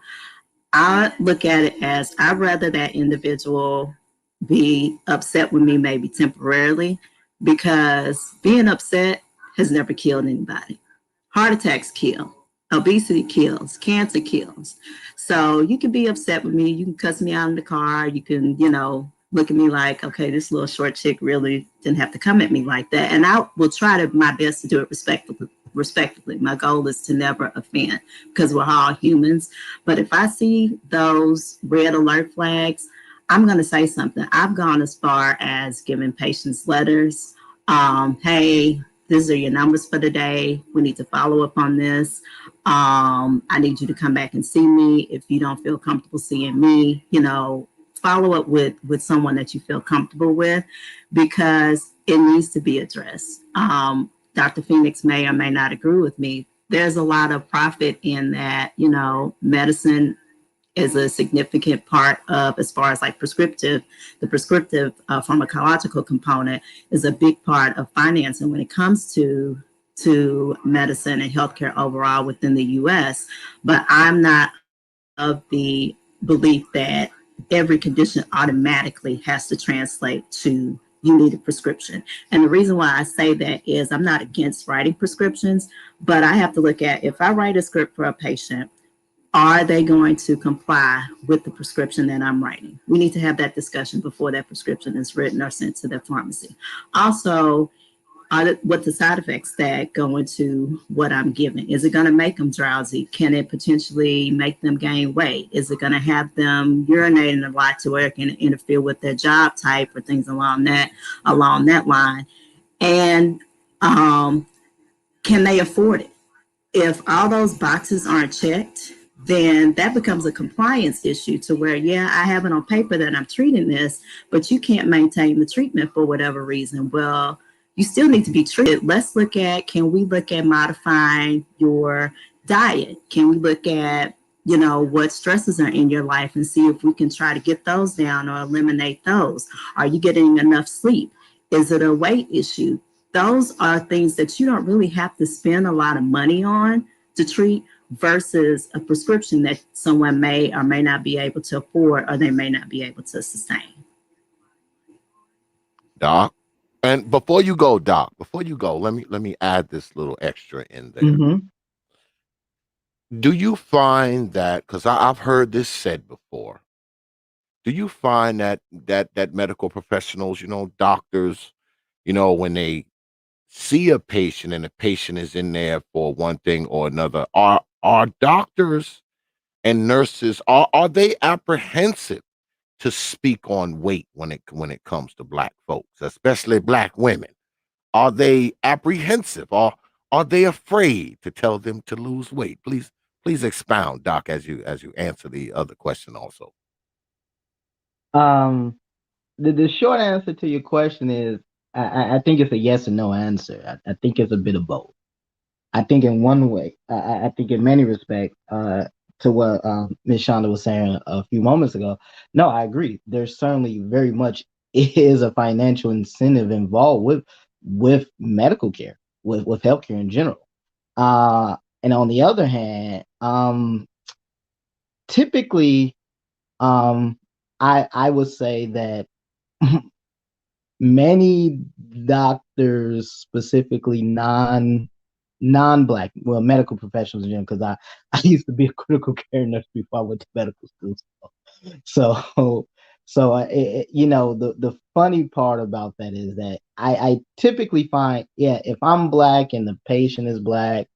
I look at it as I'd rather that individual be upset with me maybe temporarily, because being upset has never killed anybody. Heart attacks kill, obesity kills, cancer kills. So you can be upset with me. You can cuss me out in the car. You can, look at me like, okay, this little short chick really didn't have to come at me like that. And I will try to my best to do it respectfully. My goal is to never offend, because we're all humans. But if I see those red alert flags, I'm going to say something. I've gone as far as giving patients letters. Hey, these are your numbers for the day. We need to follow up on this. I need you to come back and see me. If you don't feel comfortable seeing me, follow up with someone that you feel comfortable with, because it needs to be addressed. Dr. Phoenix may or may not agree with me. There's a lot of profit in that, medicine is a significant part of, as far as like the prescriptive pharmacological component is a big part of financing when it comes to medicine and healthcare overall within the US. But I'm not of the belief that every condition automatically has to translate to you need a prescription. And the reason why I say that is I'm not against writing prescriptions, but I have to look at, if I write a script for a patient, are they going to comply with the prescription that I'm writing? We need to have that discussion before that prescription is written or sent to the pharmacy. Also, what the side effects that go into what I'm giving? Is it going to make them drowsy? Can it potentially make them gain weight? Is it going to have them urinating a lot to where it can interfere with their job type or things along that line? And can they afford it? If all those boxes aren't checked, then that becomes a compliance issue to where, yeah, I have it on paper that I'm treating this, but you can't maintain the treatment for whatever reason. Well, you still need to be treated. Let's look at, can we look at modifying your diet? Can we look at, what stresses are in your life and see if we can try to get those down or eliminate those? Are you getting enough sleep? Is it a weight issue? Those are things that you don't really have to spend a lot of money on to treat, versus a prescription that someone may or may not be able to afford, or they may not be able to sustain. Doc. And before you go, Doc, let me add this little extra in there. Mm-hmm. Do you find that, because I've heard this said before, do you find that medical professionals, doctors, when they see a patient and the patient is in there for one thing or another, are doctors and nurses, are they apprehensive to speak on weight when it comes to black folks, especially black women? Are they apprehensive, or are they afraid to tell them to lose weight? Please expound, Doc, as you answer the other question also. The short answer to your question is I think it's a yes or no answer. I think it's a bit of both. I think in one way, I think in many respects, to what Ms. Shonda was saying a few moments ago, no, I agree. There's certainly very much is a financial incentive involved with medical care, with healthcare in general. And on the other hand, typically, I would say that many doctors, specifically non-black, well, medical professionals in general, because I used to be a critical care nurse before I went to medical school. The funny part about that is that I typically find, yeah, if I'm black and the patient is black,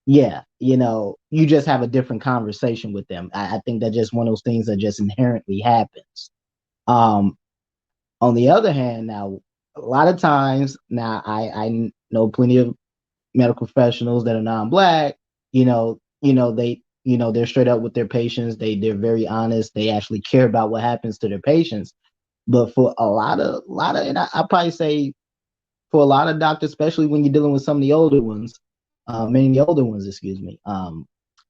yeah, you just have a different conversation with them. I think that's just one of those things that just inherently happens. Um, on the other hand, now a lot of times now I know plenty of medical professionals that are non-black, they're straight up with their patients. They're very honest. They actually care about what happens to their patients. But for a lot of, and I probably say for a lot of doctors, especially when you're dealing with some of the older ones, many of the older ones, excuse me,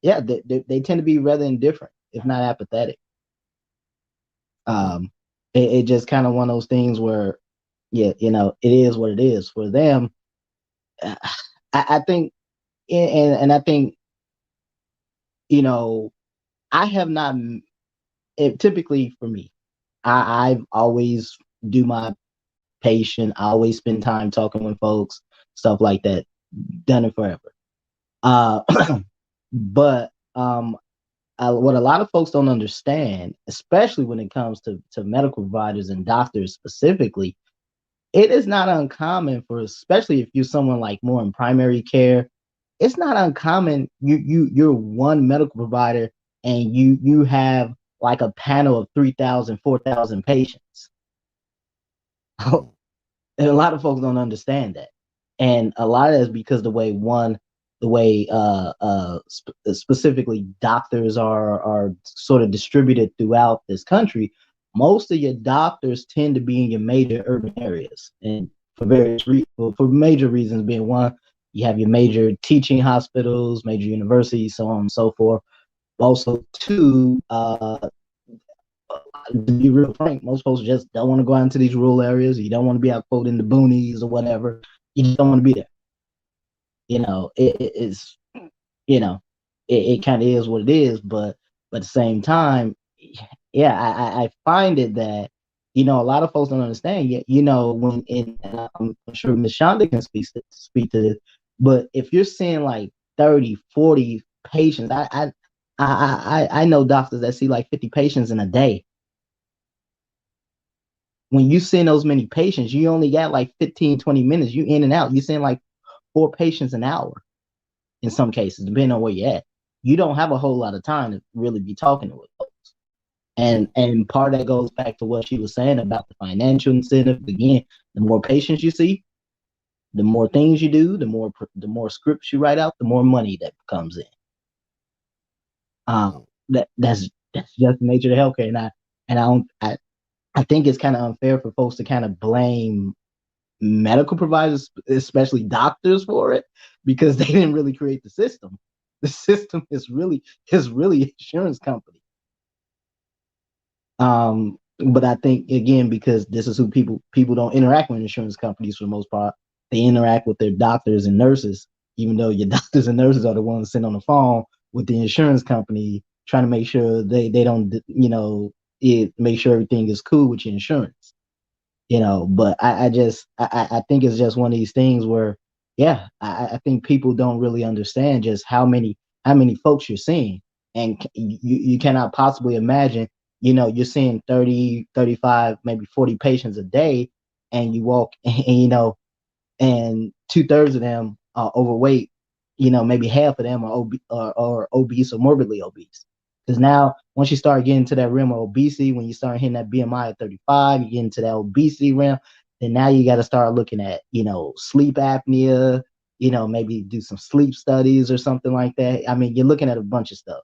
yeah, they tend to be rather indifferent, if not apathetic. It just kind of one of those things where, yeah, it is what it is for them. I think, and I think, I have not. Typically for me, I've always do my patient. I always spend time talking with folks, stuff like that. Done it forever. But what a lot of folks don't understand, especially when it comes to medical providers and doctors specifically, it is not uncommon for, especially if you're someone like more in primary care, it's not uncommon you're one medical provider and you have like a panel of 3,000, 4,000 patients. And a lot of folks don't understand that. And a lot of that is because the way specifically doctors are sort of distributed throughout this country. Most of your doctors tend to be in your major urban areas, and for major reasons, being one, you have your major teaching hospitals, major universities, so on and so forth. Also, two, to be real frank, most folks just don't want to go out into these rural areas. You don't want to be out quote in the boonies or whatever. You just don't want to be there. It's it kind of is what it is, but at the same time, yeah, I find it that a lot of folks don't understand yet. When I'm sure Miss Shonda can speak to this, but if you're seeing like 30, 40 patients, I know doctors that see like 50 patients in a day. When you send those many patients, you only got like 15, 20 minutes. You in and out. You send like 4 patients an hour in some cases, depending on where you're at. You don't have a whole lot of time to really be talking with folks. And part of that goes back to what she was saying about the financial incentive. Again, the more patients you see, the more things you do, the more scripts you write out, the more money that comes in. That's just the nature of healthcare. I think it's kind of unfair for folks to kind of blame medical providers, especially doctors, for it, because they didn't really create the system. The system is really insurance company. But I think again, because this is who people don't interact with insurance companies for the most part. They interact with their doctors and nurses, even though your doctors and nurses are the ones sitting on the phone with the insurance company trying to make sure they don't make sure everything is cool with your insurance. But I think it's just one of these things where, yeah, I think people don't really understand just how many folks you're seeing, and you cannot possibly imagine, you're seeing 30, 35, maybe 40 patients a day, and you walk, and 2/3 of them are overweight, maybe half of them are obese or morbidly obese. Because now, once you start getting to that realm of obesity, when you start hitting that BMI at 35, you get into that obesity realm, then now you got to start looking at, sleep apnea, maybe do some sleep studies or something like that. I mean, you're looking at a bunch of stuff.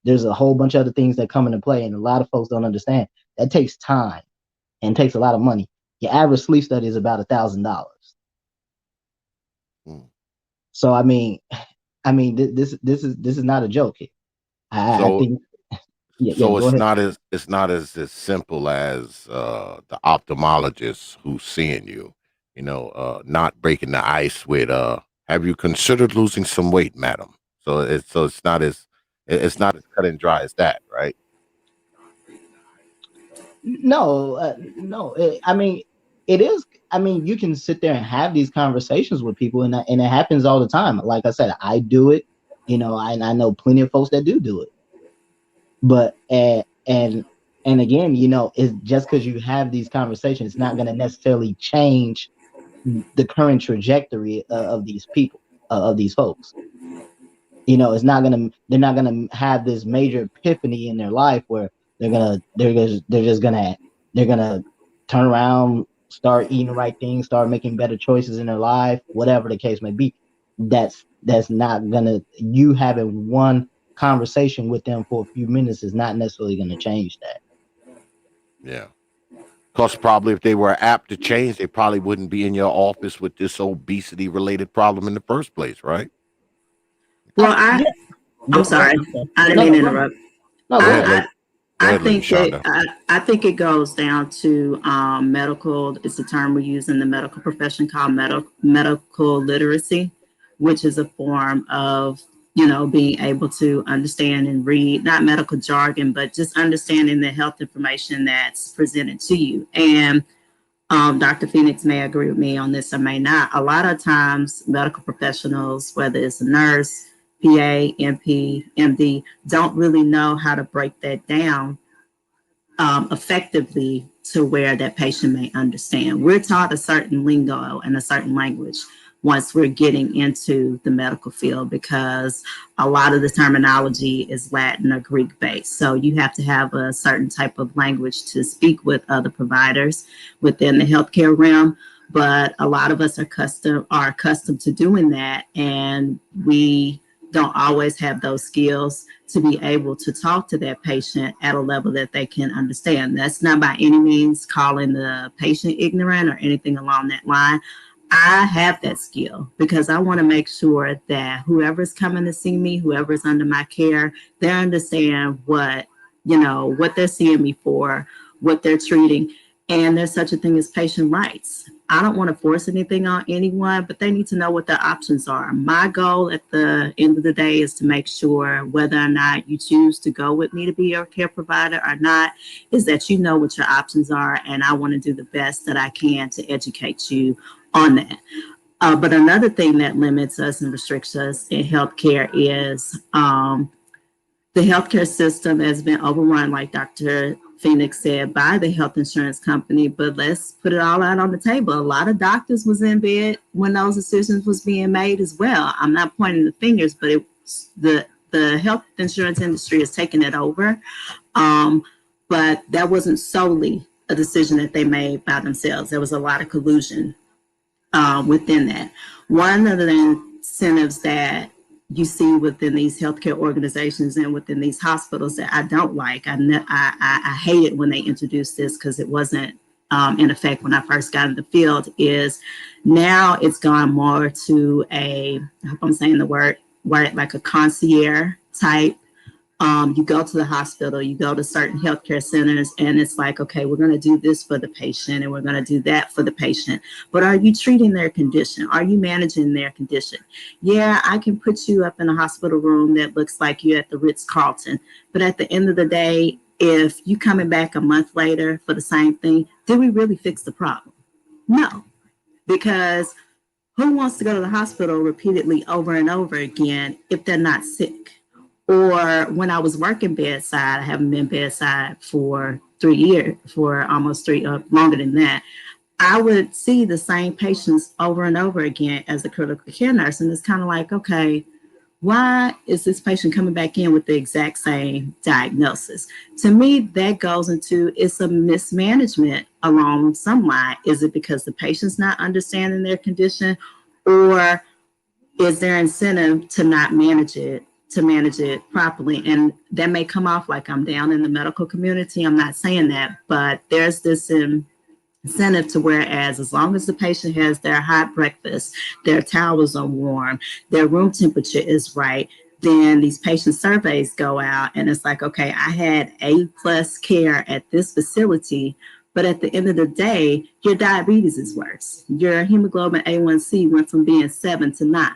There's a whole bunch of other things that come into play, and a lot of folks don't understand. That takes time and takes a lot of money. Your average sleep study is about $1,000. So I mean, this is not a joke here. I think. So it's not as simple as the ophthalmologist who's seeing you, not breaking the ice with have you considered losing some weight, madam? So it's not as cut and dry as that, right? No, no. I mean, it is. I mean, you can sit there and have these conversations with people, and it happens all the time. Like I said, I do it. I know plenty of folks that do it. But and again, it's just because you have these conversations, it's not going to necessarily change the current trajectory of these people, of these folks. They're not gonna have this major epiphany in their life where they're gonna turn around, start eating the right things, start making better choices in their life, whatever the case may be. That's that's not gonna, you having one conversation with them for a few minutes is not necessarily going to change that. Yeah. Because probably if they were apt to change, they probably wouldn't be in your office with this obesity related problem in the first place, right? Well, Yeah. I'm sorry. I didn't No, mean no, to go ahead. interrupt. No, go ahead. Go I ahead, Lady think it. Shonda. I think it goes down to medical. It's a term we use in the medical profession called medical literacy, which is a form of being able to understand and read not medical jargon, but just understanding the health information that's presented to you. And Dr. Phoenix may agree with me on this or may not. A lot of times, medical professionals, whether it's a nurse, PA, MP, MD, don't really know how to break that down effectively to where that patient may understand. We're taught a certain lingo and a certain language once we're getting into the medical field because a lot of the terminology is Latin or Greek based. So you have to have a certain type of language to speak with other providers within the healthcare realm. But a lot of us are accustomed to doing that, and we don't always have those skills to be able to talk to that patient at a level that they can understand. That's not by any means calling the patient ignorant or anything along that line. I have that skill because I want to make sure that whoever's coming to see me, whoever's under my care, they understand what they're seeing me for, what they're treating. And there's such a thing as patient rights. I don't want to force anything on anyone, but they need to know what their options are. My goal at the end of the day is to make sure whether or not you choose to go with me to be your care provider or not, is that you know what your options are. And I want to do the best that I can to educate you on that. But another thing that limits us and restricts us in healthcare is the healthcare system has been overrun, like Dr. Phoenix said, by the health insurance company. But let's put it all out on the table. A lot of doctors was in bed when those decisions was being made as well. I'm not pointing the fingers, but the health insurance industry has taken it over. But that wasn't solely a decision that they made by themselves. There was a lot of collusion within that. One of the incentives that you see within these healthcare organizations and within these hospitals that I don't like, I hate it when they introduce this because it wasn't in effect when I first got in the field, is now it's gone more to I hope I'm saying the word right, like a concierge type. You go to the hospital, you go to certain healthcare centers, and it's like, okay, we're going to do this for the patient and we're going to do that for the patient. But are you treating their condition? Are you managing their condition? Yeah, I can put you up in a hospital room that looks like you're at the Ritz-Carlton. But at the end of the day, if you coming back a month later for the same thing, did we really fix the problem? No, because who wants to go to the hospital repeatedly over and over again if they're not sick? Or when I was working bedside, I haven't been bedside for 3 years, for almost longer than that. I would see the same patients over and over again as a critical care nurse. And it's kind of like, okay, why is this patient coming back in with the exact same diagnosis? To me, that goes into it's a mismanagement along some line. Is it because the patient's not understanding their condition, or is there incentive to not manage it properly? And that may come off like I'm down in the medical community. I'm not saying that, but there's this incentive to whereas as long as the patient has their hot breakfast, their towels are warm, their room temperature is right, then these patient surveys go out and it's like, okay, I had A+ care at this facility, but at the end of the day, your diabetes is worse. Your hemoglobin A1C went from being 7 to 9.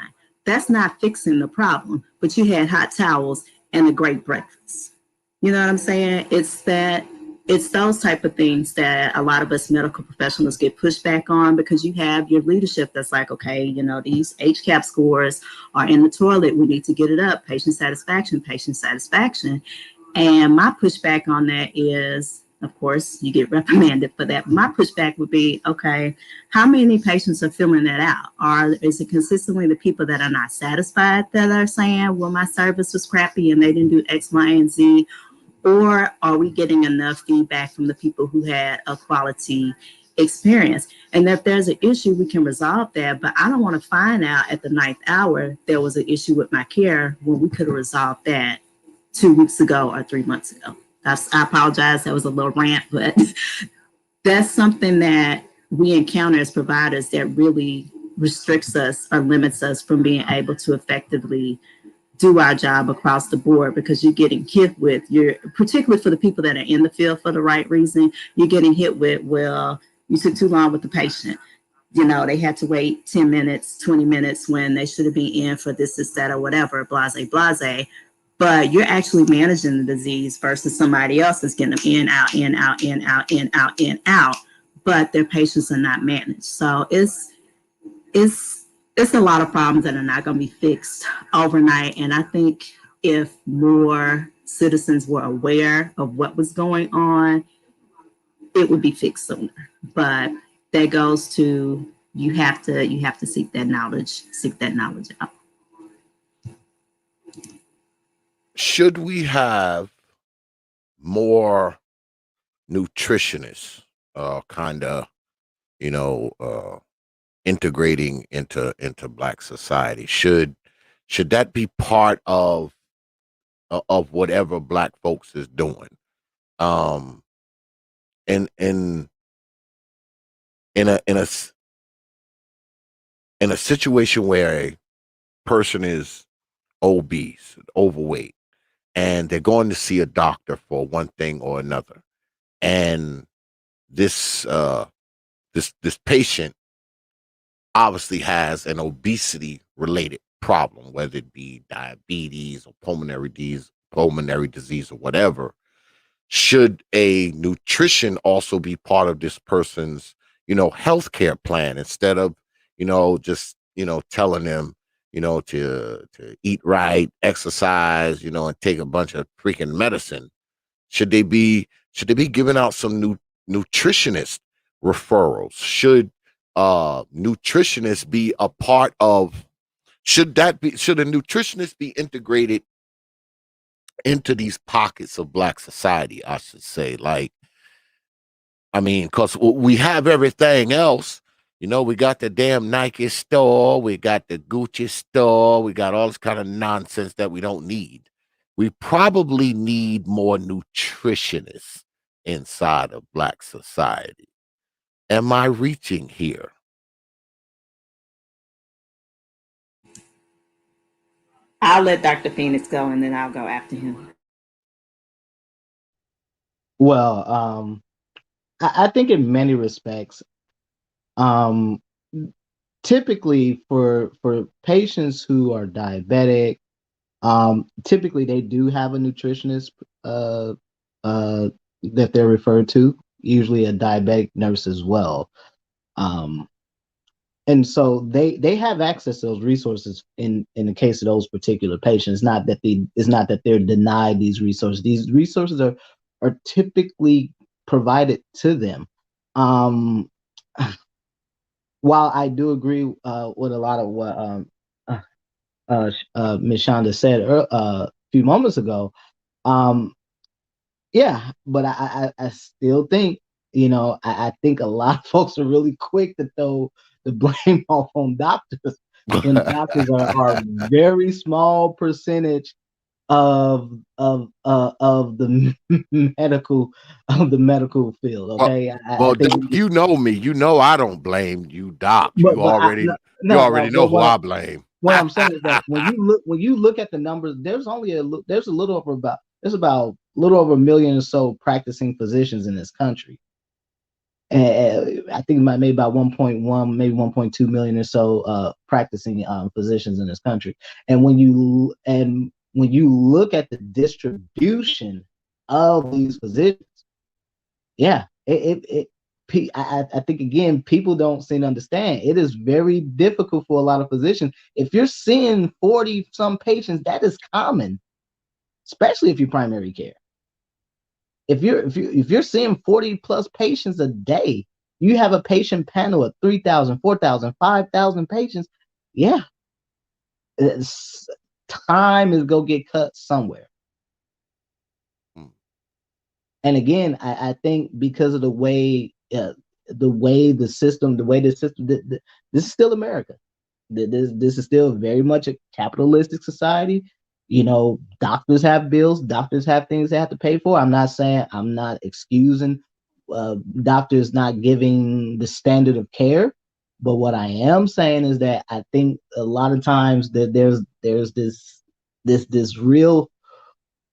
That's not fixing the problem, but you had hot towels and a great breakfast. You know what I'm saying? It's those type of things that a lot of us medical professionals get pushed back on, because you have your leadership that's like, okay, these HCAP scores are in the toilet. We need to get it up. Patient satisfaction. And my pushback on that is, of course, you get reprimanded for that. My pushback would be, okay, how many patients are filling that out? Is it consistently the people that are not satisfied that are saying, well, my service was crappy and they didn't do X, Y, and Z? Or are we getting enough feedback from the people who had a quality experience. And if there's an issue, we can resolve that. But I don't want to find out at the 9th hour there was an issue with my care when we could have resolved that 2 weeks ago or 3 months ago. I apologize. That was a little rant, but that's something that we encounter as providers that really restricts us or limits us from being able to effectively do our job across the board, because you're getting hit with, particularly for the people that are in the field for the right reason, you're getting hit with, well, you took too long with the patient. You know, they had to wait 10 minutes, 20 minutes when they should have been in for this, that, or whatever, blase, blase. But you're actually managing the disease versus somebody else that's getting them in, out, in, out, in, out, in, out, in, out. But their patients are not managed. So it's a lot of problems that are not going to be fixed overnight. And I think if more citizens were aware of what was going on, it would be fixed sooner. But that goes to you have to seek that knowledge out. Should we have more nutritionists, kind of, integrating into Black society? Should that be part of whatever Black folks is doing? In a situation where a person is obese, overweight, and they're going to see a doctor for one thing or another, and this patient obviously has an obesity related problem, whether it be diabetes or pulmonary disease or whatever. Should a nutrition also be part of this person's, healthcare plan, instead of, just, telling them, to eat right, exercise, and take a bunch of freaking medicine? Should they be giving out some nutritionist referrals? Should nutritionists be a part of? Should a nutritionist be integrated into these pockets of Black society, I should say? Like, I mean, because we have everything else. We got the damn Nike store, we got the Gucci store, we got all this kind of nonsense that we don't need. We probably need more nutritionists inside of Black society. Am I reaching here? I'll let Dr. Phoenix go, and then I'll go after him. Well, I think in many respects, typically for patients who are diabetic, typically they do have a nutritionist that they're referred to, usually a diabetic nurse as well. And so they have access to those resources in the case of those particular patients. It's not that they're denied these resources. These resources are typically provided to them. While I do agree with a lot of what Ms. Shonda said a few moments ago, yeah, but I still think, I think a lot of folks are really quick to throw the blame off on doctors when doctors are a very small percentage of the medical field. Okay, well, I think, Doc, you know me. I don't blame you, Doc. but You already know who I blame. What I'm saying is that when you look at the numbers, there's a little over about a little over 1 million or so practicing physicians in this country. And I think maybe about 1.1, maybe 1.2 million or so practicing physicians in this country. And when you look at the distribution of these physicians, yeah, I think, again, people don't seem to understand. It is very difficult for a lot of physicians. If you're seeing 40 some patients, that is common, especially if you're primary care. If you're seeing 40 plus patients a day, you have a patient panel of 3,000, 4,000, 5,000 patients. Yeah, time is go get cut somewhere. And again, I think because of the way the way the system, this is still America. This is still very much a capitalistic society. You know, doctors have bills, doctors have things they have to pay for. I'm not excusing doctors not giving the standard of care, but what I am saying is that I think a lot of times that there's this real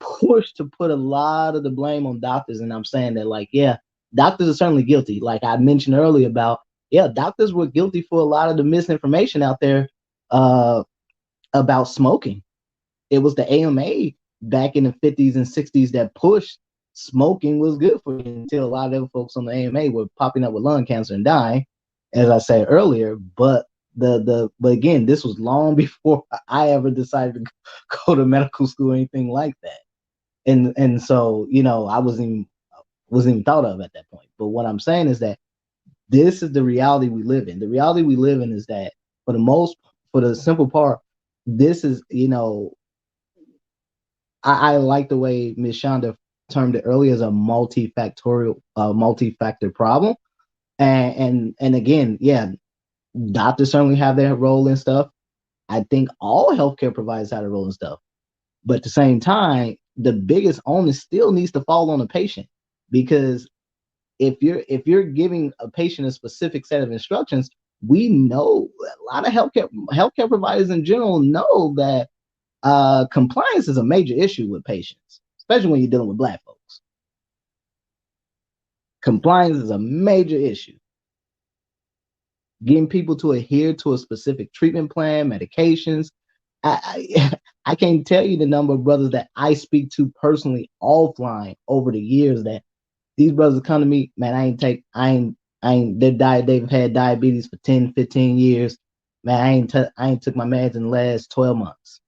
push to put a lot of the blame on doctors, and I'm saying that, like, yeah, doctors are certainly guilty. Like I mentioned earlier about, yeah, doctors were guilty for a lot of the misinformation out there about smoking. It was the AMA back in the 50s and 60s that pushed smoking was good for you, until a lot of them folks on the AMA were popping up with lung cancer and dying, as I said earlier. But but again, this was long before I ever decided to go to medical school or anything like that. And so, you know, I wasn't even thought of at that point. But what I'm saying is that this is the reality we live in. The reality we live in is that for the simple part, this is, you know, I like the way Ms. Shonda termed it earlier as a multifactor problem. And again, yeah, doctors certainly have their role in stuff. I think all healthcare providers have a role in stuff. But at the same time, the biggest onus still needs to fall on the patient, because if you're giving a patient a specific set of instructions, we know a lot of healthcare providers in general know that compliance is a major issue with patients, especially when you're dealing with Black folks. Compliance is a major issue. Getting people to adhere to a specific treatment plan, medications. I can't tell you the number of brothers that I speak to personally offline over the years that these brothers come to me, man, they've had diabetes for 10, 15 years. Man, I ain't took my meds in the last 12 months.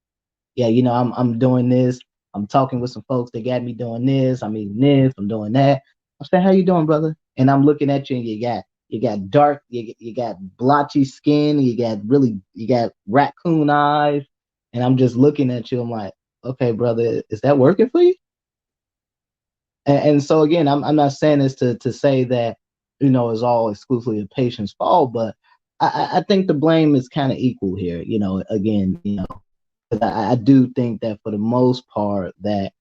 Yeah, you know, I'm doing this. I'm talking with some folks that got me doing this. I'm eating this. I'm doing that. I said, how you doing, brother? And I'm looking at you, and you got dark, you got blotchy skin, you got raccoon eyes, and I'm just looking at you. I'm like, okay, brother, is that working for you? And so again, I'm not saying this to say that, you know, it's all exclusively the patient's fault, but I think the blame is kind of equal here. You know, again, you know, I do think that for the most part that,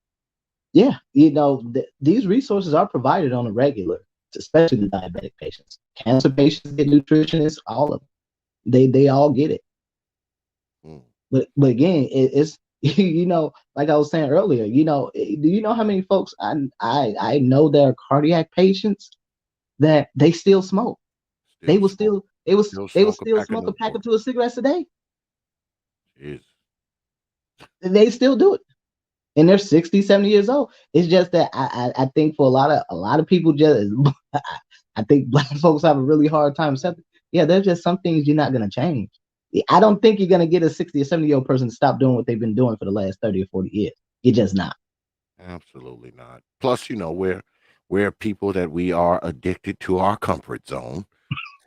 yeah, you know, these resources are provided on a regular, especially the diabetic patients. Cancer patients get nutritionists, all of them. They all get it. But again, it's you know, like I was saying earlier, you know, do you know how many folks I know that are cardiac patients that they still smoke? They will still smoke a pack or two of cigarettes a day. Jeez. They still do it. And they're 60, 70 years old. It's just that I think for a lot of people, just I think Black folks have a really hard time accepting. Yeah, there's just some things you're not gonna change. I don't think you're gonna get a 60 or 70-year-old person to stop doing what they've been doing for the last 30 or 40 years. You're just not. Absolutely not. Plus, you know, we're people that we are addicted to our comfort zone.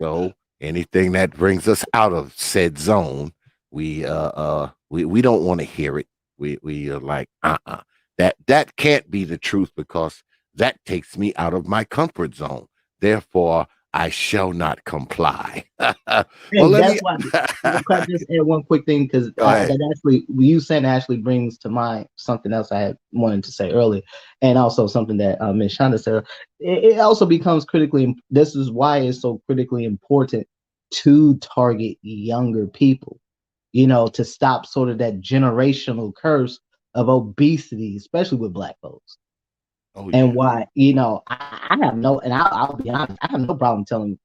So anything that brings us out of said zone, we don't want to hear it. We are like, that can't be the truth, because that takes me out of my comfort zone. Therefore, I shall not comply. Well, that's why I just add one quick thing, because that actually, you saying actually brings to mind something else I had wanted to say earlier, and also something that Ms. Shonda said. It also becomes critically. This is why it's so critically important to target younger people, you know, to stop sort of that generational curse of obesity, especially with Black folks. Oh, yeah. And why, you know, I have no, and I'll be honest, I have no problem telling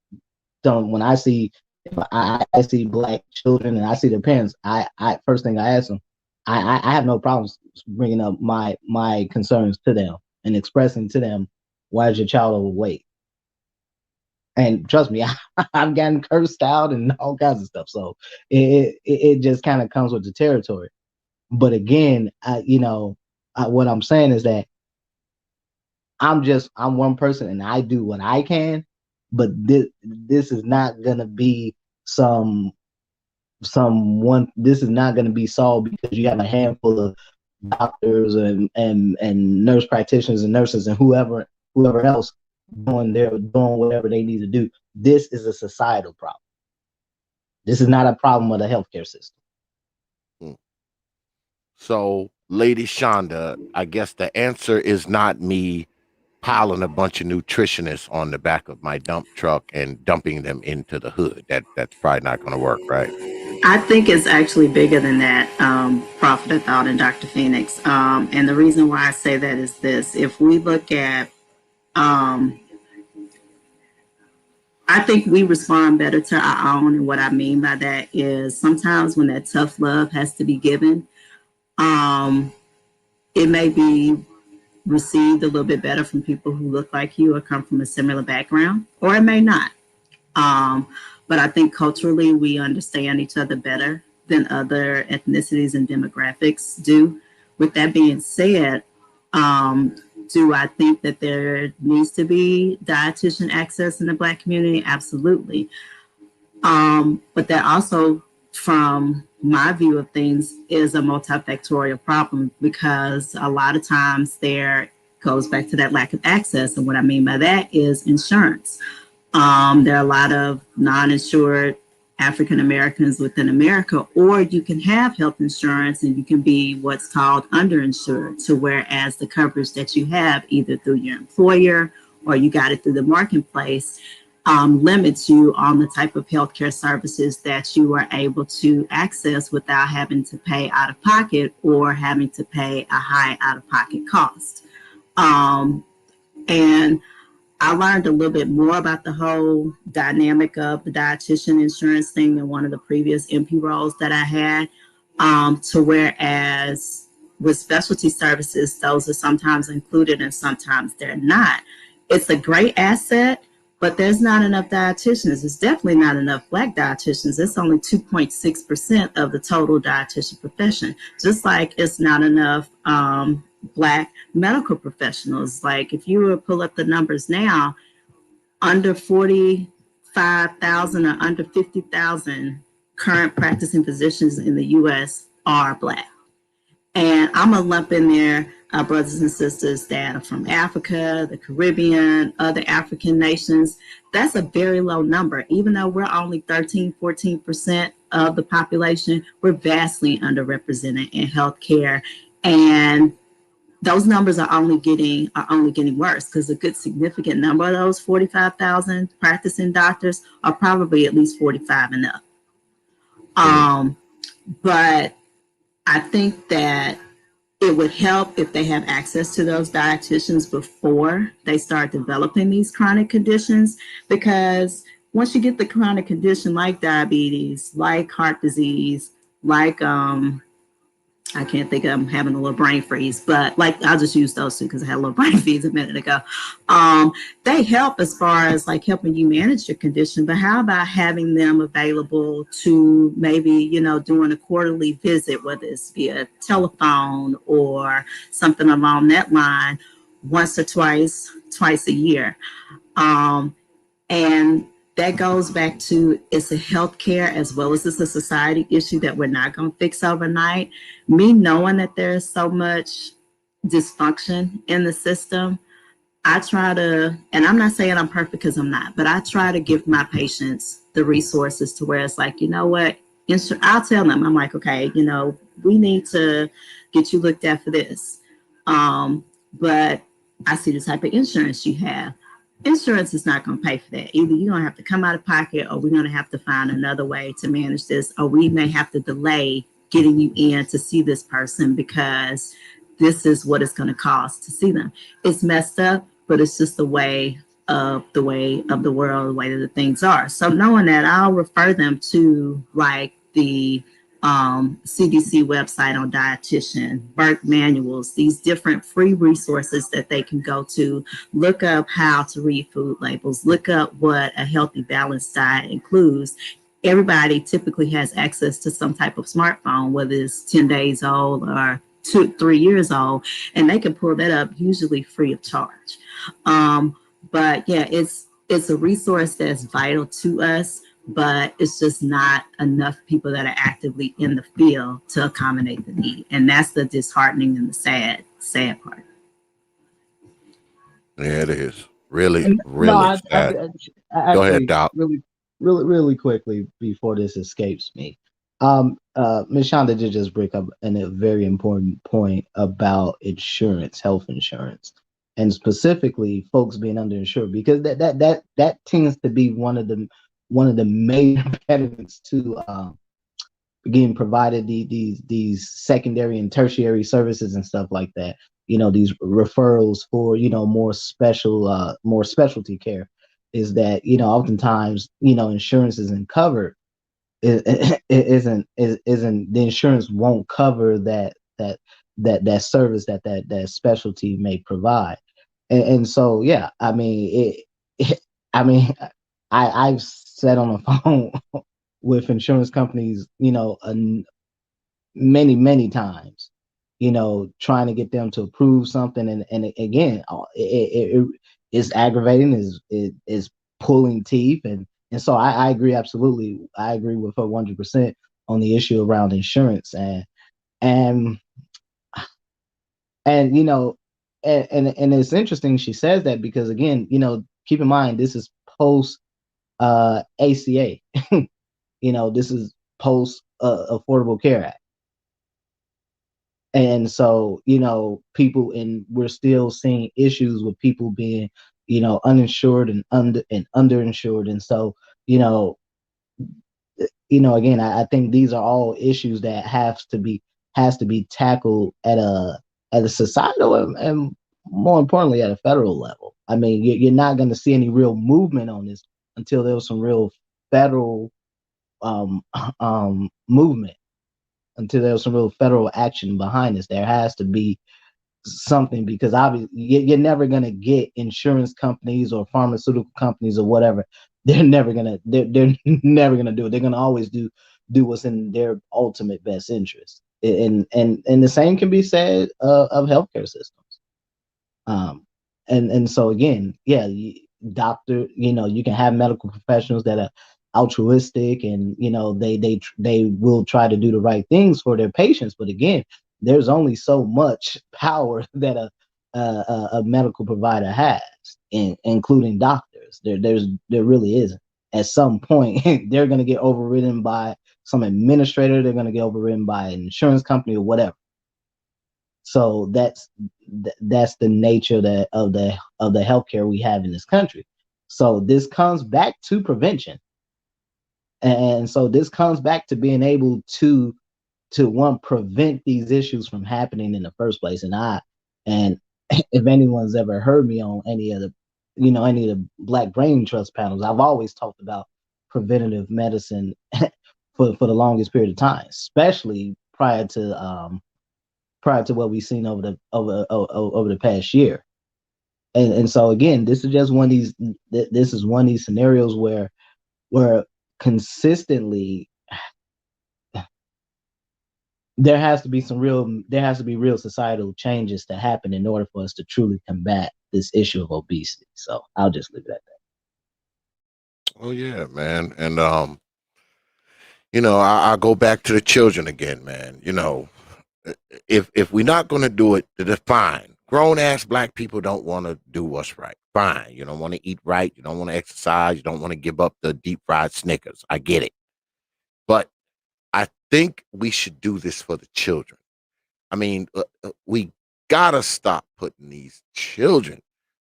when I see, if I see Black children and I see their parents, I first thing I ask them, I have no problems bringing up my concerns to them and expressing to them, why is your child overweight? And trust me, I've gotten cursed out and all kinds of stuff. So it just kind of comes with the territory. But again, you know, what I'm saying is that I'm one person and I do what I can, but this is not gonna be this is not gonna be solved because you have a handful of doctors and nurse practitioners and nurses and whoever else doing whatever they need to do. This is a societal problem. This is not a problem of the healthcare system. So, Lady Shonda, I guess the answer is not me piling a bunch of nutritionists on the back of my dump truck and dumping them into the hood. That's probably not going to work, right? I think it's actually bigger than that, Prophet of Thought and Dr. Phoenix. And the reason why I say that is this. If we look at, I think we respond better to our own. And what I mean by that is sometimes when that tough love has to be given, it may be received a little bit better from people who look like you or come from a similar background, or it may not. But I think culturally we understand each other better than other ethnicities and demographics do. With that being said, do I think that there needs to be dietitian access in the Black community? Absolutely. But that also, from my view of things, is a multifactorial problem, because a lot of times there goes back to that lack of access. And what I mean by that is insurance. There are a lot of non-insured African Americans within America, or you can have health insurance and you can be what's called underinsured, to whereas the coverage that you have either through your employer or you got it through the marketplace limits you on the type of healthcare services that you are able to access without having to pay out of pocket or having to pay a high out of pocket cost. And I learned a little bit more about the whole dynamic of the dietitian insurance thing in one of the previous MP roles that I had, to whereas with specialty services, those are sometimes included and sometimes they're not. It's a great asset, but there's not enough dietitians. There's definitely not enough Black dietitians. It's only 2.6% of the total dietitian profession, just like it's not enough Black medical professionals. Like if you were to pull up the numbers now, under 45,000 or under 50,000 current practicing physicians in the U.S. are Black. And I'm going to lump in there our brothers and sisters that are from Africa, the Caribbean, other African nations. That's a very low number. Even though we're only 13, 14% of the population, we're vastly underrepresented in healthcare. And those numbers are only getting worse, because a good significant number of those 45,000 practicing doctors are probably at least 45 and up. But I think that it would help if they have access to those dietitians before they start developing these chronic conditions, because once you get the chronic condition like diabetes, like heart disease, like I can't think of, I'm having a little brain freeze, but like I'll just use those two because I had a little brain freeze a minute ago. They help as far as like helping you manage your condition, but how about having them available to maybe, you know, doing a quarterly visit, whether it's via telephone or something along that line, once or twice a year. And that goes back to, it's a healthcare as well as it's a society issue that we're not going to fix overnight. Me knowing that there's so much dysfunction in the system, I try to, and I'm not saying I'm perfect because I'm not, but I try to give my patients the resources to where it's like, you know what, I'll tell them, I'm like, okay, you know, we need to get you looked at for this. But I see the type of insurance you have. Insurance is not going to pay for that. Either you're going to have to come out of pocket, or we're going to have to find another way to manage this, or we may have to delay getting you in to see this person because this is what it's going to cost to see them. It's messed up, but it's just the way of the world, the way that the things are. So knowing that, I'll refer them to like the CDC website on dietitian, birth manuals, these different free resources that they can go to, look up how to read food labels, look up what a healthy balanced diet includes. Everybody typically has access to some type of smartphone, whether it's 10 days old or 2-3 years old, and they can pull that up usually free of charge. But yeah, it's a resource that's vital to us, but it's just not enough people that are actively in the field to accommodate the need. And that's the disheartening and the sad part. Yeah, it is. Really, And no, really sad. I Go ahead, actually Doc. really quickly before this escapes me. Ms. Shonda did just bring up a very important point about insurance, health insurance, and specifically folks being underinsured, because that tends to be one of the main impediments to getting provided these secondary and tertiary services and stuff like that. These referrals for more specialty care, is that oftentimes insurance isn't covered. It isn't the insurance won't cover that service that specialty may provide. And so yeah, I mean I mean I've sat on the phone with insurance companies, many times, trying to get them to approve something, and again, it is aggravating, is pulling teeth, and so I agree absolutely. I agree with her 100% on the issue around insurance, and and and it's interesting she says that, because again, keep in mind this is post ACA. This is post Affordable Care Act. And so, people, and we're still seeing issues with people being, uninsured and underinsured. And so, again, I think these are all issues that has to be tackled at a societal and more importantly at a federal level. I mean, you're not going to see any real movement on this until there was some real federal um, movement, until there was some real federal action behind this. There has to be something, because obviously you're never going to get insurance companies or pharmaceutical companies or whatever. They're never going to they're never going to do it. They're going to always do what's in their ultimate best interest. And the same can be said of healthcare systems. And so again, yeah, doctor, you can have medical professionals that are altruistic, and they will try to do the right things for their patients, but again, there's only so much power that a medical provider has, including doctors. There really isn't. At some point they're going to get overridden by some administrator, they're going to get overridden by an insurance company or whatever. So that's the nature of the healthcare we have in this country. So this comes back to prevention, and so this comes back to being able to one, prevent these issues from happening in the first place. And if anyone's ever heard me on any of the Black Brain Trust panels, I've always talked about preventative medicine for the longest period of time, especially prior to what we've seen over the past year. And so again, this is just one of these scenarios where consistently there has to be real societal changes to happen in order for us to truly combat this issue of obesity. So I'll just leave it at that. Oh yeah, man. And I go back to the children again, man. If we're not gonna do it, then fine. Grown ass Black people don't want to do what's right. Fine. You don't want to eat right. You don't want to exercise. You don't want to give up the deep fried Snickers. I get it. But I think we should do this for the children. I mean, we gotta stop putting these children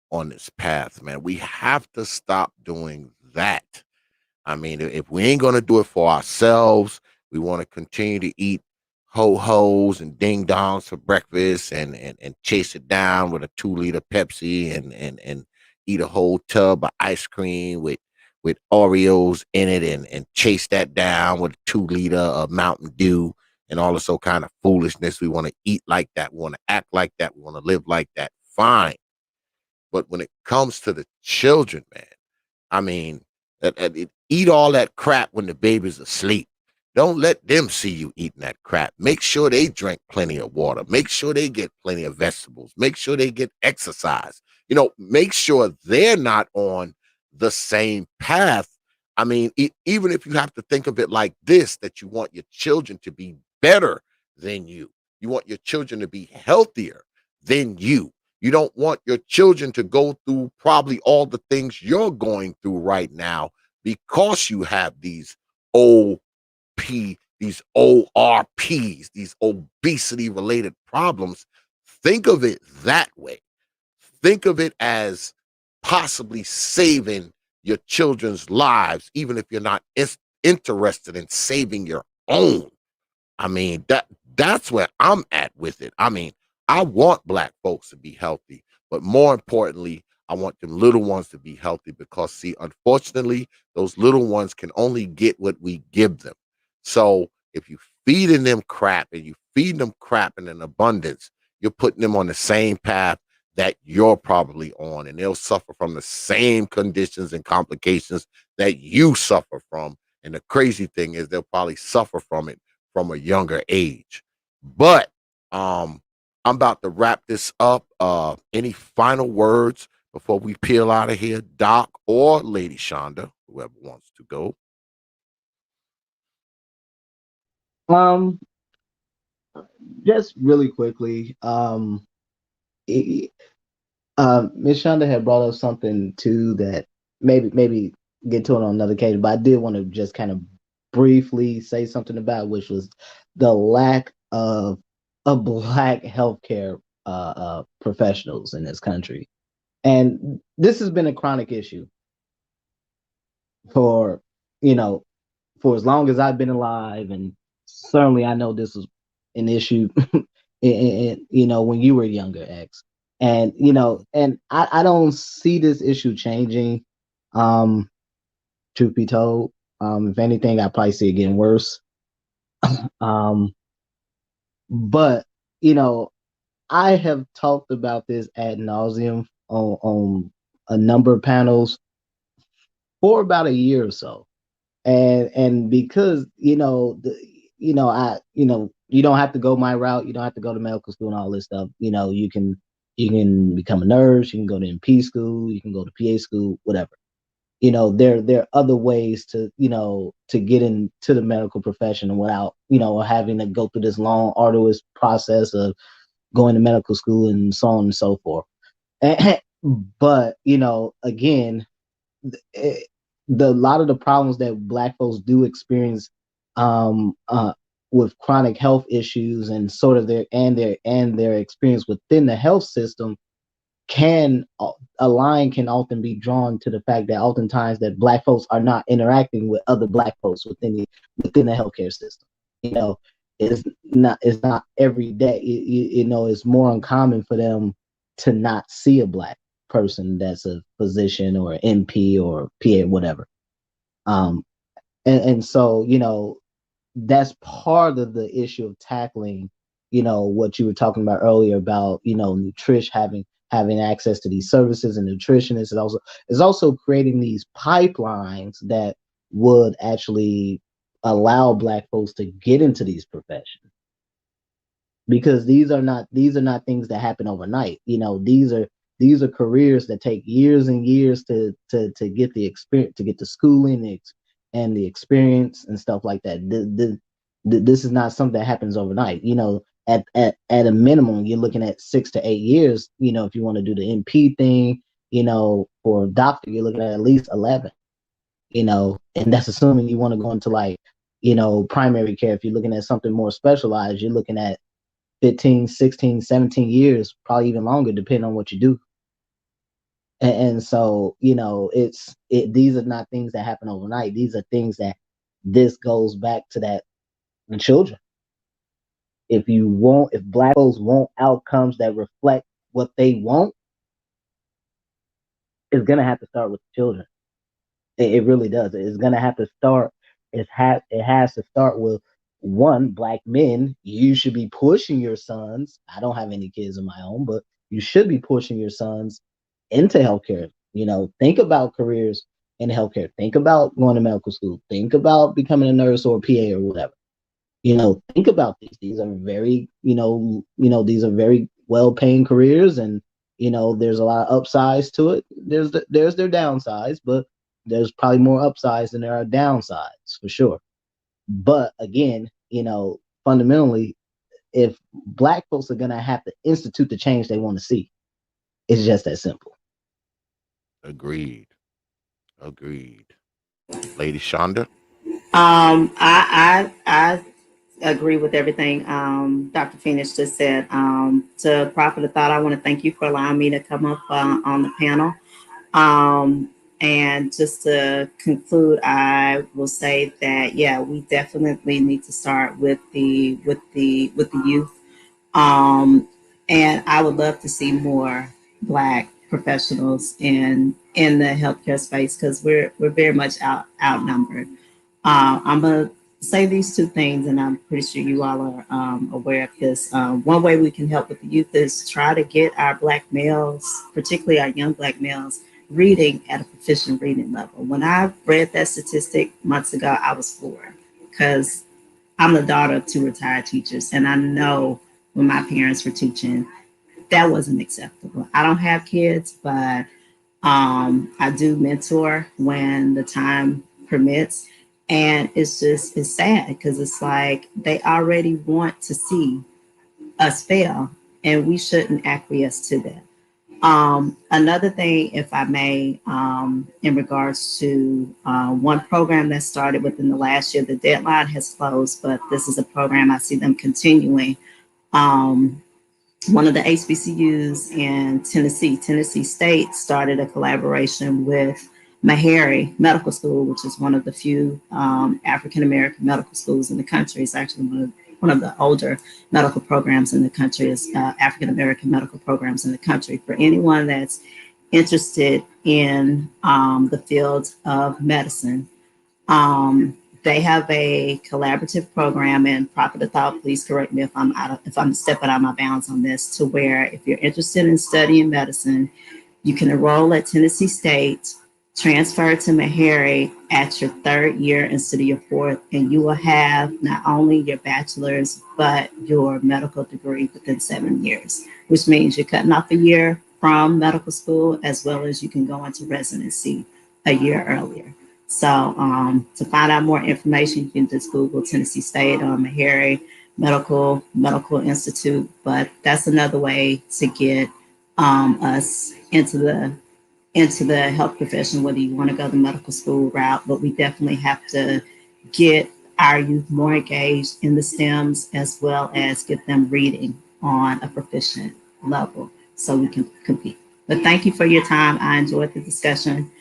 on this path, man. We have to stop doing that. I mean, if we ain't gonna do it for ourselves, we want to continue to eat ho-hos and ding dongs for breakfast, and chase it down with a 2 liter Pepsi, and eat a whole tub of ice cream with Oreos in it, and chase that down with a 2 liter of Mountain Dew and all this old kind of foolishness. We want to eat like that. We want to act like that. We want to live like that. Fine. But when it comes to the children, man, I mean, eat all that crap when the baby's asleep. Don't let them see you eating that crap. Make sure they drink plenty of water. Make sure they get plenty of vegetables. Make sure they get exercise. Make sure they're not on the same path. I mean, even if you have to think of it like this, that you want your children to be better than you. You want your children to be healthier than you. You don't want your children to go through probably all the things you're going through right now because you have these O.P, these O.R.Ps, these obesity related problems. Think of it that way. Think of it as possibly saving your children's lives, even if you're not interested in saving your own. I mean, that's where I'm at with it. I mean, I want black folks to be healthy, but more importantly, I want them little ones to be healthy because, see, unfortunately, those little ones can only get what we give them. So if you feeding them crap and you feed them crap in an abundance, you're putting them on the same path that you're probably on, and they'll suffer from the same conditions and complications that you suffer from. And the crazy thing is they'll probably suffer from it from a younger age. But I'm about to wrap this up. Any final words before we peel out of here, Doc or Lady Shonda, whoever wants to go? Just really quickly, Miss Shonda had brought up something too that maybe get to it on another occasion, but I did want to just kind of briefly say something about, which was the lack of black healthcare professionals in this country. And this has been a chronic issue for, you know, for as long as I've been alive, and certainly I know this was an issue when you were younger, X. And and I don't see this issue changing. Truth be told, if anything, I probably see it getting worse. um, but I have talked about this ad nauseum on a number of panels for about a year or so, and because you don't have to go my route, you don't have to go to medical school and all this stuff. You can become a nurse, you can go to MP school, you can go to PA school, whatever. There are other ways to get into the medical profession without having to go through this long arduous process of going to medical school and so on and so forth. But again, a lot of the problems that black folks do experience with chronic health issues and sort of their experience within the health system a line can often be drawn to the fact that oftentimes that black folks are not interacting with other black folks within the healthcare system. It's not every day. It's more uncommon for them to not see a black person that's a physician or MP or PA, whatever. And so that's part of the issue of tackling what you were talking about earlier about nutrition, having access to these services and nutritionists. Is also creating these pipelines that would actually allow black folks to get into these professions, because these are not things that happen overnight. These are careers that take years and years to get the experience, to get the schooling and the experience and stuff like that. This is not something that happens overnight. At a minimum, you're looking at 6 to 8 years. If you want to do the MP thing, for a doctor, you're looking at least 11. And that's assuming you want to go into like primary care. If you're looking at something more specialized, you're looking at 15, 16, 17 years, probably even longer, depending on what you do. And so, these are not things that happen overnight. These are things that this goes back to that the children. If black folks want outcomes that reflect what they want, it's gonna have to start with the children. It really does. It's gonna have to start. It has to start with one, black men. You should be pushing your sons. I don't have any kids of my own, but you should be pushing your sons into healthcare. Think about careers in healthcare. Think about going to medical school. Think about becoming a nurse or a PA or whatever. Think about these. These are very, these are very well-paying careers, and there's a lot of upsides to it. There's their downsides, but there's probably more upsides than there are downsides for sure. But again, fundamentally, if black folks are gonna have to institute the change they want to see, It's just that simple. Agreed. Agreed. Lady Shonda. I agree with everything Dr. Phoenix just said. To Prophet of Thought, I want to thank you for allowing me to come up on the panel. Um, and just to conclude, I will say that yeah, we definitely need to start with the youth. Um, and I would love to see more Black professionals in the healthcare space because we're very much outnumbered. I'm gonna say these two things, and I'm pretty sure you all are aware of this. One way we can help with the youth is try to get our Black males, particularly our young Black males, reading at a proficient reading level. When I read that statistic months ago, I was floored because I'm the daughter of two retired teachers, and I know when my parents were teaching, that wasn't acceptable. I don't have kids, but I do mentor when the time permits. And it's sad because it's like they already want to see us fail, and we shouldn't acquiesce to that. Another thing, if I may, in regards to one program that started within the last year, the deadline has closed, but this is a program I see them continuing. Um, One of the HBCUs in Tennessee, Tennessee State, started a collaboration with Meharry Medical School, which is one of the few African American medical schools in the country. It's actually one of the older medical programs in the country. Is African American medical programs in the country. For anyone that's interested in the field of medicine, they have a collaborative program, and Prophet of Thought, please correct me if I'm stepping out of my bounds on this, to where if you're interested in studying medicine, you can enroll at Tennessee State, transfer to Meharry at your third year instead of your fourth, and you will have not only your bachelor's, but your medical degree within 7 years, which means you're cutting off a year from medical school, as well as you can go into residency a year earlier. So to find out more information, you can just Google Tennessee State or Meharry Medical Institute. But that's another way to get us into the health profession, whether you want to go the medical school route. But we definitely have to get our youth more engaged in the STEMs, as well as get them reading on a proficient level so we can compete. But thank you for your time. I enjoyed the discussion.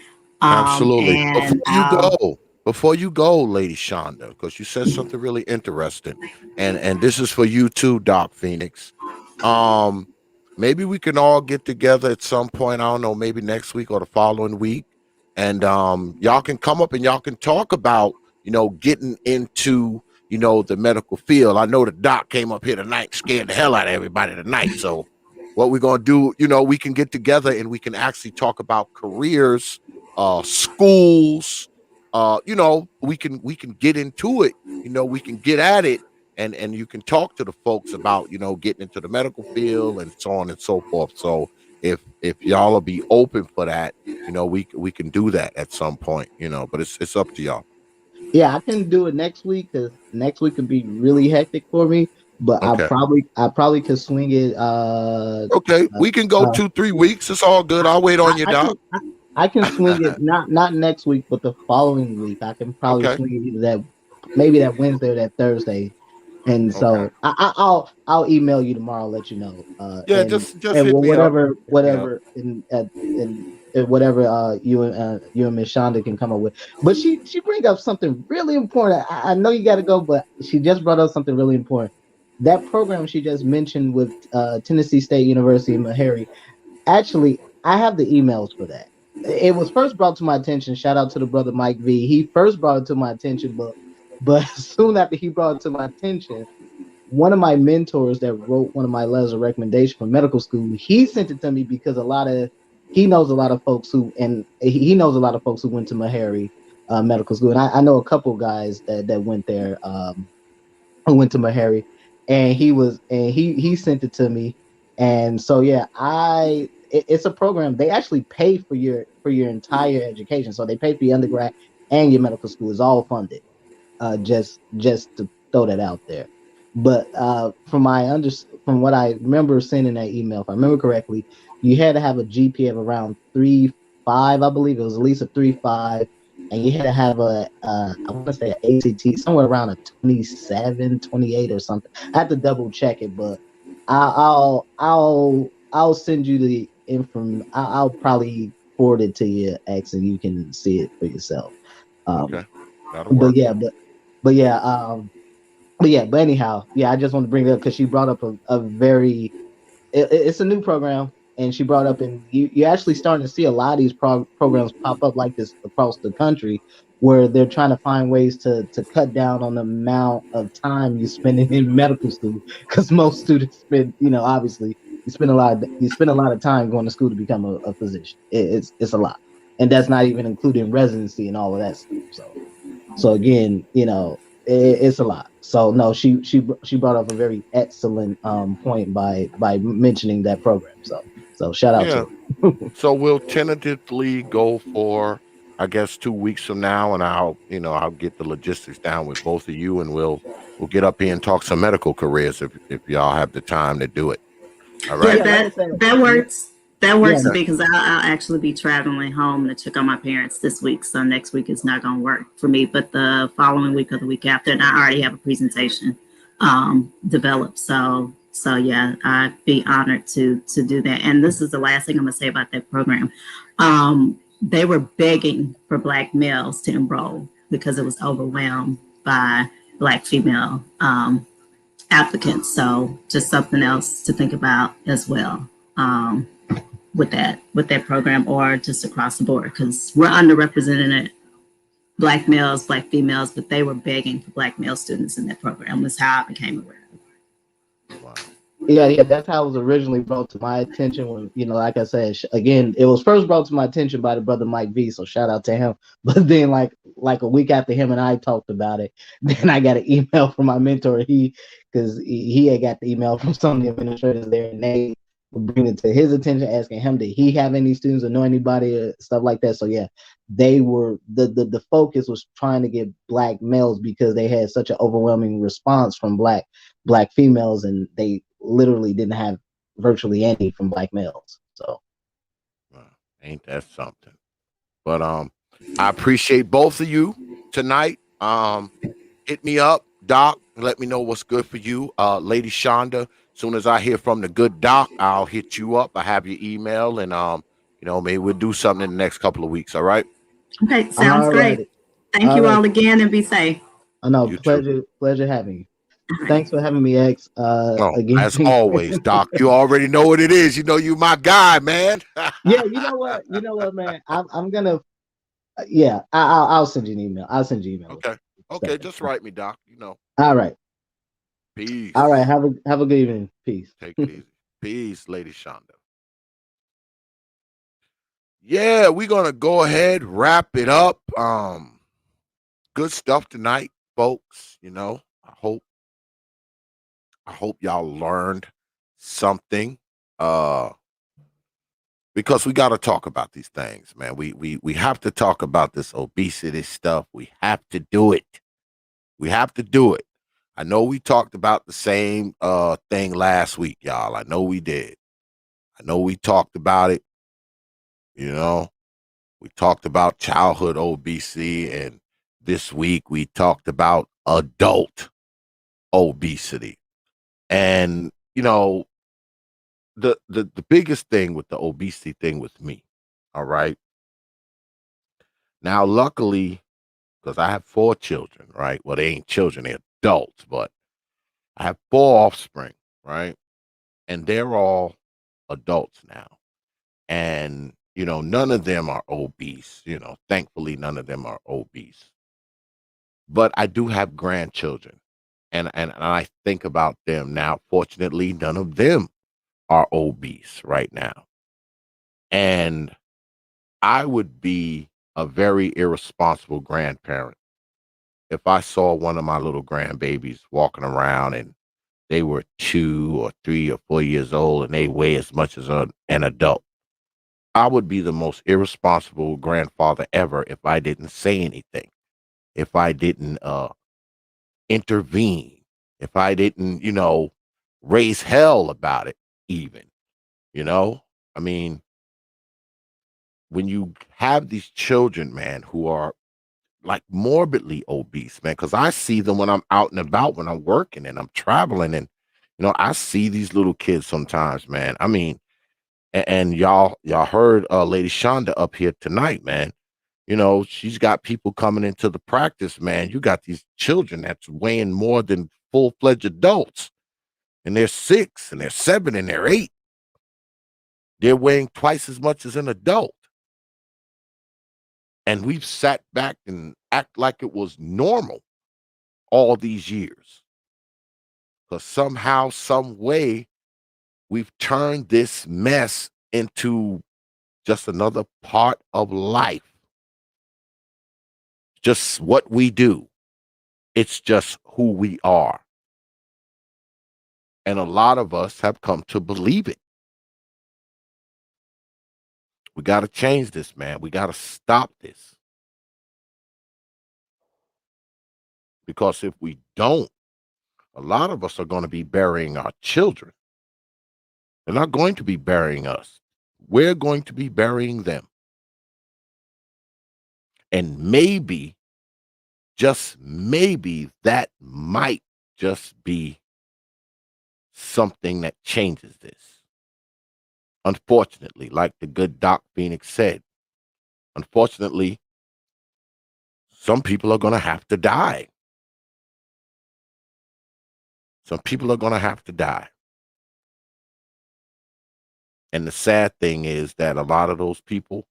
Absolutely. And I'll Before you go, Lady Shonda, because you said something really interesting, and this is for you too, Doc Phoenix. Um, Maybe we can all get together at some point. I don't know, maybe next week or the following week, and y'all can come up and y'all can talk about getting into the medical field. I know the doc came up here tonight, scared the hell out of everybody tonight. So what we're gonna do, we can get together and we can actually talk about careers, schools. We can get into it. We can get at it, and you can talk to the folks about getting into the medical field and so on and so forth. So if y'all will be open for that, we can do that at some point. But it's up to y'all. Yeah, I can do it next week because next week could be really hectic for me. But Okay. I probably could swing it. Okay, we can go Uh, 2-3 weeks. It's all good. I'll wait on you, I doc. can I can swing it not next week, but the following week. I can probably Okay. swing it either that maybe that Wednesday or that Thursday. And Okay. so I'll email you tomorrow, let you know. Yeah, just And hit me up. Hit me up. whatever and whatever you and Miss Shonda can come up with. But she bring up something really important. I know you got to go, but she just brought up something really important. That program she just mentioned with Tennessee State University and Meharry. Actually, I have the emails for that. It was first brought to my attention. Shout out to the brother Mike V. He first brought it to my attention, but soon after he brought it to my attention, one of my mentors that wrote one of my letters of recommendation for medical school, he sent it to me because he knows a lot of folks he knows a lot of folks who went to Meharry Medical School, and I know a couple guys that went there. I went to Meharry, and he sent it to me, and so yeah, it's a program. They actually pay for your entire education, so they pay for your undergrad and your medical school is all funded. Just to throw that out there. But from what I remember seeing in that email, if I remember correctly, you had to have a GPA of around 3.5, I believe it was at least a 3.5, and you had to have I want to say an ACT somewhere around a 27, 28 or something. I have to double check it, but I'll send you the inform. I'll probably forward it to you, X, and you can see it for yourself. Okay, that'll But work. yeah, but yeah, but anyhow, yeah, I just want to bring it up because she brought up a very it's a new program, and she brought up, and you're actually starting to see a lot of these programs pop up like this across the country, where they're trying to find ways to cut down on the amount of time you spend in medical school, because most students spend, obviously you spend a lot of time going to school to become a physician. It's a lot, and that's not even including residency and all of that stuff. So again, it's a lot. So no, she brought up a very excellent point by mentioning that program. So shout out Yeah. to her. So we'll tentatively go for, I guess, 2 weeks from now, and I'll get the logistics down with both of you, and we'll get up here and talk some medical careers if y'all have the time to do it. All Yeah, right. Yeah, yeah, like I that said, that works. That yeah, works for me because I'll actually be traveling home to check on my parents this week. So next week is not going to work for me. But the following week or the week after, and I already have a presentation developed. So yeah, I'd be honored to do that. And this is the last thing I'm going to say about that program. They were begging for Black males to enroll because it was overwhelmed by Black female applicants. So just something else to think about as well, with that program, or just across the board, because we're underrepresented, Black males, Black females, but they were begging for Black male students in that program. Was how I became aware of it. Wow. yeah. That's how it was originally brought to my attention. When, like I said, again, it was first brought to my attention by the brother Mike V. So shout out to him. But then, like a week after him and I talked about it, then I got an email from my mentor. Because he had got the email from some of the administrators there, and they were bringing it to his attention, asking him, did he have any students or know anybody or stuff like that. So yeah, they were the focus was trying to get Black males because they had such an overwhelming response from Black females, and they literally didn't have virtually any from Black males. So Wow. Ain't that something? But I appreciate both of you tonight. Hit me up, Doc. Let me know what's good for you. Lady Shonda, as soon as I hear from the good doc, I'll hit you up. I have your email, and maybe we'll do something in the next couple of weeks. All right. Okay, sounds all great. right, Thank all you right. all again, and be safe. I know, You too. pleasure having you. All right. Thanks for having me, X. Oh, Again. as always, Doc. You already know what it is. You know you my guy, man. Yeah, you know what, man. I'm gonna. Yeah, I'll send you an email. I'll send you an email. Okay. Stuff Okay, like just that. write me, Doc. All right, all right. Peace. Have a good evening. Peace. Take it easy. Peace, Lady Shonda. Yeah, we're gonna go ahead, wrap it up. Good stuff tonight, folks. I hope y'all learned something. Uh because we got to talk about these things, man. We have to talk about this obesity stuff. We have to do it. We have to do it. I know we talked about the same thing last week, y'all. I know we did. I know we talked about it. You know, we talked about childhood obesity, and this week we talked about adult obesity. And the biggest thing with the obesity thing with me, all right. Now, luckily, because I have 4 children, right? Well, they ain't children, they're adults, but I have 4 offspring, right? And they're all adults now. And, none of them are obese. Thankfully, none of them are obese. But I do have grandchildren. And I think about them now. Fortunately, none of them are obese right now. And I would be a very irresponsible grandparent if I saw one of my little grandbabies walking around and they were 2 or 3 or 4 years old and they weigh as much as an adult. I would be the most irresponsible grandfather ever if I didn't say anything, if I didn't intervene, if I didn't, raise hell about it, even, you know? I mean, when you have these children, man, who are like morbidly obese, man, because I see them when I'm out and about, when I'm working and I'm traveling, and I see these little kids sometimes, man. I mean, and y'all heard Lady Shonda up here tonight, man. She's got people coming into the practice, man. You got these children that's weighing more than full-fledged adults, and they're 6 and they're 7 and they're 8. They're weighing twice as much as an adult. And we've sat back and act like it was normal all these years. Because somehow, some way, we've turned this mess into just another part of life. Just what we do. It's just who we are. And a lot of us have come to believe it. We got to change this, man. We got to stop this. Because if we don't, a lot of us are going to be burying our children. They're not going to be burying us. We're going to be burying them. And maybe, just maybe, that might just be something that changes this. Unfortunately, like the good Doc Phoenix said, unfortunately, some people are going to have to die. Some people are going to have to die. And the sad thing is that a lot of those people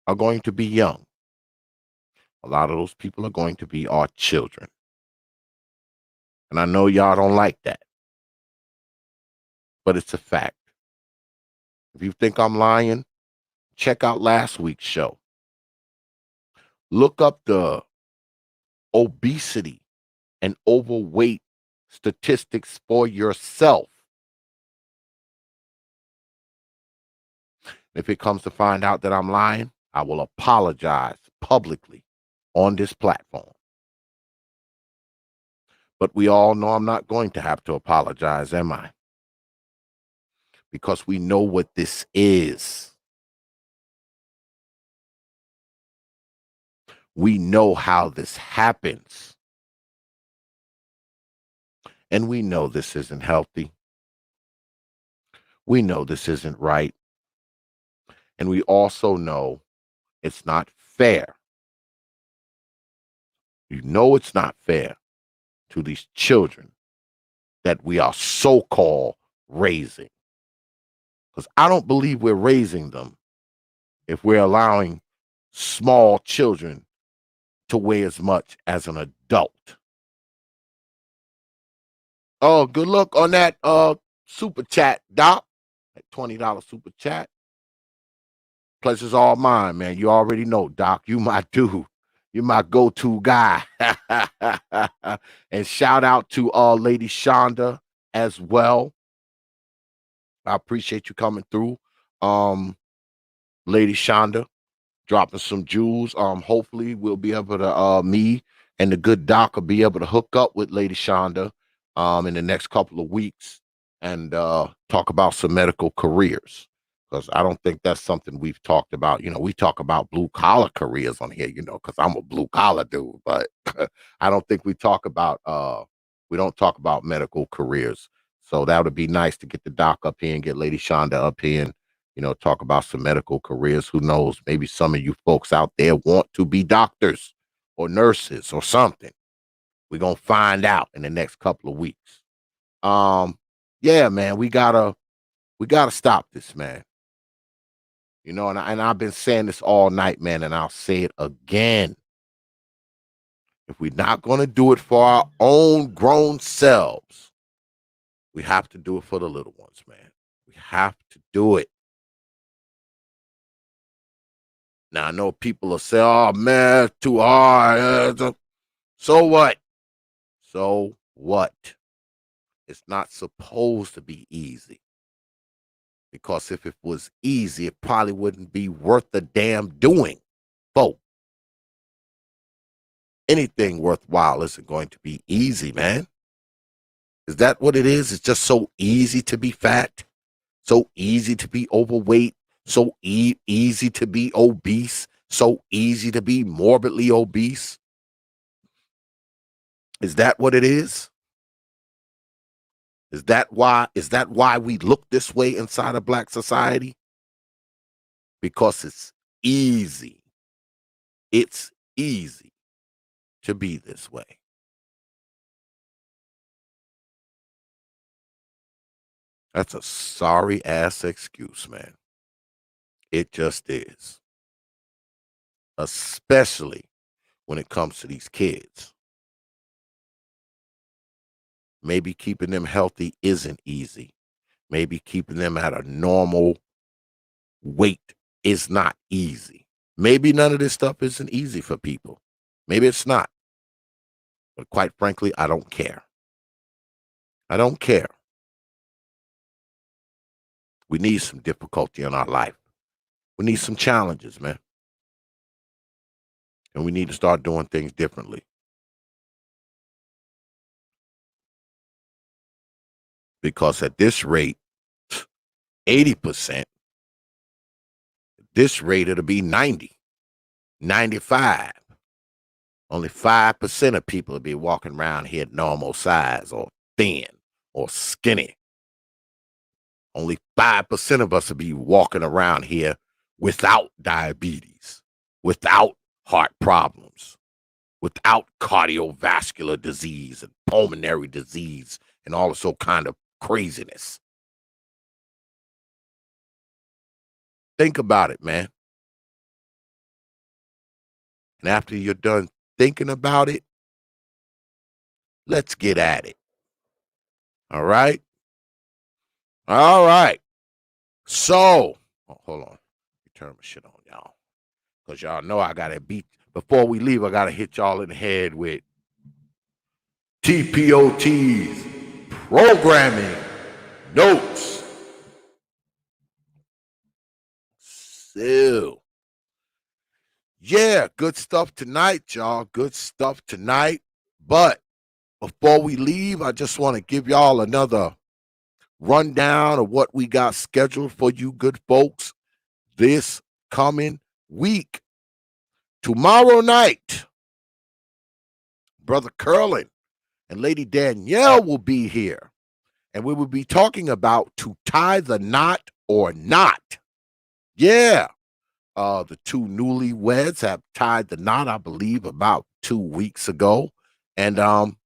are going to be young. A lot of those people are going to be our children. And I know y'all don't like that. But it's a fact. If you think I'm lying, check out last week's show. Look up the obesity and overweight statistics for yourself. If it comes to find out that I'm lying, I will apologize publicly on this platform. But we all know I'm not going to have to apologize, am I? Because we know what this is. We know how this happens. And we know this isn't healthy. We know this isn't right. And we also know it's not fair. You know it's not fair to these children that we are so-called raising. Because I don't believe we're raising them if we're allowing small children to weigh as much as an adult. Oh, good luck on that super chat, Doc. That $20 super chat. Pleasure's all mine, man. You already know, Doc. You my dude. You're my go-to guy. And shout out to Lady Shonda as well. I appreciate you coming through. Lady Shonda, dropping some jewels. Hopefully we'll be able to me and the good Doc will be able to hook up with Lady Shonda in the next couple of weeks and talk about some medical careers. Because I don't think that's something we've talked about. We talk about blue collar careers on here, because I'm a blue collar dude, but I don't think we don't talk about medical careers. So that would be nice to get the Doc up here and get Lady Shonda up here and, talk about some medical careers. Who knows? Maybe some of you folks out there want to be doctors or nurses or something. We're going to find out in the next couple of weeks. Yeah, man, we gotta stop this, man. And I've been saying this all night, man, and I'll say it again. If we're not going to do it for our own grown selves, we have to do it for the little ones, man. We have to do it. Now, I know people will say, oh, man, it's too hard. So what? So what? It's not supposed to be easy. Because if it was easy, it probably wouldn't be worth the damn doing, folks. Anything worthwhile isn't going to be easy, man. Is that what it is? It's just so easy to be fat, so easy to be overweight, So easy to be obese, so easy to be morbidly obese. Is that what it is? Is that why we look this way inside of Black society? Because it's easy. It's easy to be this way. That's a sorry ass excuse, man. It just is. Especially when it comes to these kids. Maybe keeping them healthy isn't easy. Maybe keeping them at a normal weight is not easy. Maybe none of this stuff isn't easy for people. Maybe it's not. But quite frankly, I don't care. I don't care. We need some difficulty in our life. We need some challenges, man. And we need to start doing things differently. Because at this rate, 80%, this rate it'll be 90, 95. Only 5% of people will be walking around here normal size or thin or skinny. Only 5% of us will be walking around here without diabetes, without heart problems, without cardiovascular disease and pulmonary disease and all this kind of craziness. Think about it, man. And after you're done thinking about it, let's get at it. All right? All right. So, hold on. Turn my shit on, y'all. Because y'all know I got to beat. Before we leave, I got to hit y'all in the head with T.P.O.T's programming notes. So, yeah, good stuff tonight, y'all. Good stuff tonight. But before we leave, I just want to give y'all another rundown of what we got scheduled for you good folks this coming week. Tomorrow night, Brother Curlin and Lady Danielle will be here, and we will be talking about to tie the knot or not. Yeah, the two newlyweds have tied the knot, I believe, about 2 weeks ago, and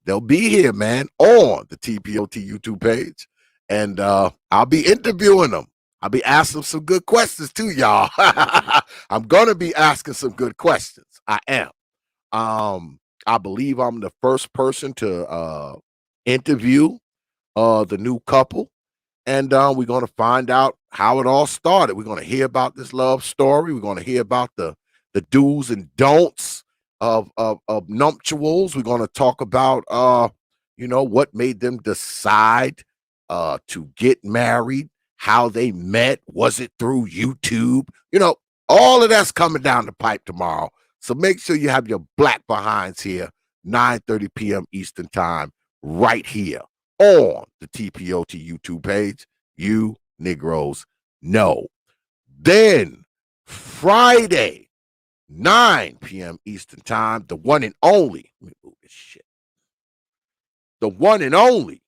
they'll be here, man, on the T.P.O.T YouTube page, and I'll be interviewing them. I'll be asking some good questions too, y'all. I'm gonna be asking some good questions. I am. I believe I'm the first person to interview the new couple, and we're going to find out how it all started. We're going to hear about this love story. We're going to hear about the do's and don'ts of nuptials. We're going to talk about what made them decide to get married, how they met, was it through YouTube? All of that's coming down the pipe tomorrow. So make sure you have your black behinds here, 9:30 p.m. Eastern time, right here on the T.P.O.T YouTube page. You Negroes know. Then Friday, 9 p.m. Eastern time, the one and only, let me move this shit. The one and only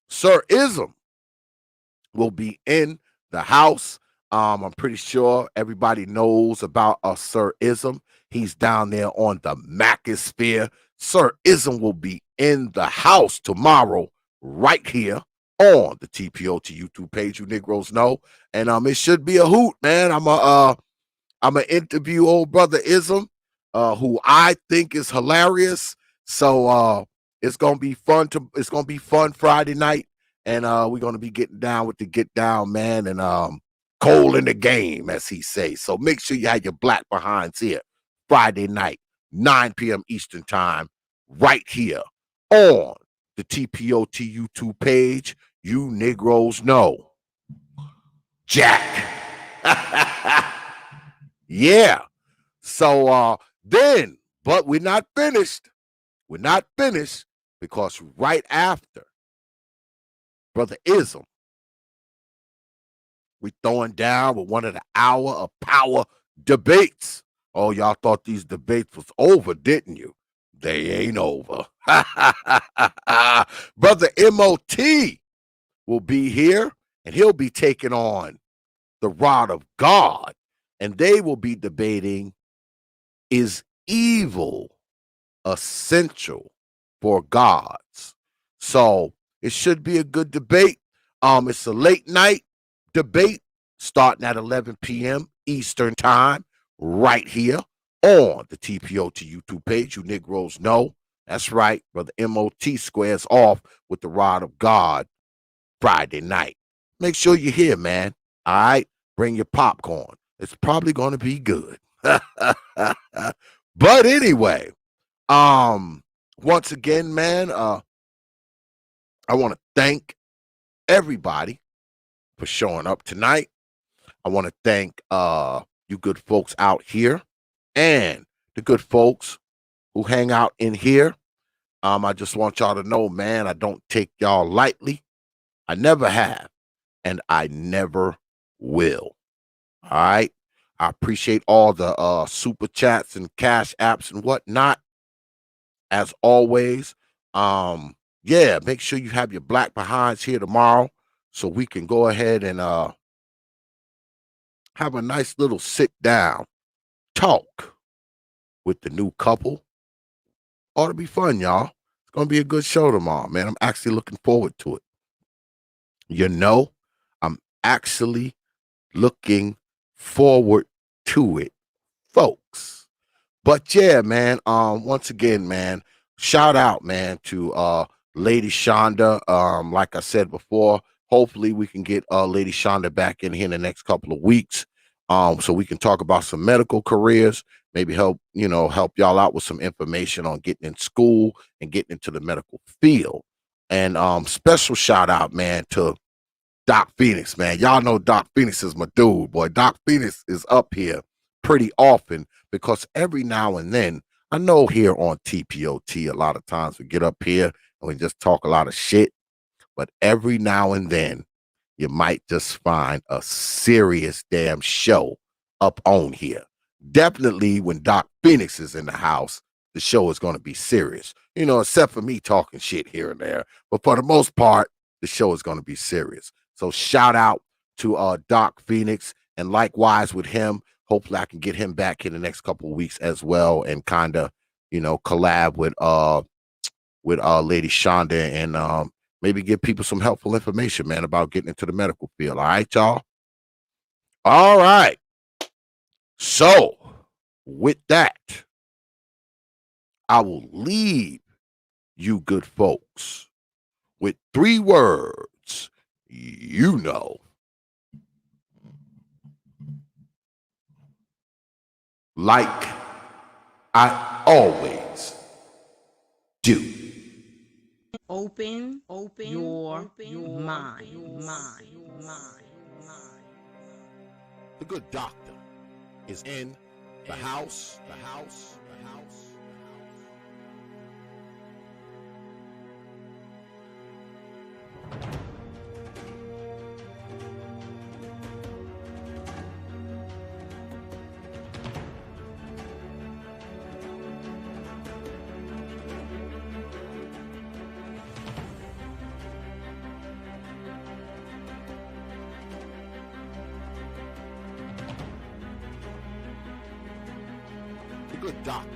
Sir Ism will be in the house. I'm pretty sure everybody knows about Sir Ism. He's down there on the Macosphere. Sir Ism will be in the house tomorrow, right here on the T.P.O.T YouTube page. You Negroes know, and it should be a hoot, man. I'm a interview old brother Ism, who I think is hilarious. So it's gonna be fun. It's gonna be fun Friday night, and we're gonna be getting down with the get down, man, and cold in the game, as he says. So make sure you have your black behinds here Friday night, 9 p.m. Eastern time, right here on the T.P.O.T YouTube page. You Negroes know. Jack. Yeah. So then, but we're not finished. We're not finished, because right after Brother Ism We throwing down with one of the hour of power debates. Oh, y'all thought these debates was over, didn't you? They ain't over. Brother M.O.T. will be here, and he'll be taking on the rod of God, and they will be debating, is evil essential for gods? So it should be a good debate. It's a late night debate starting at 11 p.m. Eastern time, right here on the T.P.O.T YouTube page. You Negroes know. That's right. Brother M.O.T. squares off with the rod of God Friday night. Make sure you're here, man. All right? Bring your popcorn. It's probably going to be good. But anyway, once again, man, I want to thank everybody for showing up tonight. I want to thank you good folks out here and the good folks who hang out in here. I just want y'all to know, man, I don't take y'all lightly. I never have, and I never will. All right. I appreciate all the super chats and cash apps and whatnot. As always, yeah, make sure you have your black behinds here tomorrow so we can go ahead and have a nice little sit down talk with the new couple. Ought to be fun, y'all. It's gonna be a good show tomorrow, man. I'm actually looking forward to it. You know, I'm actually looking forward to it, folks. But yeah, man, once again, man, shout out, man, to Lady Shonda. Like I said before, hopefully we can get Lady Shonda back in here in the next couple of weeks. So we can talk about some medical careers, maybe help y'all out with some information on getting in school and getting into the medical field. And special shout out, man, to Doc Phoenix, man. Y'all know Doc Phoenix is my dude, boy. Doc Phoenix is up here pretty often because every now and then, I know here on T.P.O.T, a lot of times we get up here and we just talk a lot of shit, but every now and then, you might just find a serious damn show up on here. Definitely when Doc Phoenix is in the house, the show is going to be serious, except for me talking shit here and there. But for the most part, the show is going to be serious. So shout out to Doc Phoenix, and likewise with him. Hopefully I can get him back in the next couple of weeks as well and kind of, collab with Lady Shonda and maybe give people some helpful information, man, about getting into the medical field. All right, y'all? All right. So with that, I will leave you good folks with 3 words. Like I always do. Open your mind. The good doctor is in the house. The good doctor.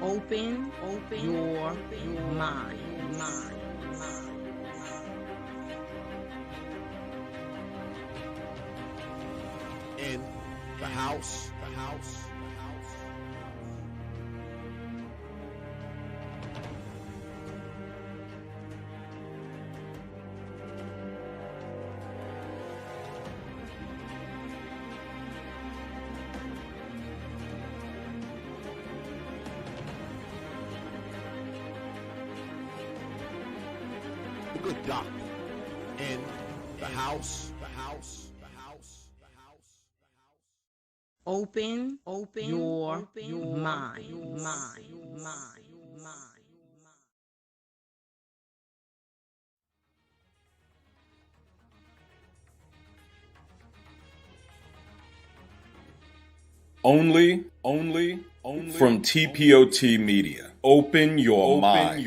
Open your mind. In the house. The good doctor. in the house. Open your mind. Only from T.P.O.T. Media. Open your mind.